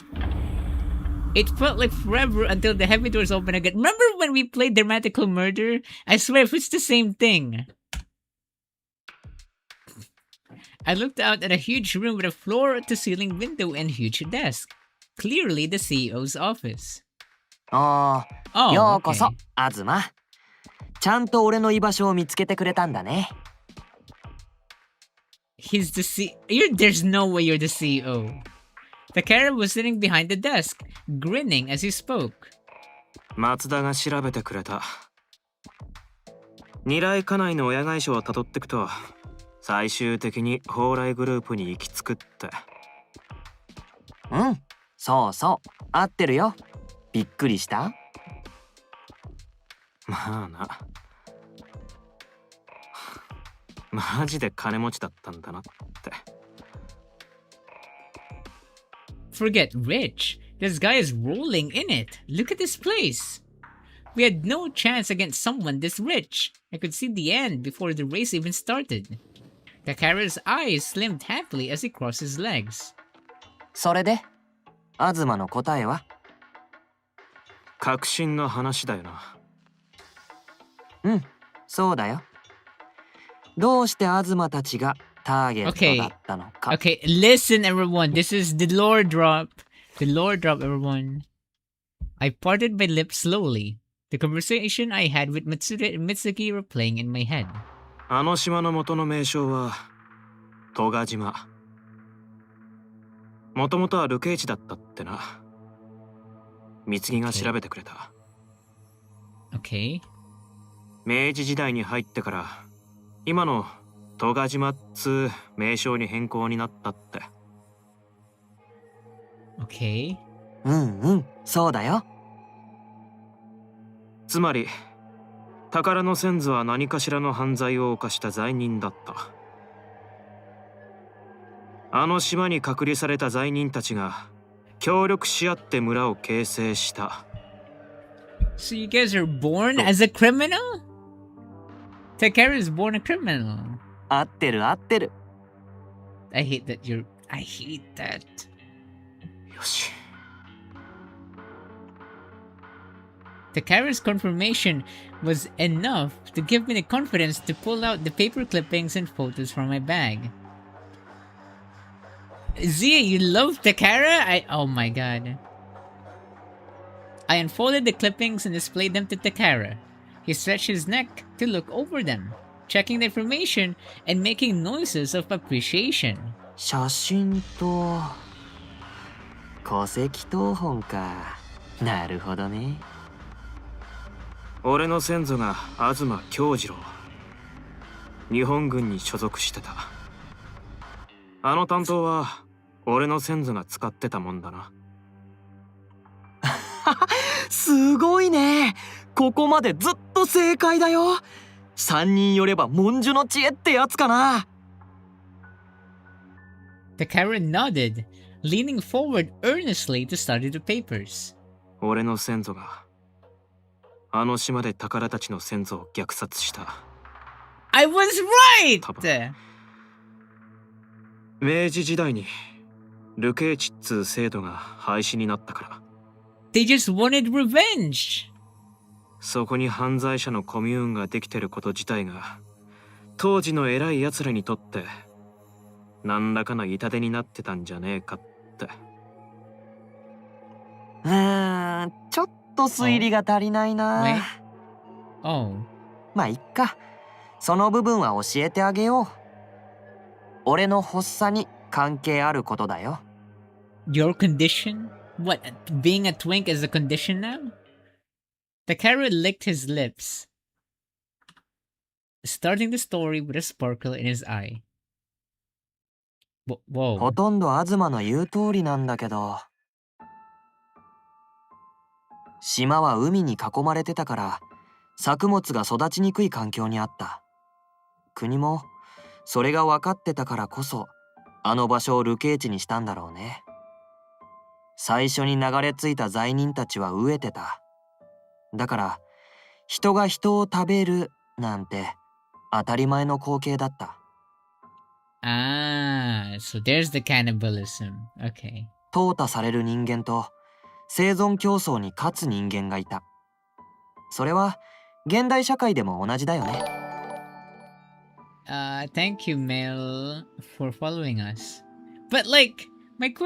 It felt like forever until the heavy doors opened again. Remember when we played Dramatical Murder? I swear if it's the same thing. I looked out at a huge room with a floor-to-ceiling window and huge desk. Clearly the CEO's office. おー、 Oh, ようこそ okay. 東。ちゃんと俺の居場所を見つけてくれたんだね。 He's the There's no way you're the CEO. Takara was sitting behind the desk, grinning as he spoke. 松田が調べてくれた。二来家内の親会社をたどってくと、最終的に蓬莱グループに行き着くって。うん、そうそう、合ってるよ。びっくりした？まあな。マジで金持ちだったんだなって。Forget rich. This guy is rolling in it. Look at this place. We had no chance against someone this rich. I could see the end before the race even started. Takara's eyes slimmed happily as he crossed his legs. それで、東の答えは？確信の話だよな。うん、そうだよ。どうして東たちがターゲットだったのか。Okay, listen everyone. This is the lore drop. The lore drop, everyone. I parted my lips slowly. The conversation I had with Matsuda and Mitsuki were playing in my head. あの島の元の名称は戸賀島。もともとは流刑地だったってな。三木が調べてくれた。Okay. 明治時代に入ってから今の戸賀島っつう名称に変更になったって。Okay. うんうん、そうだよ。つまり宝の先祖は何かしらの犯罪を犯した罪人だった。あの島に隔離された罪人たちが協力し合って村を形成した。So you guys are born as a criminal? Takara is born a criminal. 合ってる合ってる。I hate that. よし。Takara's confirmation was enough to give me the confidence to pull out the paper clippings and photos from my bag. Zia, you love Takara? Oh my god. I unfolded the clippings and displayed them to Takara. He stretched his neck to look over them, checking the information and making noises of appreciation. 写真と戸籍謄本か。なるほどね。俺の先祖が東京次郎。日本軍に所属してた。あの担当は俺の先祖が使ってたもんだな。すごいね。ここまでずっと正解だよ。3人よれば文殊の知恵ってやつかな。Takara nodded, leaning forward earnestly to study the papers. 俺の先祖があの島で宝たちの先祖を虐殺した。I was right! 多分明治時代に流刑地っつう制度が廃止になったから。They just wanted revenge! そこに犯罪者のコミューンができてること自体が当時の偉い奴らにとって何らかの痛手になってたんじゃねえかって。ちょっと推理が足りないな。Oh. まあいっか。その部分は教えてあげよう。俺の発作に関係あることだよ。Your condition? What? Being a twink is a condition now? Takara licked his lips, starting the story with a sparkle in his eye. ほ Whoa. とんど東の言う通りなんだけど、島は海に囲まれてたから作物が育ちにくい環境にあった。国もそれが分かってたからこそあの場所を流刑地にしたんだろうね。最初に流れ着いた罪人たちは飢えてた。だから人が人を食べるなんて当たり前の光景だった。Ah, so there's the cannibalism. Okay. 淘汰される人間と生存競争に勝つ人間がいた。それは現代社会でも同じだよね。Thank you, Mel, for following us. But like, but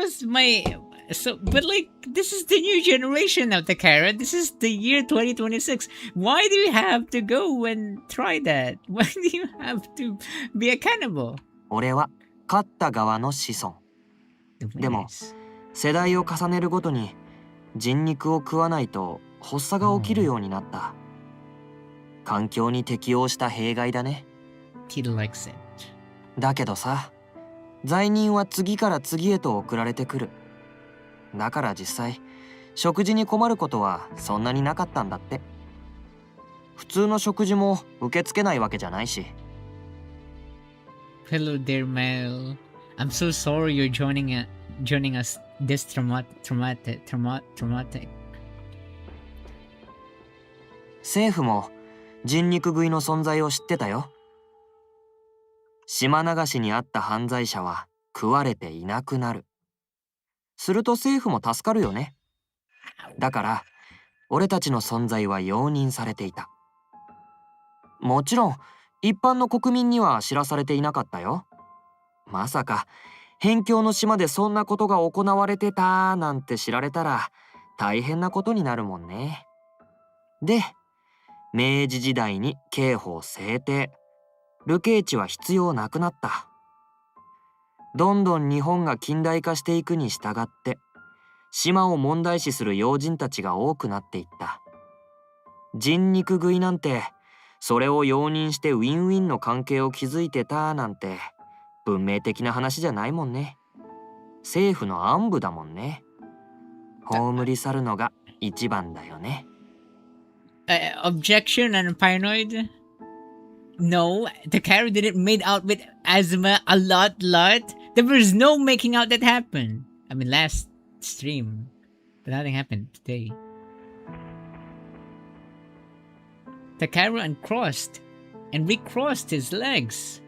like, this is the new generation of Takara. This is the year 2026. Why do you have to go and try that? Why do you have to be a cannibal? 俺は勝った側の子孫。でも世代を重ねるごとに人肉を食わないと発作が起きるようになった。環境に適応した弊害だね。He likes it. だけどさ、罪人は次から次へと送られてくる。だから実際食事に困ることはそんなになかったんだって。普通の食事も受け付けないわけじゃないし。Hello there, Mel. I'm so sorry you're joining us this traumatic. 政府も人肉食いの存在を知ってたよ。島流しにあった犯罪者は食われていなくなる。すると政府も助かるよね。だから俺たちの存在は容認されていた。もちろん一般の国民には知らされていなかったよ。まさか辺境の島でそんなことが行われてたなんて知られたら大変なことになるもんね。で、明治時代に刑法制定。流刑地は必要なくなった。どんどん日本が近代化していくに従って島を問題視する要人たちが多くなっていった。人肉食いなんてそれを容認してウィンウィンの関係を築いてたなんて文明的な話じゃないもんね。政府の暗部だもんね。葬り去るのが一番だよね。Objection and paranoid? No, Takara didn't made out with Azuma a lot. There was no making out that happened. I mean, last stream. But nothing happened today. Takara uncrossed and recrossed his legs.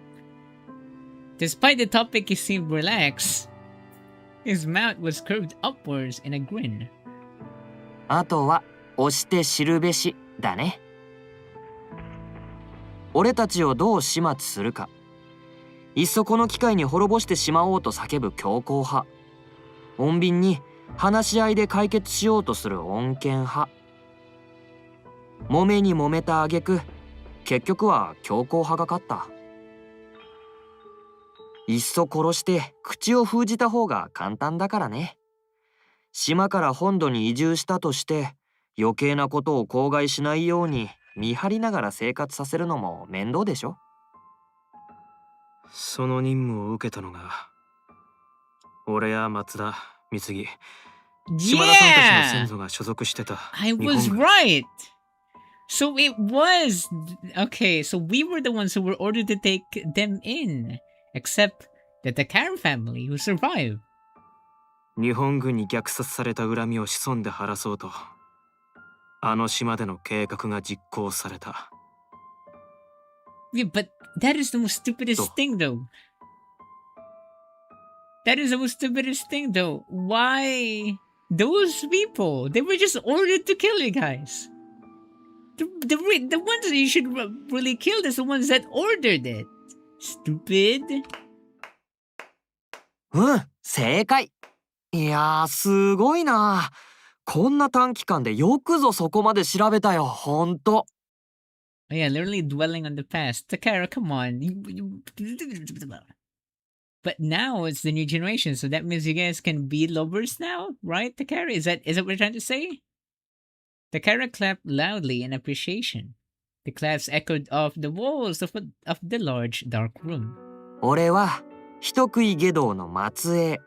Despite the topic, he seemed relaxed. His mouth was curved upwards in a grin. あとは押して知るべしだね。俺たちをどう始末するか。いっそこの機会に滅ぼしてしまおうと叫ぶ強硬派。穏便に話し合いで解決しようとする穏健派。揉めに揉めた挙句、結局は強硬派が勝った。いっそ殺して口を封じた方が簡単だからね。島から本土に移住したとして余計なことを口外しないように見張りながら生活させるのも面倒でしょ。その任務を受けたのが俺や松田、三木、島田さんたちの先祖が所属してた I 日本 was 軍。 right. So it was okay. So we were the ones who were ordered to take them in, except the Takara family who survived. 日本軍に虐殺された恨みを子孫で晴らそうとあの島での計画が実行された。 Yeah, but that is the most stupidest thing, though. That is the most stupidest thing, though. Why those people? They were just ordered to kill you guys. The ones that you should really kill is the ones that ordered it. Stupid. うん、正解。いやー、すごいな。こんな短期間でよくぞそこまで調べたよ、ほんと。Oh, yeah, literally dwelling on the past. Takara, come on. But now it's the new generation, so that means you guys can be lovers now, right, Takara? Is that what you're trying to say? Takara clapped loudly in appreciation. The claps echoed off the walls of the large dark room. 俺は人食い下道の末裔。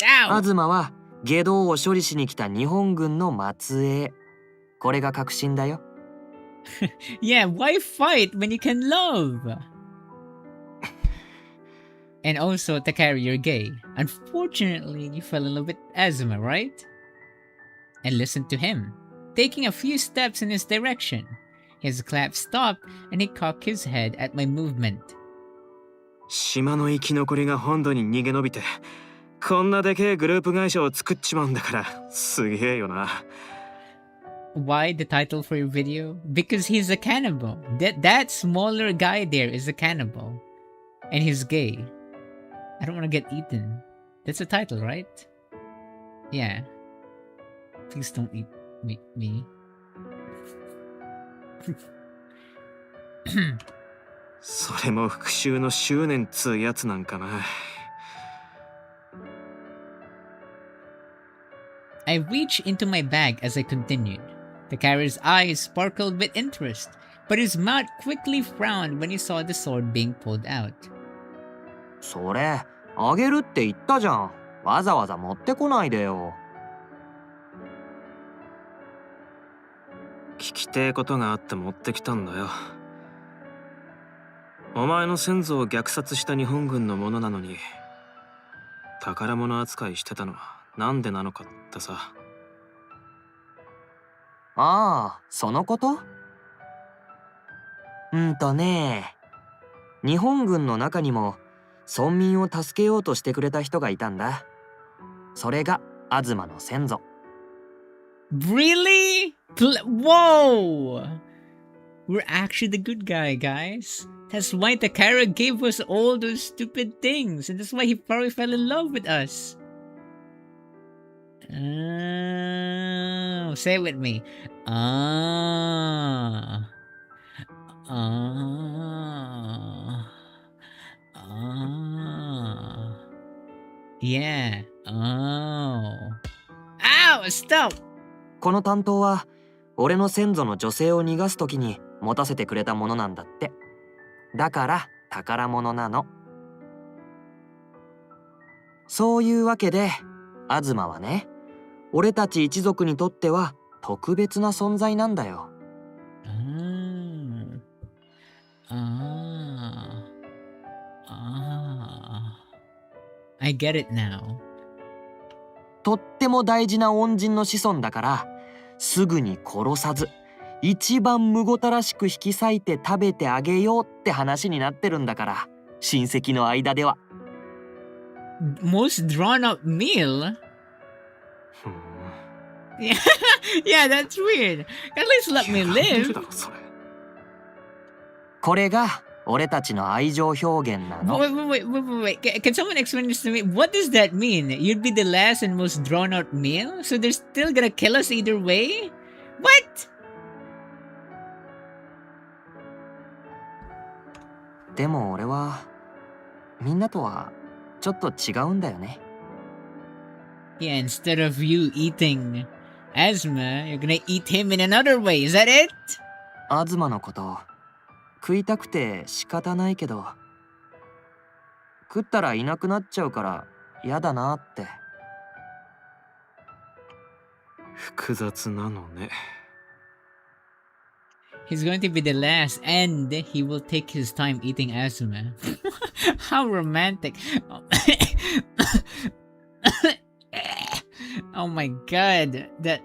Ow! 東は下道を処理しに来た日本軍の末裔。これが確信だよ。Yeah, why fight when you can love? And also, Takara, you're gay. Unfortunately, you fell in love with Azuma, right? And listened to him, taking a few steps in his direction. His clap stopped, and he cocked his head at my movement. 島の生き残りが本土に逃げ延びてこんなでけえグループ会社を作っちまうんだからすげえよな。 Why the title for your video? Because he's a cannibal. That smaller guy there is a cannibal. And he's gay. I don't want to get eaten. That's the title, right? Yeah. Please don't eat me. それも復讐の執念つうやつなんかな。 I reached into my bag as I continued. Takara's eyes sparkled with interest, but his mouth quickly frowned when he saw the sword being pulled out. それあげるって言ったじゃん。わざわざ持ってこないでよ。聞きてえことがあって持ってきたんだよ。お前の先祖を虐殺した日本軍のものなのに宝物扱いしてたのはなんでなのかってさ。ああ、そのこと？ね、日本軍の中にも村民を助けようとしてくれた人がいたんだ。それが東の先祖。Really? Whoa! We're actually the good guy, guys. That's why Takara gave us all those stupid things, and that's why he probably fell in love with us. Oh, say it with me. Ah. Ah. Ah. Yeah. Oh. Ow! Stop! この担当は俺の先祖の女性を逃がす時に持たせてくれたものなんだって。だから宝物なの。そういうわけで東はね、俺たち一族にとっては特別な存在なんだよ。I get it now. とっても大事な恩人の子孫だからすぐに殺さず一番むごたらしく引き裂いて食べてあげようって話になってるんだから、親戚の間では。Most drawn up meal? Yeah, that's weird. At least let me live. これが俺たちの愛情表現なの。Wait. Can someone explain this to me? What does that mean? You'd be the last and most drawn out meal? So they're still gonna kill us either way? What? でも俺はみんなとはちょっと違うんだよね。Yeah, instead of you eating Asma, you're gonna eat him in another way. Is that it? 東のこと食いたくて仕方ないけど、食ったらいなくなっちゃうから嫌だなって。複雑なのね。He's going to be the last, and he will take his time eating Asuma. How romantic. Oh my god. That...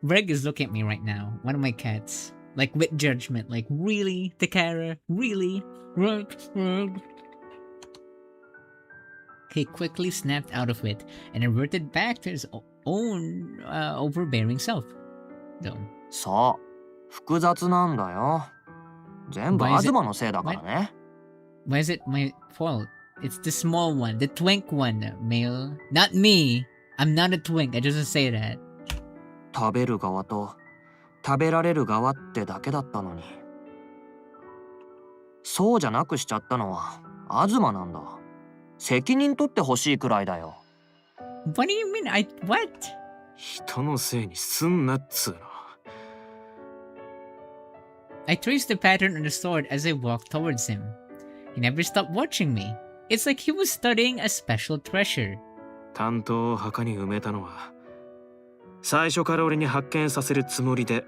Greg is looking at me right now. One of my cats. Like with judgment. Like, really, Takara? Really? He quickly snapped out of it and reverted back to his own overbearing self. Though. そう、複雑なんだよ。全部東のせいだからね。Why is it my fault? It's the small one, the twink one, male. Not me. I'm not a twink. I just say that. 食べる側と食べられる側ってだけだったのに。そうじゃなくしちゃったのは東なんだ。責任取ってほしいくらいだよ。What do you mean? What? 人のせいにすんなっつうの。I traced the pattern on the sword as I walked towards him. He never stopped watching me. It's like he was studying a special treasure. 担当を墓に埋めたのは最初から俺に発見させるつもりで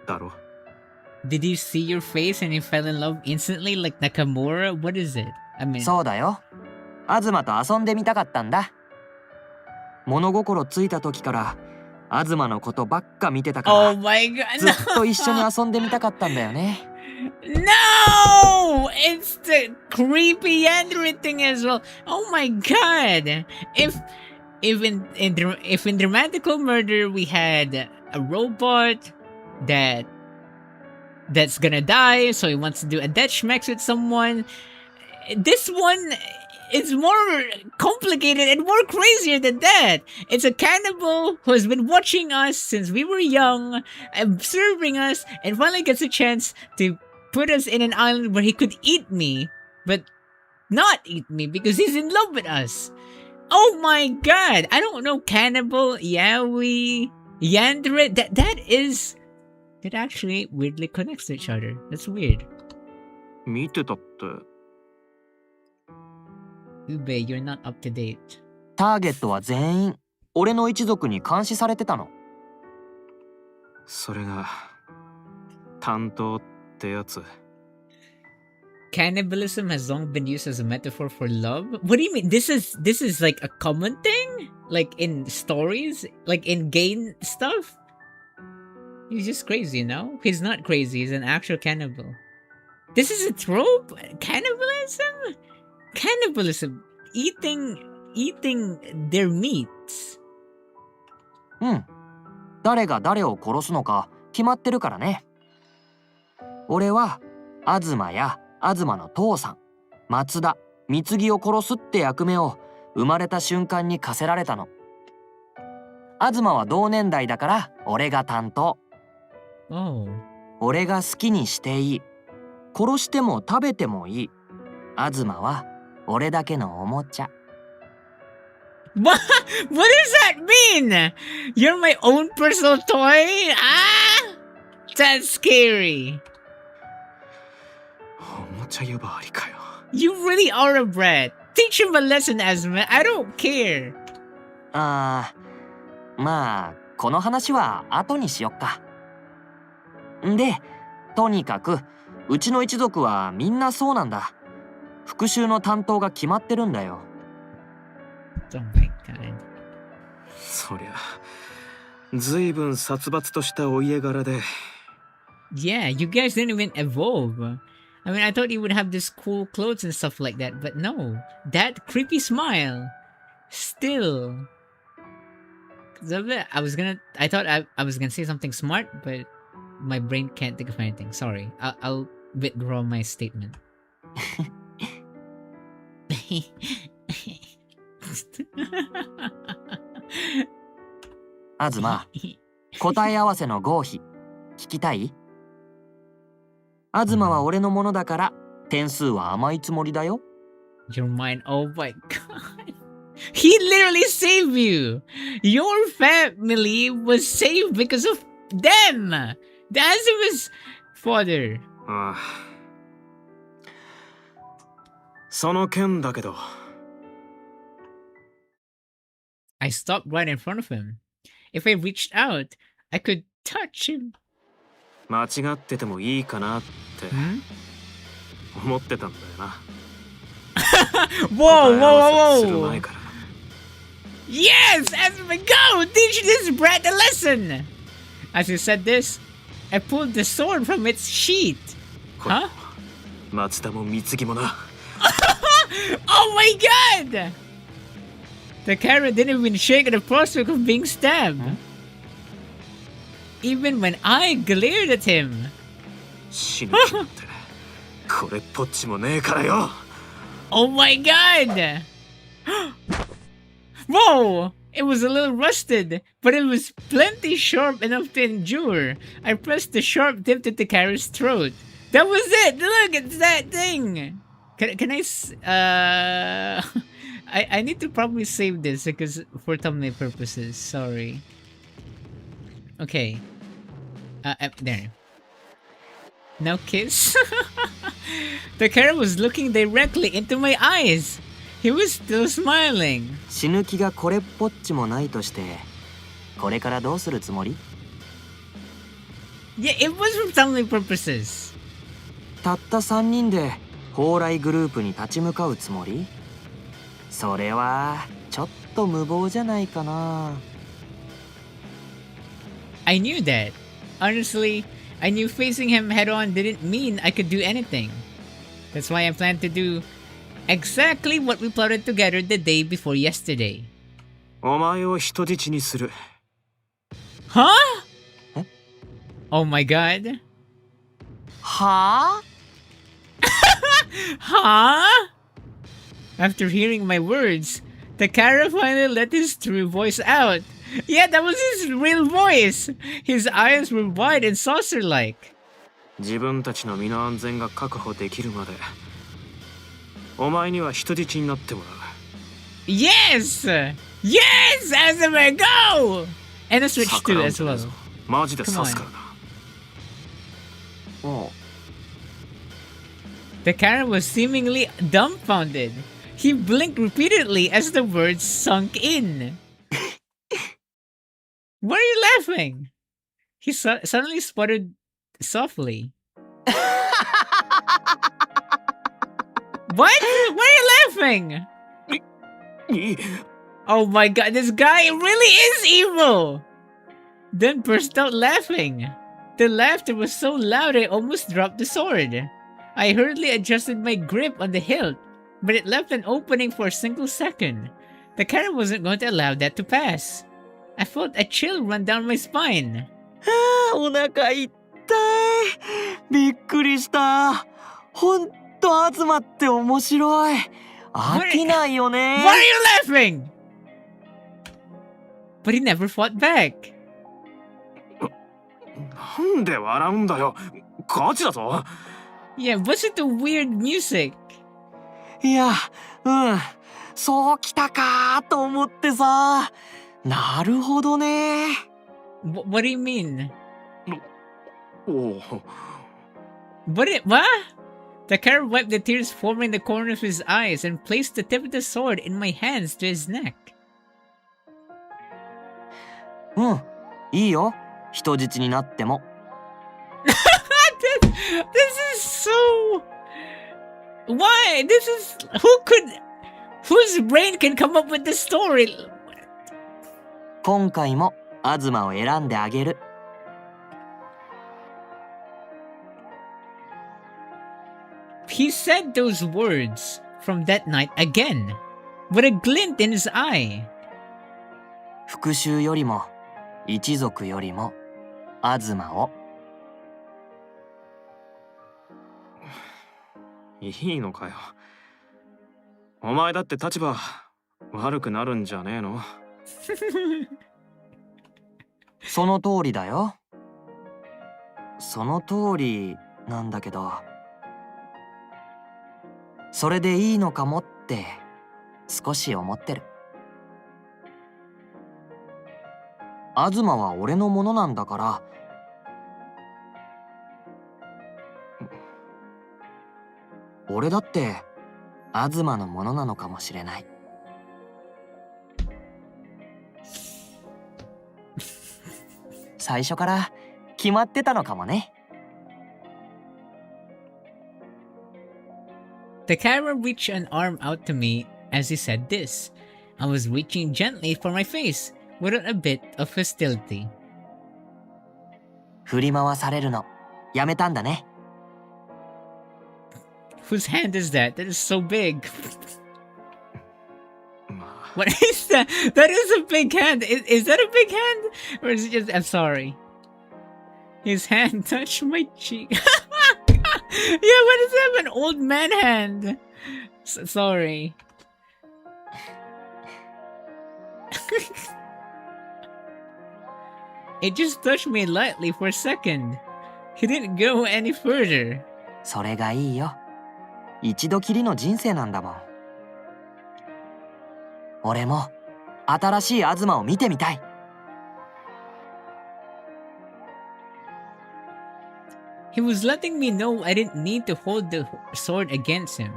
だろ。 Did you see your face and you fell in love instantly like Nakamura? What is it? I mean, そうだよ。東と遊んでみたかったんだ。物心ついた時から東のことばっか見てたから、 oh my god, ずっと一緒に遊んでみたかったんだよね。No! It's the creepy handwriting as well. Oh my god! If in Dramatical Murder we had a robot that's gonna die, so he wants to do a death schmex with someone. This one is more complicated and more crazier than that. It's a cannibal who has been watching us since we were young, observing us, and finally gets a chance to put us in an island where he could eat me, but not eat me because he's in love with us. Oh my god! I don't know, cannibal, yaoi, yandere. That actually weirdly connects to each other. That's weird. 見てたって。 Ube, you're not up to date. ターゲットは全員俺の一族に監視されてたの。それが担当ってやつ。 Cannibalism has long been used as a metaphor for love. What do you mean? This is like a common thing? Like in stories? Like in game stuff? He's just crazy, you know? He's not crazy, he's an actual cannibal. This is a trope? Cannibalism? Cannibalism. Eating their meats. うん。誰が誰を殺すのか決まってるからね。俺は東や東の父さん、松田、貢ぎを殺すって役目を生まれた瞬間に課せられたの。東は同年代だから俺が担当。Oh. 俺が好きにしていい。殺しても食べてもいい。東は俺だけのおもちゃ。What does that mean? You're my own personal toy? Ah! That's scary. おもちゃ呼ばわりかよ。 You really are a brat. Teach him a lesson, Asma. I don't care. まあこの話は後にしよっか。んで、とにかくうちの一族はみんなそうなんだ。復讐の担当が決まってるんだよ。Oh my god. そりゃずいぶん殺伐としたお家柄で。 Yeah, you guys didn't even evolve. I mean, I thought you would have this cool clothes and stuff like that, but no. That creepy smile. Still. I thought I was gonna say something smart, but my brain can't think of anything. Sorry. I'll withdraw my statement. 東、答え合わせの合否聞きたい？東は俺のものだから点数は甘いつもりだよ。 You're mine. Oh my god. He literally saved you. Your family was saved because of them. The Azuma's father. ああ。その件だけど。 I stopped right in front of him. If I reached out, I could touch him. 間違っててもいいかなって思ってたんだよな。Whoa, whoa, する whoa, 前 whoa. から。 Yes, Asma, go! Teach this brat a lesson! As he said this, I pulled the sword from its sheath. Huh? 松田も貢ぎもな。 Oh my god! Takara didn't even shake at the prospect of being stabbed. Even when I glared at him. 死ぬ気なんてこれっぽっちもねえからよ。 Oh my god! Whoa! It was a little rusted, but it was plenty sharp enough to endure. I pressed the sharp tip to Takara's throat. That was it! Look, it's that thing! Can I need to probably save this because for thumbnail purposes. Sorry. Okay. There. Now kiss. Takara was looking directly into my eyes. He was still smiling. 死ぬ気がこれっぽっちもないとして、これからどうするつもり？ Yeah, it was for thumbnail purposes. たった3人で蓬莱グループに立ち向かうつもり？それはちょっと無謀じゃないかな。I knew that. Honestly, I knew facing him head on didn't mean I could do anything. That's why I planned to do exactly what we plotted together the day before yesterday. お前を人質にする。 Huh? Oh my god. はあ？ Huh? After hearing my words, Takara finally let his true voice out. Yeah, that was his real voice. His eyes were wide and saucer-like. 自分たちの身の安全が確保できるまで、お前には人質になってもらう。 Yes! Yes! Azuma, go! And a switch too as well. マジで刺すからな。おう。 Takara was seemingly dumbfounded. He blinked repeatedly as the words sunk in. Why are you laughing? He suddenly sputtered softly. What? Why are you laughing? Oh my god, this guy really is evil! Then burst out laughing. The laughter was so loud I almost dropped the sword. I hurriedly adjusted my grip on the hilt, but it left an opening for a single second. Takara wasn't going to allow that to pass. I felt a chill run down my spine. お腹痛い。びっくりした。ほんと東って面白い。飽きないよね。 Why are you laughing? But he never fought back. なんで笑うんだよ。ガチだぞ。 Yeah, wasn't the weird music? いや、そうきたかと思ってさ。なるほどね。What do you mean? おお。 What? Takara wiped the tears forming the corner of his eyes and placed the tip of the sword in my hands to his neck. いいよ。人質になっても。This is so... Why? Whose brain can come up with this story? 今回も東を選んであげる。He said those words from that night again, with a glint in his eye. 復讐よりも一族よりも東を。いいのかよ。お前だって立場悪くなるんじゃねえの？その通りだよ。その通りなんだけど、それでいいのかもって少し思ってる。東は俺のものなんだから。俺だって東のものなのかもしれない。最初から決まってたのかもね。Takara reached an arm out to me as he said this. I was reaching gently for my face, without a bit of hostility. 振り回されるのやめたんだね。Whose hand is that? That is so big. まあ、 What is that? That is a big hand. Is that a big hand? Or is it just... I'm sorry. His hand touched my cheek. Yeah, what is that? An old man hand. Sorry. It just touched me lightly for a second. He didn't go any further. それがいいよ。一度きりの人生なんだもん。俺も新しい東を見てみたい。He was letting me know I didn't need to hold the sword against him,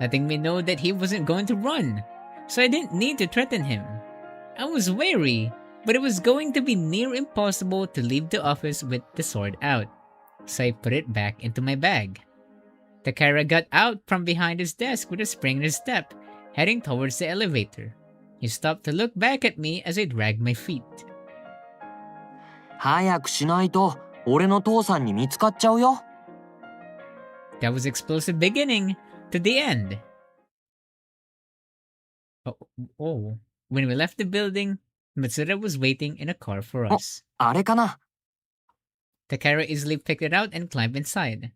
letting me know that he wasn't going to run, so I didn't need to threaten him. I was wary, but it was going to be near impossible to leave the office with the sword out, so I put it back into my bag. Takara got out from behind his desk with a spring in his step, heading towards the elevator. He stopped to look back at me as I dragged my feet. 早くしないと俺の父さんに見つかっちゃうよ。That was explosive beginning to the end. Oh. When we left the building, Matsuda was waiting in a car for us. あれかな。Takara easily picked it out and climbed inside.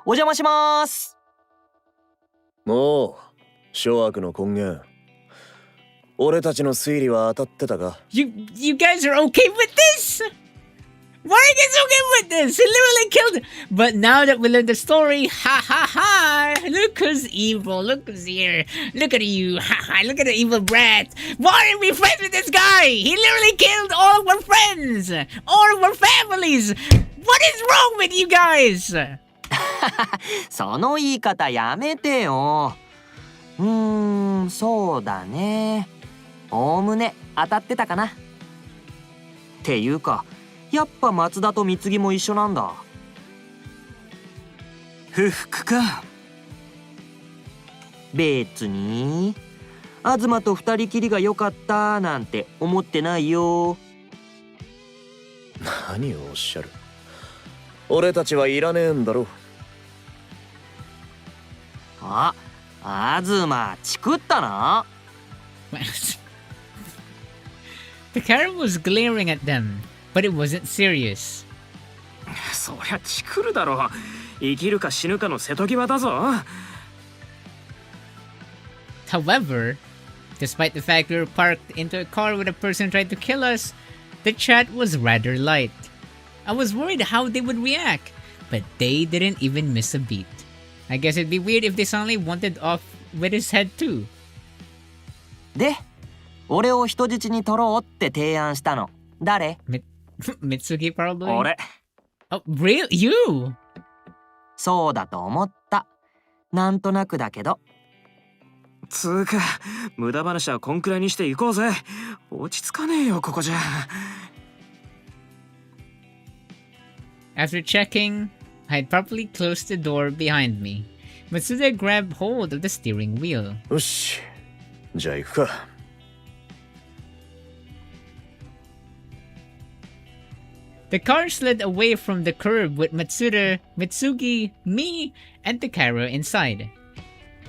お邪魔します。もう諸悪の根源。俺たちの推理は当たってたか？ You guys are okay with this? Why are you guys okay with this? He literally killed. But now that we learned the story, ha ha ha! Look who's evil. Look who's here. Look at you. Ha ha! Look at the evil brat. Why are we friends with this guy? He literally killed all of our friends, all of our families. What is wrong with you guys? その言い方やめてよ。そうだね。おおむね当たってたかな。っていうか、やっぱ松田と貢も一緒なんだ。不服か。別に東と二人きりが良かったなんて思ってないよ。何をおっしゃる？俺たちはいらねえんだろ。あ、東チクったな。Takara was glaring at them, but it wasn't serious. そりゃチクるだろ。生きるか死ぬかの瀬戸際だぞ。However, despite the fact we were parked into a car with a person trying to kill us, the chat was rather light. I was worried how they would react, but they didn't even miss a beat. I guess it'd be weird if they suddenly wanted off with his head too. で、俺を人質に取ろうって提案したの。誰？Mitsuki probably? 俺。Oh, really? You? そうだと思った。なんとなくだけど。つうか、無駄話はこんくらいにして行こうぜ。落ち着かねえよ、ここじゃ。After checking, I had properly closed the door behind me. Matsuda grabbed hold of the steering wheel. よし、じゃあ行くか。The car slid away from the curb with Matsuda, Mitsugi, me, and Takara inside.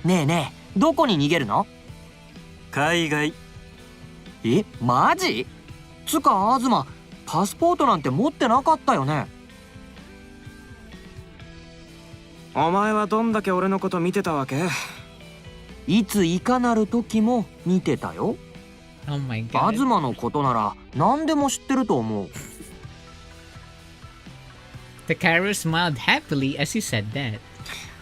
ねえねえ、どこに逃げるの？海外。え、マジ？つか東、パスポートなんて持ってなかったよね。お前はどんだけ俺のこと見てたわけ？いついかなる時も見てたよ。Oh my god. 東のことなら何でも知ってると思う。Takara smiled happily as he said that.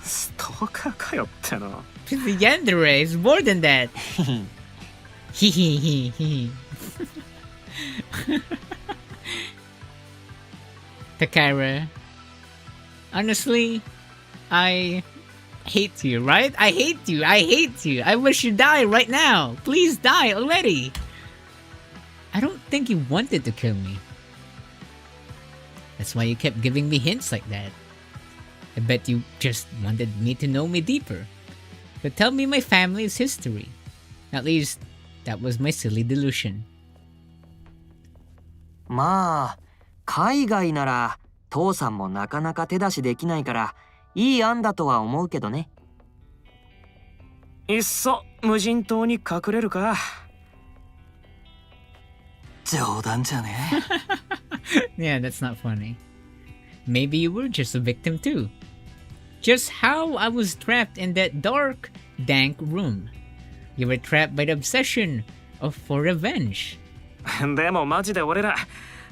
ストーカーかよっての。Yandere is more than that. Takara, honestly, I hate you, right? I hate you. I hate you. I wish you die right now. Please die already. I don't think you wanted to kill me. That's why you kept giving me hints like that. I bet you just wanted me to know me deeper. But tell me my family's history. At least, that was my silly delusion. まあ、海外なら父さんもなかなか手出しできないからいい案だとは思うけどね。いっそ無人島に隠れるか。冗談じゃねえ。Yeah, that's not funny. Maybe you were just a victim too. Just how I was trapped in that dark, dank room. You were trapped by the obsession for revenge. でもマジで俺ら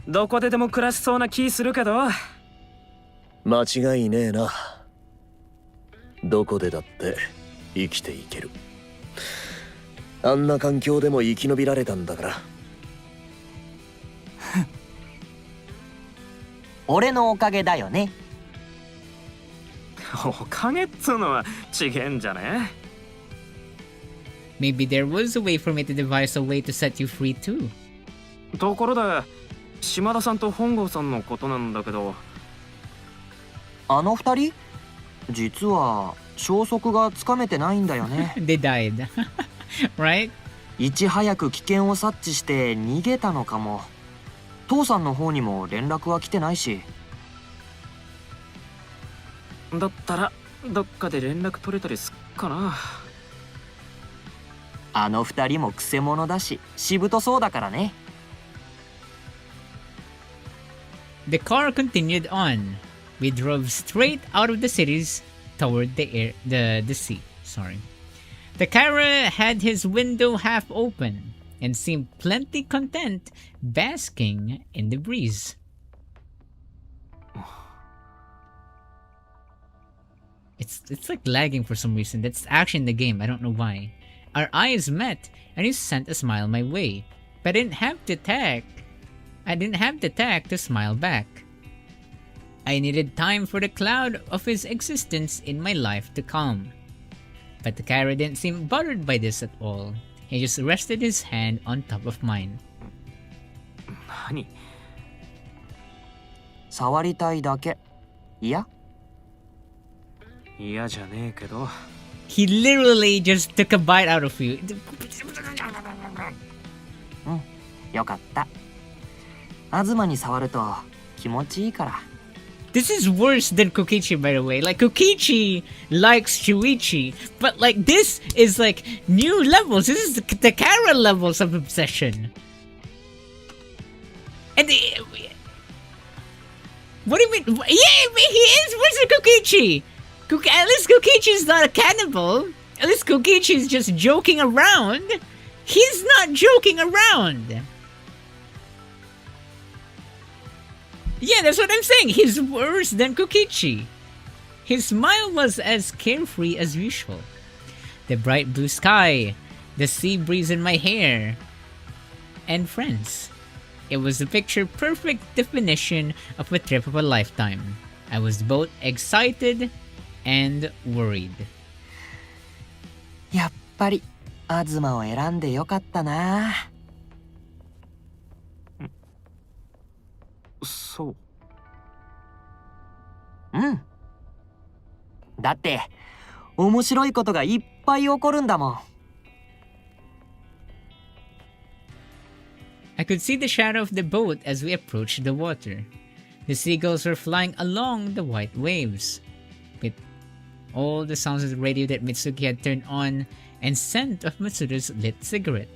どこででも暮らしそうな気するけど。間違いねえな。どこでだって生きていける。あんな環境でも生き延びられたんだから。俺のおかげだよね。おかげっつうのは違えんじゃね？ Maybe there was a way for me to devise a way to set you free too. ところで島田さんと本郷さんのことなんだけど。あの二人実は消息がつかめてないんだよね。They died. Right? いち早く危険を察知して逃げたのかも。父さんの方にも連絡は来てないし。だったらどっかで連絡取れたりすっかな。あの二人もくせ者だししぶとそうだからね。The car continued on. We drove straight out of the cities toward the sea. Sorry. Takara had his window half open and seemed plenty content basking in the breeze. It's like lagging for some reason. That's actually in the game. I don't know why. Our eyes met and he sent a smile my way. But I didn't have the tact to smile back. I needed time for the cloud of his existence in my life to calm. But Takara didn't seem bothered by this at all. He just rested his hand on top of mine. 何？触りたいだけ。いや。嫌じゃねえけど。He literally just took a bite out of you. うん、よかった。東に触ると気持ちいいから。This is worse than Kokichi, by the way. Like, Kokichi likes Shuichi, but like, this is like new levels. This is the Takara levels of obsession. And what do you mean? Yeah, he is. Where's the Kokichi? At least Kokichi's not a cannibal. At least Kokichi's just joking around. He's not joking around. Yeah, that's what I'm saying. He's worse than Kokichi. His smile was as carefree as usual. The bright blue sky, the sea breeze in my hair, and friends. It was a picture-perfect definition of a trip of a lifetime. I was both excited and worried. やっぱり東を選んでよかったな。そう。うん。だって面白いことがいっぱい起こるんだもん。I could see the shadow of the boat as we approached the water. The seagulls were flying along the white waves, with all the sounds of the radio that Mitsuki had turned on and scent of Matsuda's lit cigarette.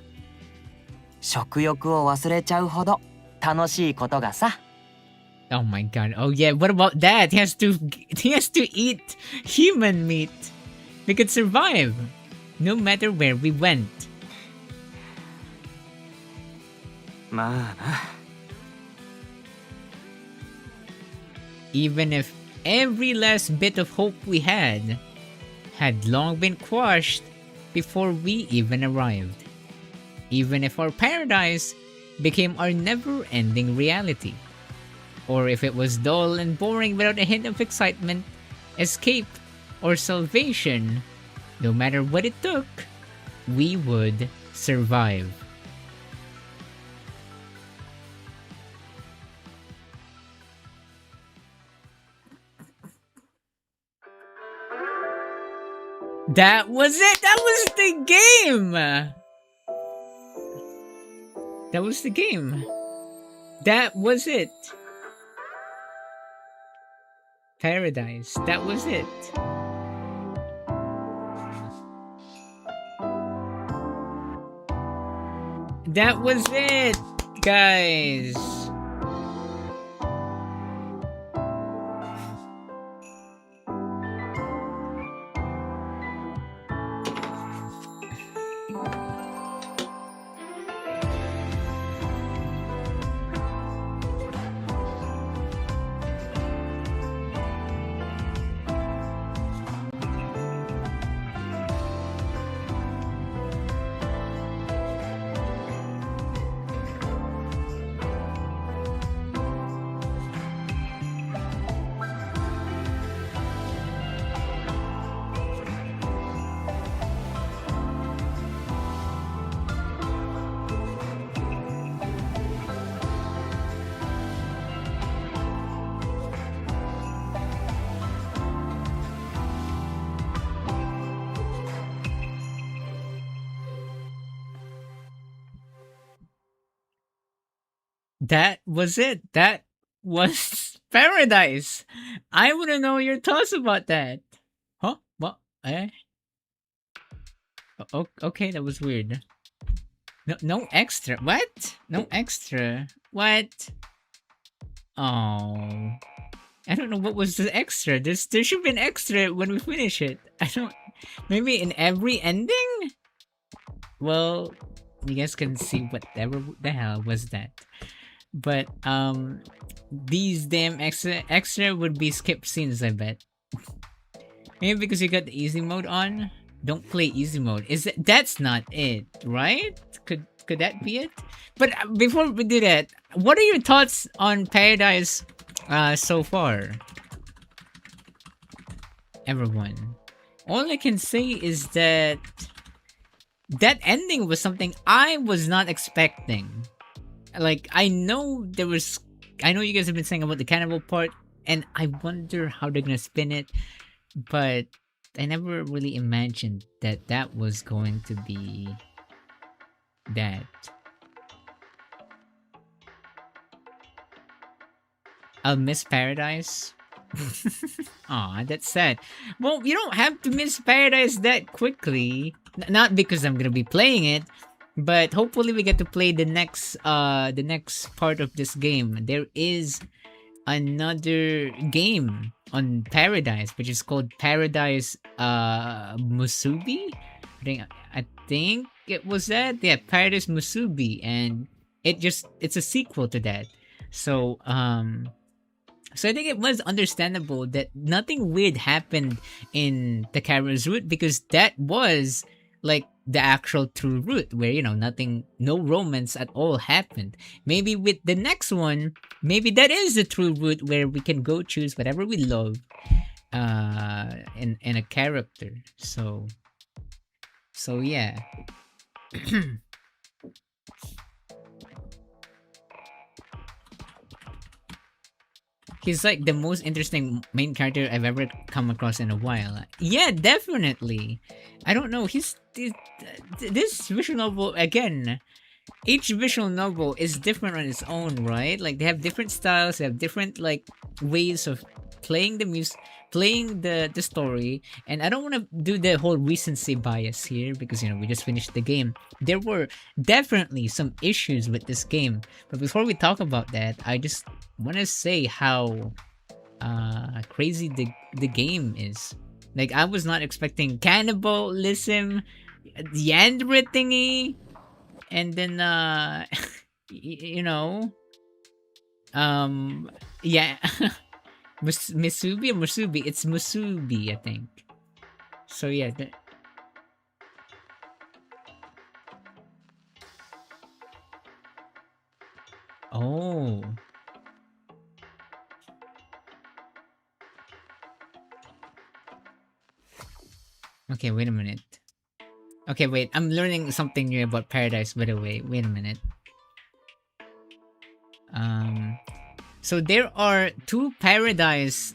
食欲を忘れちゃうほど楽しいことがさ。Oh my god. Oh yeah, what about that? He has to eat human meat. We could survive no matter where we went. まあな。Even if every last bit of hope we had long been quashed before we even arrived. Even if our paradise became our never-ending reality. Or if it was dull and boring without a hint of excitement, escape, or salvation, no matter what it took, we would survive. That was it! That was the game! That was the game. That was it. Paradise. That was it. That was it, guys. That was it. That was paradise. I want to know your thoughts about that. Huh? What? Eh? Okay, that was weird. No extra. What? No extra. What? Oh. I don't know what was the extra. There should be an extra when we finish it. I don't. Maybe in every ending? Well, you guys can see whatever the hell was that. But these damn extra would be skip scenes, I bet. Maybe because you got the easy mode on. Don't play easy mode. That's not it, right? Could that be it? But before we do that, what are your thoughts on Paradise so far? Everyone. All I can say is that that ending was something I was not expecting. Like, I know you guys have been saying about the cannibal part, and I wonder how they're gonna spin it, but I never really imagined that that was going to be that. I'll miss Paradise. Aw, that's sad. Well, you don't have to miss Paradise that quickly. Not because I'm gonna be playing it, but hopefully we get to play the next part of this game. There is another game on Paradise, which is called Paradise Musubi. I think it was that. Yeah, Paradise Musubi, and it's a sequel to that. So so I think it was understandable that nothing weird happened in Takara's route, because that was like the actual true route where, you know, no romance at all happened. Maybe with the next one, maybe that is the true route where we can go choose whatever we love in a character. So yeah. He's like the most interesting main character I've ever come across in a while. Yeah, definitely. I don't know. This visual novel, again, each visual novel is different on its own, right? Like, they have different styles, they have different like ways of playing the story. And I don't want to do the whole recency bias here, because, you know, we just finished the game. There were definitely some issues with this game, but before we talk about that, I just want to say how crazy the game is. Like, I was not expecting cannibalism, the android thingy, and then you know, yeah. Misubi or Musubi? It's Musubi, I think. So yeah. Oh. Okay, wait a minute. Okay, wait. I'm learning something new about Paradise, by the way. Wait a minute. So there are two Paradise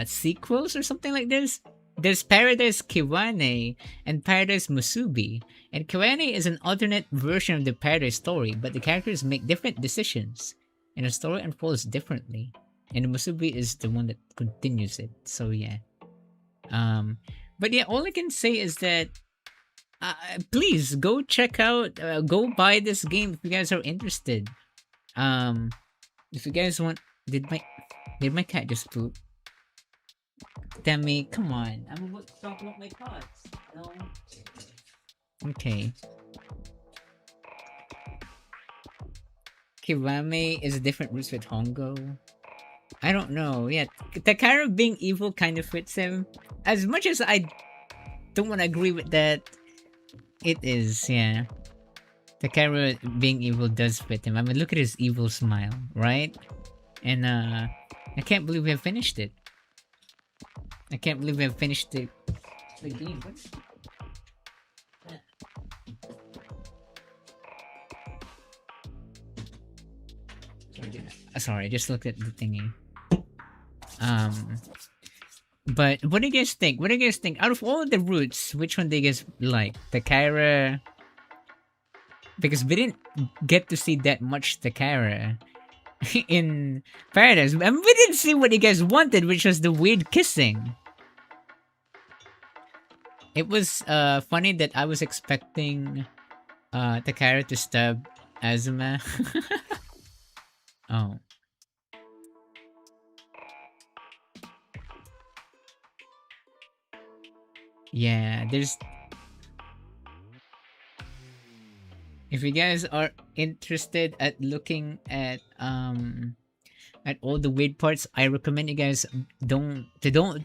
sequels or something like this. There's Paradise Kiwane and Paradise Musubi. And Kiwane is an alternate version of the Paradise story, but the characters make different decisions, and the story unfolds differently. And the Musubi is the one that continues it. So yeah. But yeah, all I can say is that please go check out, go buy this game if you guys are interested. If you guys want, did my cat just poop? Demi, come on! I'm about to talk about my thoughts. No. Okay. Kiwame is a different roots with Hongo. I don't know. Yeah, Takara being evil kind of fits him. As much as I don't want to agree with that, it is, yeah. Takara being evil does fit him. I mean, look at his evil smile, right? And I can't believe we have finished it. I can't believe we have finished the game. Sorry, I just looked at the thingy. But what do you guys think? What do you guys think? Out of all the routes, which one do you guys like? Takara? Because we didn't get to see that much Takara. in Paradise. And we didn't see what you guys wanted, which was the weird kissing. It was funny that I was expecting Takara to stab Azuma. Oh. Yeah, there's... If you guys are interested at looking at all the weird parts, I recommend you guys do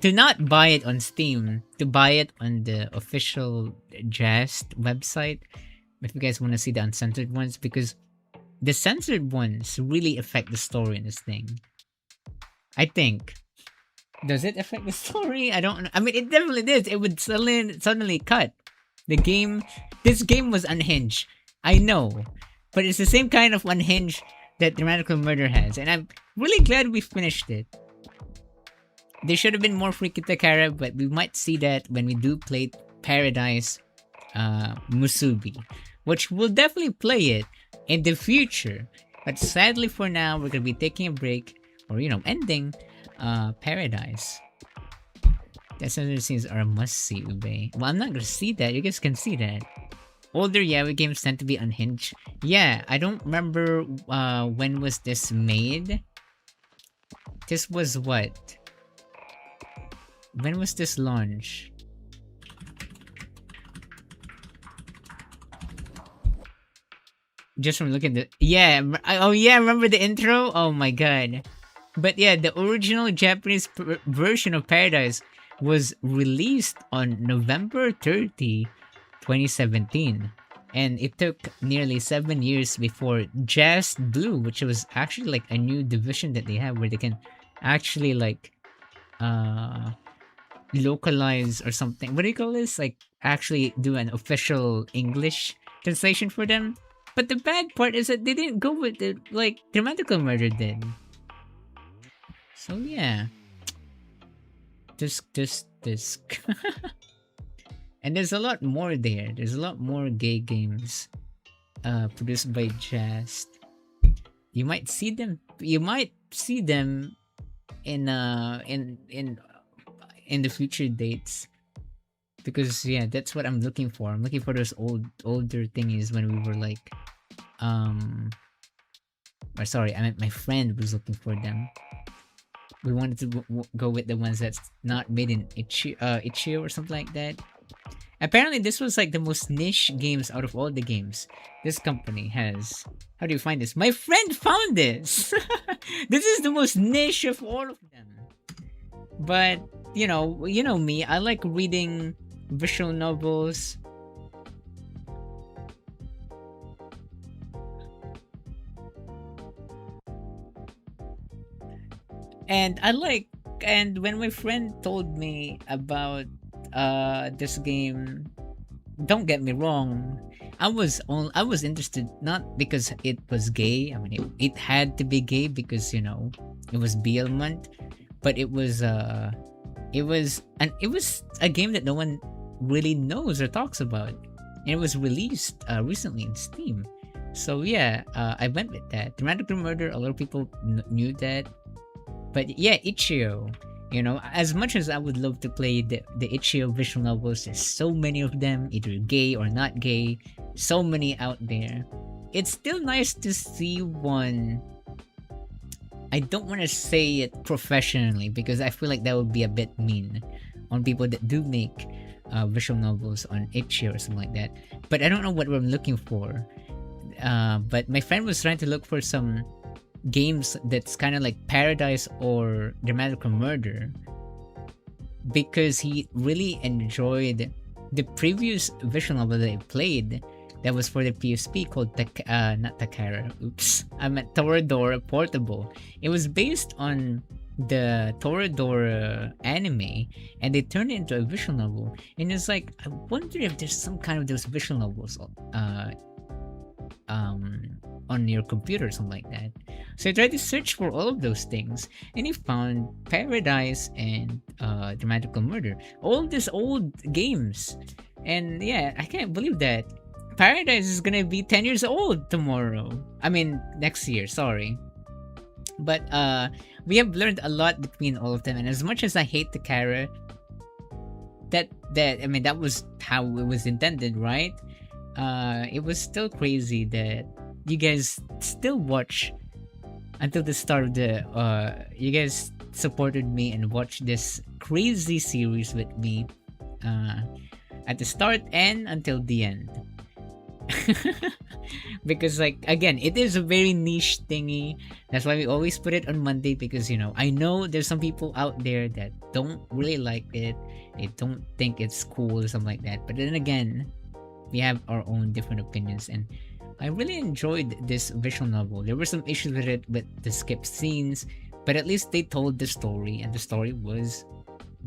not buy it on Steam. To buy it on the official Jest website if you guys want to see the uncensored ones, because the censored ones really affect the story in this thing. I think. Does it affect the story? I don't know. I mean, it definitely did. It would suddenly cut. This game was unhinged. I know. But it's the same kind of unhinged that Dramatical Murder has. And I'm really glad we finished it. There should have been more Freaky Takara, but we might see that when we do play Paradise Musubi. Which we'll definitely play it in the future. But sadly for now, we're going to be taking a break. Or, ending Paradise. The censored scenes are a must-see, Ube. Well, I'm not gonna see that. You guys can see that. Older Yaoi games tend to be unhinged. Yeah, I don't remember when was this made. This was what? When was this launched? Just from looking at the... Yeah, oh yeah, remember the intro? Oh my god. But yeah, the original Japanese version of Paradise was released on November 30, 2017. And it took nearly 7 years before Just Blue, which was actually like a new division that they have where they can actually like localize or something. What do you call this? Like actually do an official English translation for them. But the bad part is that they didn't go with it like Dramatical Murder did. So yeah. Disc. And there's a lot more there. There's a lot more gay games produced by Just. You might see them in the future dates. Because yeah, that's what I'm looking for. I'm looking for those older thingies when we were like or sorry, I meant my friend was looking for them. We wanted to go with the ones that's not made in Itch.io or something like that. Apparently, this was like the most niche games out of all the games this company has. How do you find this? My friend found this! This is the most niche of all of them. But, you know me, I like reading visual novels. And when my friend told me about this game, don't get me wrong, I was interested not because it was gay. I mean, it had to be gay because it was BL month, but it was a game that no one really knows or talks about, and it was released recently in Steam. So yeah, I went with that. Dramatical Murder, a lot of people knew that. But yeah, Itch.io, as much as I would love to play the Itch.io visual novels, there's so many of them, either gay or not gay, so many out there. It's still nice to see one. I don't want to say it professionally because I feel like that would be a bit mean on people that do make visual novels on Itch.io or something like that. But I don't know what I'm looking for. But my friend was trying to look for some games that's kind of like Paradise or Dramatical Murder because he really enjoyed the previous visual novel that I played that was for the PSP called not Takara, oops, I meant Toradora Portable. It was based on the Toradora anime and they turned it into a visual novel, and it's like I wonder if there's some kind of those visual novels on your computer or something like that. So I tried to search for all of those things and he found Paradise and Dramatical Murder, all these old games. And yeah, I can't believe that Paradise is gonna be 10 years old tomorrow. I mean next year, sorry. But we have learned a lot between all of them, and as much as I hate Takara, that I mean that was how it was intended, right? It was still crazy that you guys still watch until the start of the you guys supported me and watched this crazy series with me at the start and until the end. Because like again, it is a very niche thingy. That's why we always put it on Monday, because you know, I know there's some people out there that don't really like it. They don't think it's cool or something like that. But then again, we have our own different opinions, and I really enjoyed this visual novel. There were some issues with it, with the skipped scenes, but at least they told the story, and the story was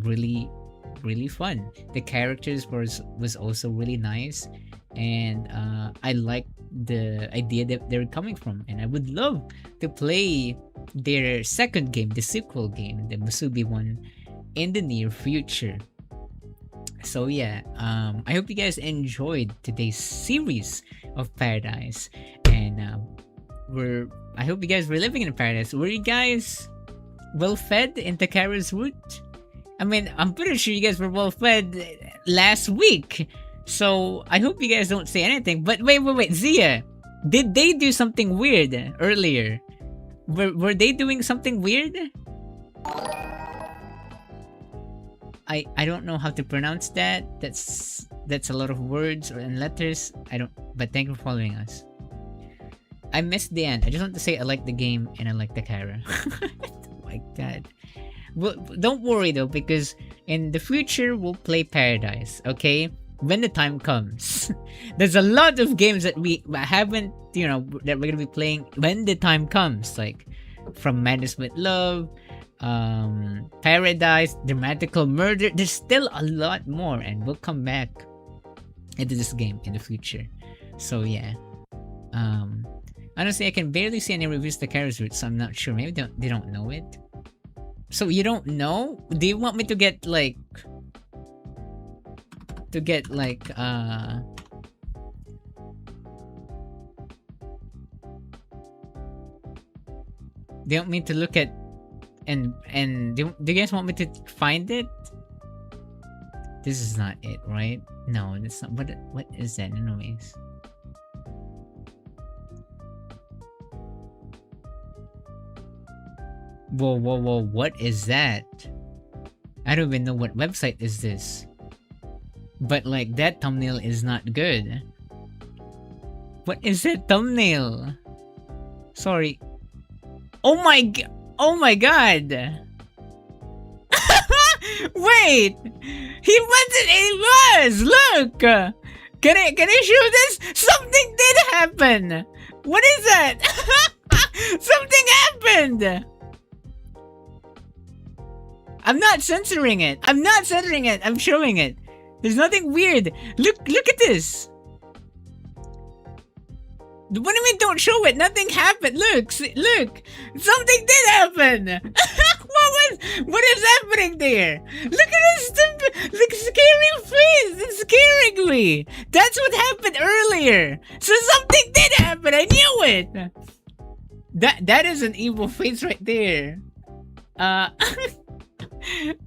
really, really fun. The characters was also really nice, and I like the idea that they're coming from, and I would love to play their second game, the sequel game, the Musubi one, in the near future. So yeah, I hope you guys enjoyed today's series of Paradise, and I hope you guys were living in paradise. Were you guys well fed in Takara's route? I mean, I'm pretty sure you guys were well fed last week, so I hope you guys don't say anything. But wait, Zia, did they do something weird earlier? Were they doing something weird? I don't know how to pronounce that. That's a lot of words and letters. I don't. But thank you for following us. I missed the end. I just want to say I like the game and I like Takara. Oh my god. Well, don't worry though, because in the future we'll play Paradise. Okay, when the time comes. There's a lot of games that we haven't, you know, that we're gonna be playing when the time comes. Like from Madness with Love, Paradise, Dramatical Murder. There's still a lot more, and we'll come back into this game in the future. So yeah, honestly, I can barely see any reviews to Takara's route, so I'm not sure. Maybe they don't know it. So you don't know? Do you want me to get like do you want me to look at and do you guys want me to find it? This is not it, right? No, it's not. What is that anyways? Whoa, what is that? I don't even know what website is this. But like, that thumbnail is not good. What is that thumbnail? Sorry. Oh my god! Wait! It was! Look! Can I show this? Something did happen! What is that? Something happened! I'm not censoring it. I'm showing it. There's nothing weird. Look at this. What do you mean don't show it? Nothing happened. Look. Something did happen. What is happening there? Look at this stupid, scary face. It's scaring me. That's what happened earlier. So something did happen. I knew it. That is an evil face right there.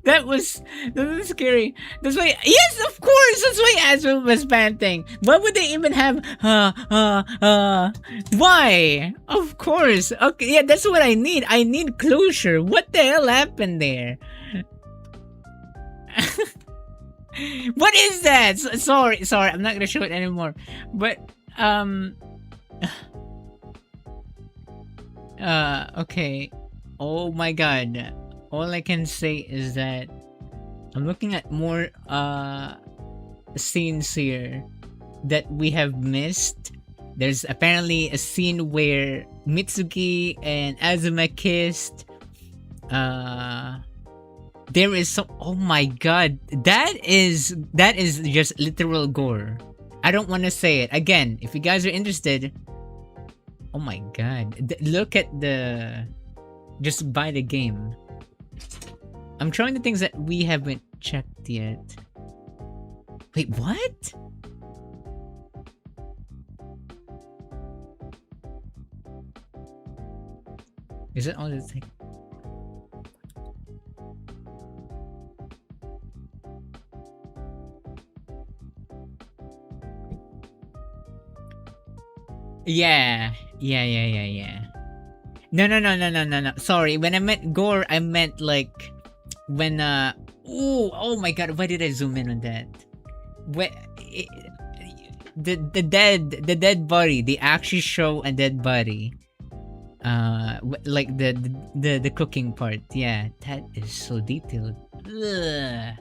That was scary. That's why, yes, of course, that's why Aswell was panting. Why would they even have why? Of course. Okay, yeah, that's what I need. I need closure. What the hell happened there? What is that? Sorry, I'm not gonna show it anymore. But okay. Oh my god. All I can say is that I'm looking at more scenes here that we have missed. There's apparently a scene where Mitsuki and Azuma kissed. There is some. Oh my god, that is just literal gore. I don't want to say it again. If you guys are interested, oh my god, look at the. Just buy the game. I'm showing the things that we haven't checked yet. Wait, what? Is it all the thing? Yeah. Yeah. No. Sorry, when I meant gore, I meant like when ooh, oh my god, why did I zoom in on that? When the dead body, they actually show a dead body. Like the cooking part. Yeah, that is so detailed. Ugh.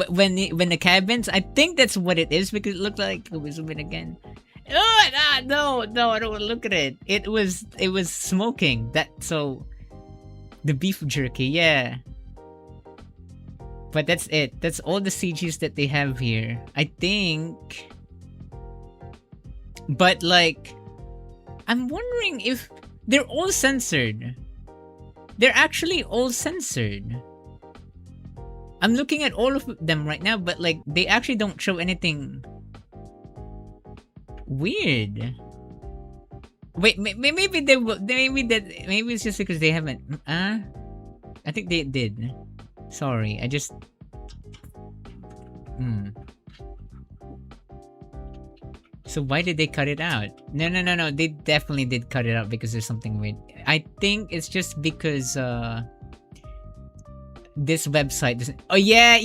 When the cabins, I think that's what it is because it looked like, let me zoom in again. No, I don't want to look at it. It was smoking. That so the beef jerky, yeah. But that's it. That's all the CGs that they have here. I think. But like, I'm wondering if they're all censored. They're actually all censored. I'm looking at all of them right now, but like they actually don't show anything weird. Wait, maybe they will. Maybe it's just because they haven't. I think they did. Sorry, I just. So why did they cut it out? No. They definitely did cut it out because there's something weird. I think it's just because this website doesn't. Oh yeah.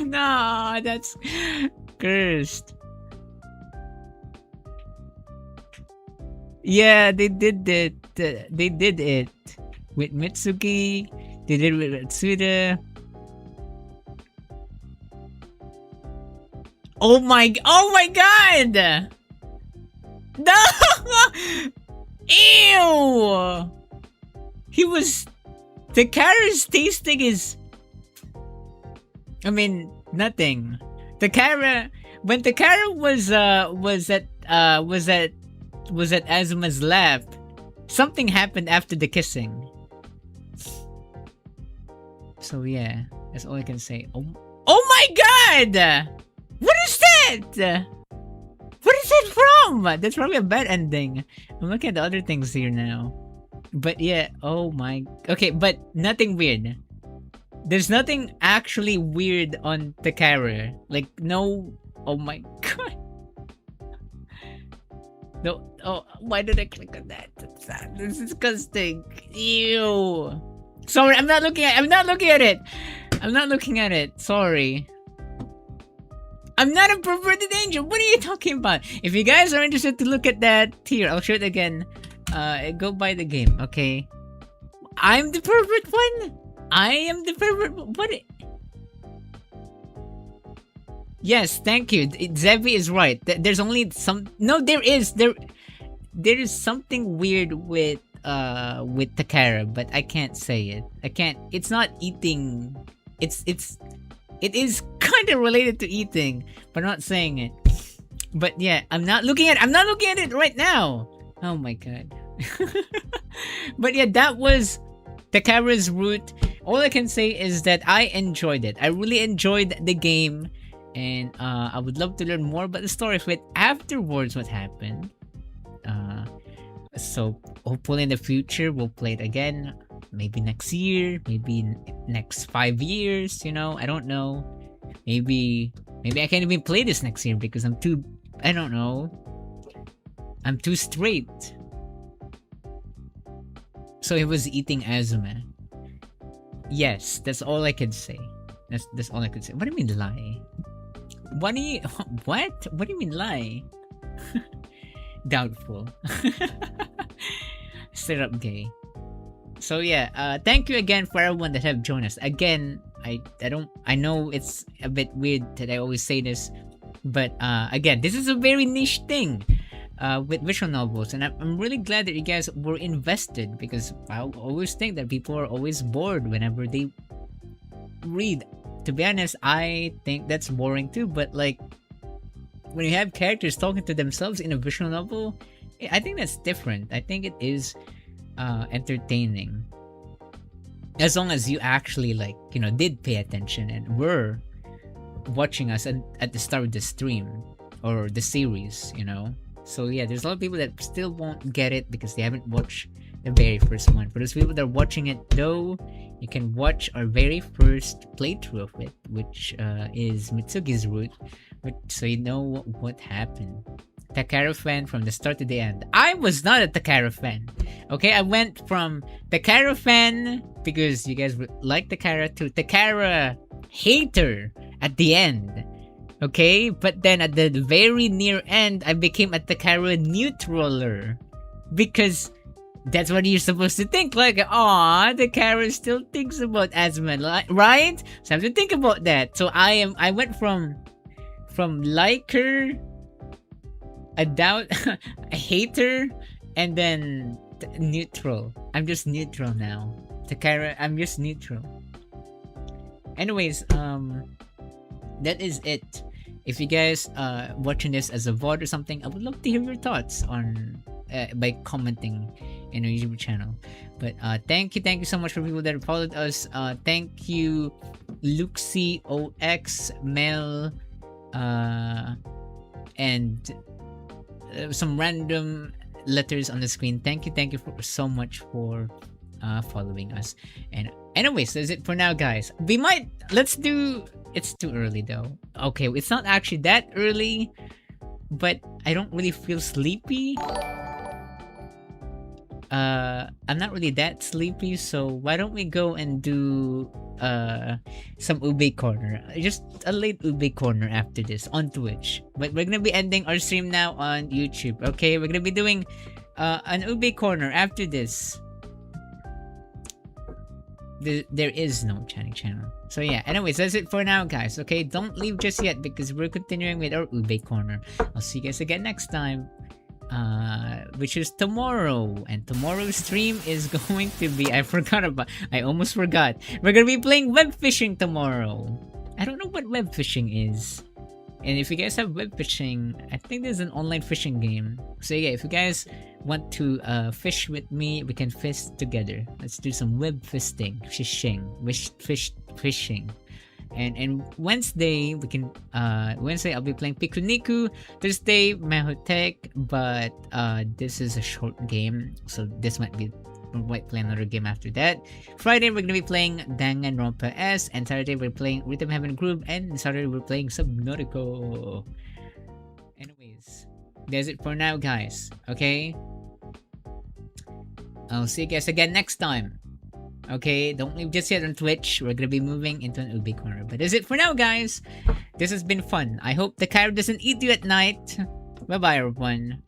No. That's cursed. Yeah, they did it. They did it with Mitsuki. They did it with Atsuda. Oh my god! No! Ew! He was. Takara's tasting is. I mean, nothing. When Takara was at Azuma's lap, something happened after the kissing. So yeah, that's all I can say. Oh my god! What is that? What is that from? That's probably a bad ending. I'm looking at the other things here now. But yeah, oh my. Okay, but nothing weird. There's nothing actually weird on Takara. Like, no. Oh my god. No. Oh, why did I click on that? That's disgusting. Ew. Sorry, I'm not looking at it. I'm not looking at it. Sorry. I'm not a perverted angel. What are you talking about? If you guys are interested to look at that, here, I'll show it again. Go buy the game, okay? I'm the pervert one? I am the pervert. What? Yes, thank you. Zevi is right. There's only some. No, there is something weird with Takara, but I can't say it. I can't. It's not eating. It is kind of related to eating, but I'm not saying it. But yeah, I'm not looking at it right now. Oh my god. But yeah, that was Takara's Root. All I can say is that I enjoyed it. I really enjoyed the game, and I would love to learn more about the story of it afterwards. What happened? So hopefully in the future we'll play it again. Maybe next year, maybe next 5 years. You know, I don't know. Maybe I can't even play this next year because I'm too. I don't know. I'm too straight. So he was eating Azuma. Yes, that's all I can say. That's all I could say. What do you mean lie? What? What do you mean lie? Doubtful. Straight up gay. So yeah, thank you again for everyone that have joined us. Again, I know it's a bit weird that I always say this, but again, this is a very niche thing. With visual novels, and I'm really glad that you guys were invested, because I always think that people are always bored whenever they read. To be honest, I think that's boring too, but like when you have characters talking to themselves in a visual novel, I think that's different. I think it is entertaining, as long as you actually did pay attention and were watching us at the start of the stream or the series, So yeah, there's a lot of people that still won't get it because they haven't watched the very first one. For those people that are watching it though, you can watch our very first playthrough of it, which is Mitsugi's route, so you know what happened. Takara fan from the start to the end. I was not a Takara fan. Okay, I went from Takara fan because you guys like Takara to Takara hater at the end. Okay, but then at the very near end, I became a Takara neutraler because that's what you're supposed to think. Like, aw, Takara still thinks about Asma, right? So I have to think about that. So I went from liker, a doubt, a hater, and then neutral. I'm just neutral now. Takara, I'm just neutral. Anyways, that is it. If you guys watching this as a VOD or something, I would love to hear your thoughts on by commenting in our YouTube channel. But thank you so much for people that followed us. Thank you, Luxi OX, Mel, and some random letters on the screen. Thank you so much for following us. And anyways, that's it for now, guys. It's too early though. Okay, it's not actually that early, but I don't really feel sleepy. I'm not really that sleepy, so why don't we go and do some Ube Corner. Just a late Ube Corner after this on Twitch. But we're gonna be ending our stream now on YouTube. Okay, we're gonna be doing an Ube Corner after this. There is no chatting channel. So yeah, anyways, that's it for now, guys. Okay, don't leave just yet because we're continuing with our Ube Corner. I'll see you guys again next time, which is tomorrow. And tomorrow's stream is going to be, I almost forgot. We're gonna be playing web fishing tomorrow. I don't know what web fishing is. And if you guys have web fishing, I think there's an online fishing game. So yeah, if you guys want to fish with me, we can fish together. Let's do some web fishing. And Wednesday we can Wednesday I'll be playing Pikuniku. Thursday Mahotech, but this is a short game, so this might play another game after that. Friday we're gonna be playing Danganronpa S, and Saturday we're playing Rhythm Heaven Groove, and Saturday we're playing Subnautica. Anyways, that's it for now, guys. Okay, I'll see you guys again next time. Okay, don't leave just yet on Twitch. We're gonna be moving into an Ube Corner. But that's it for now, guys. This has been fun. I hope the Takara doesn't eat you at night. Bye bye, everyone.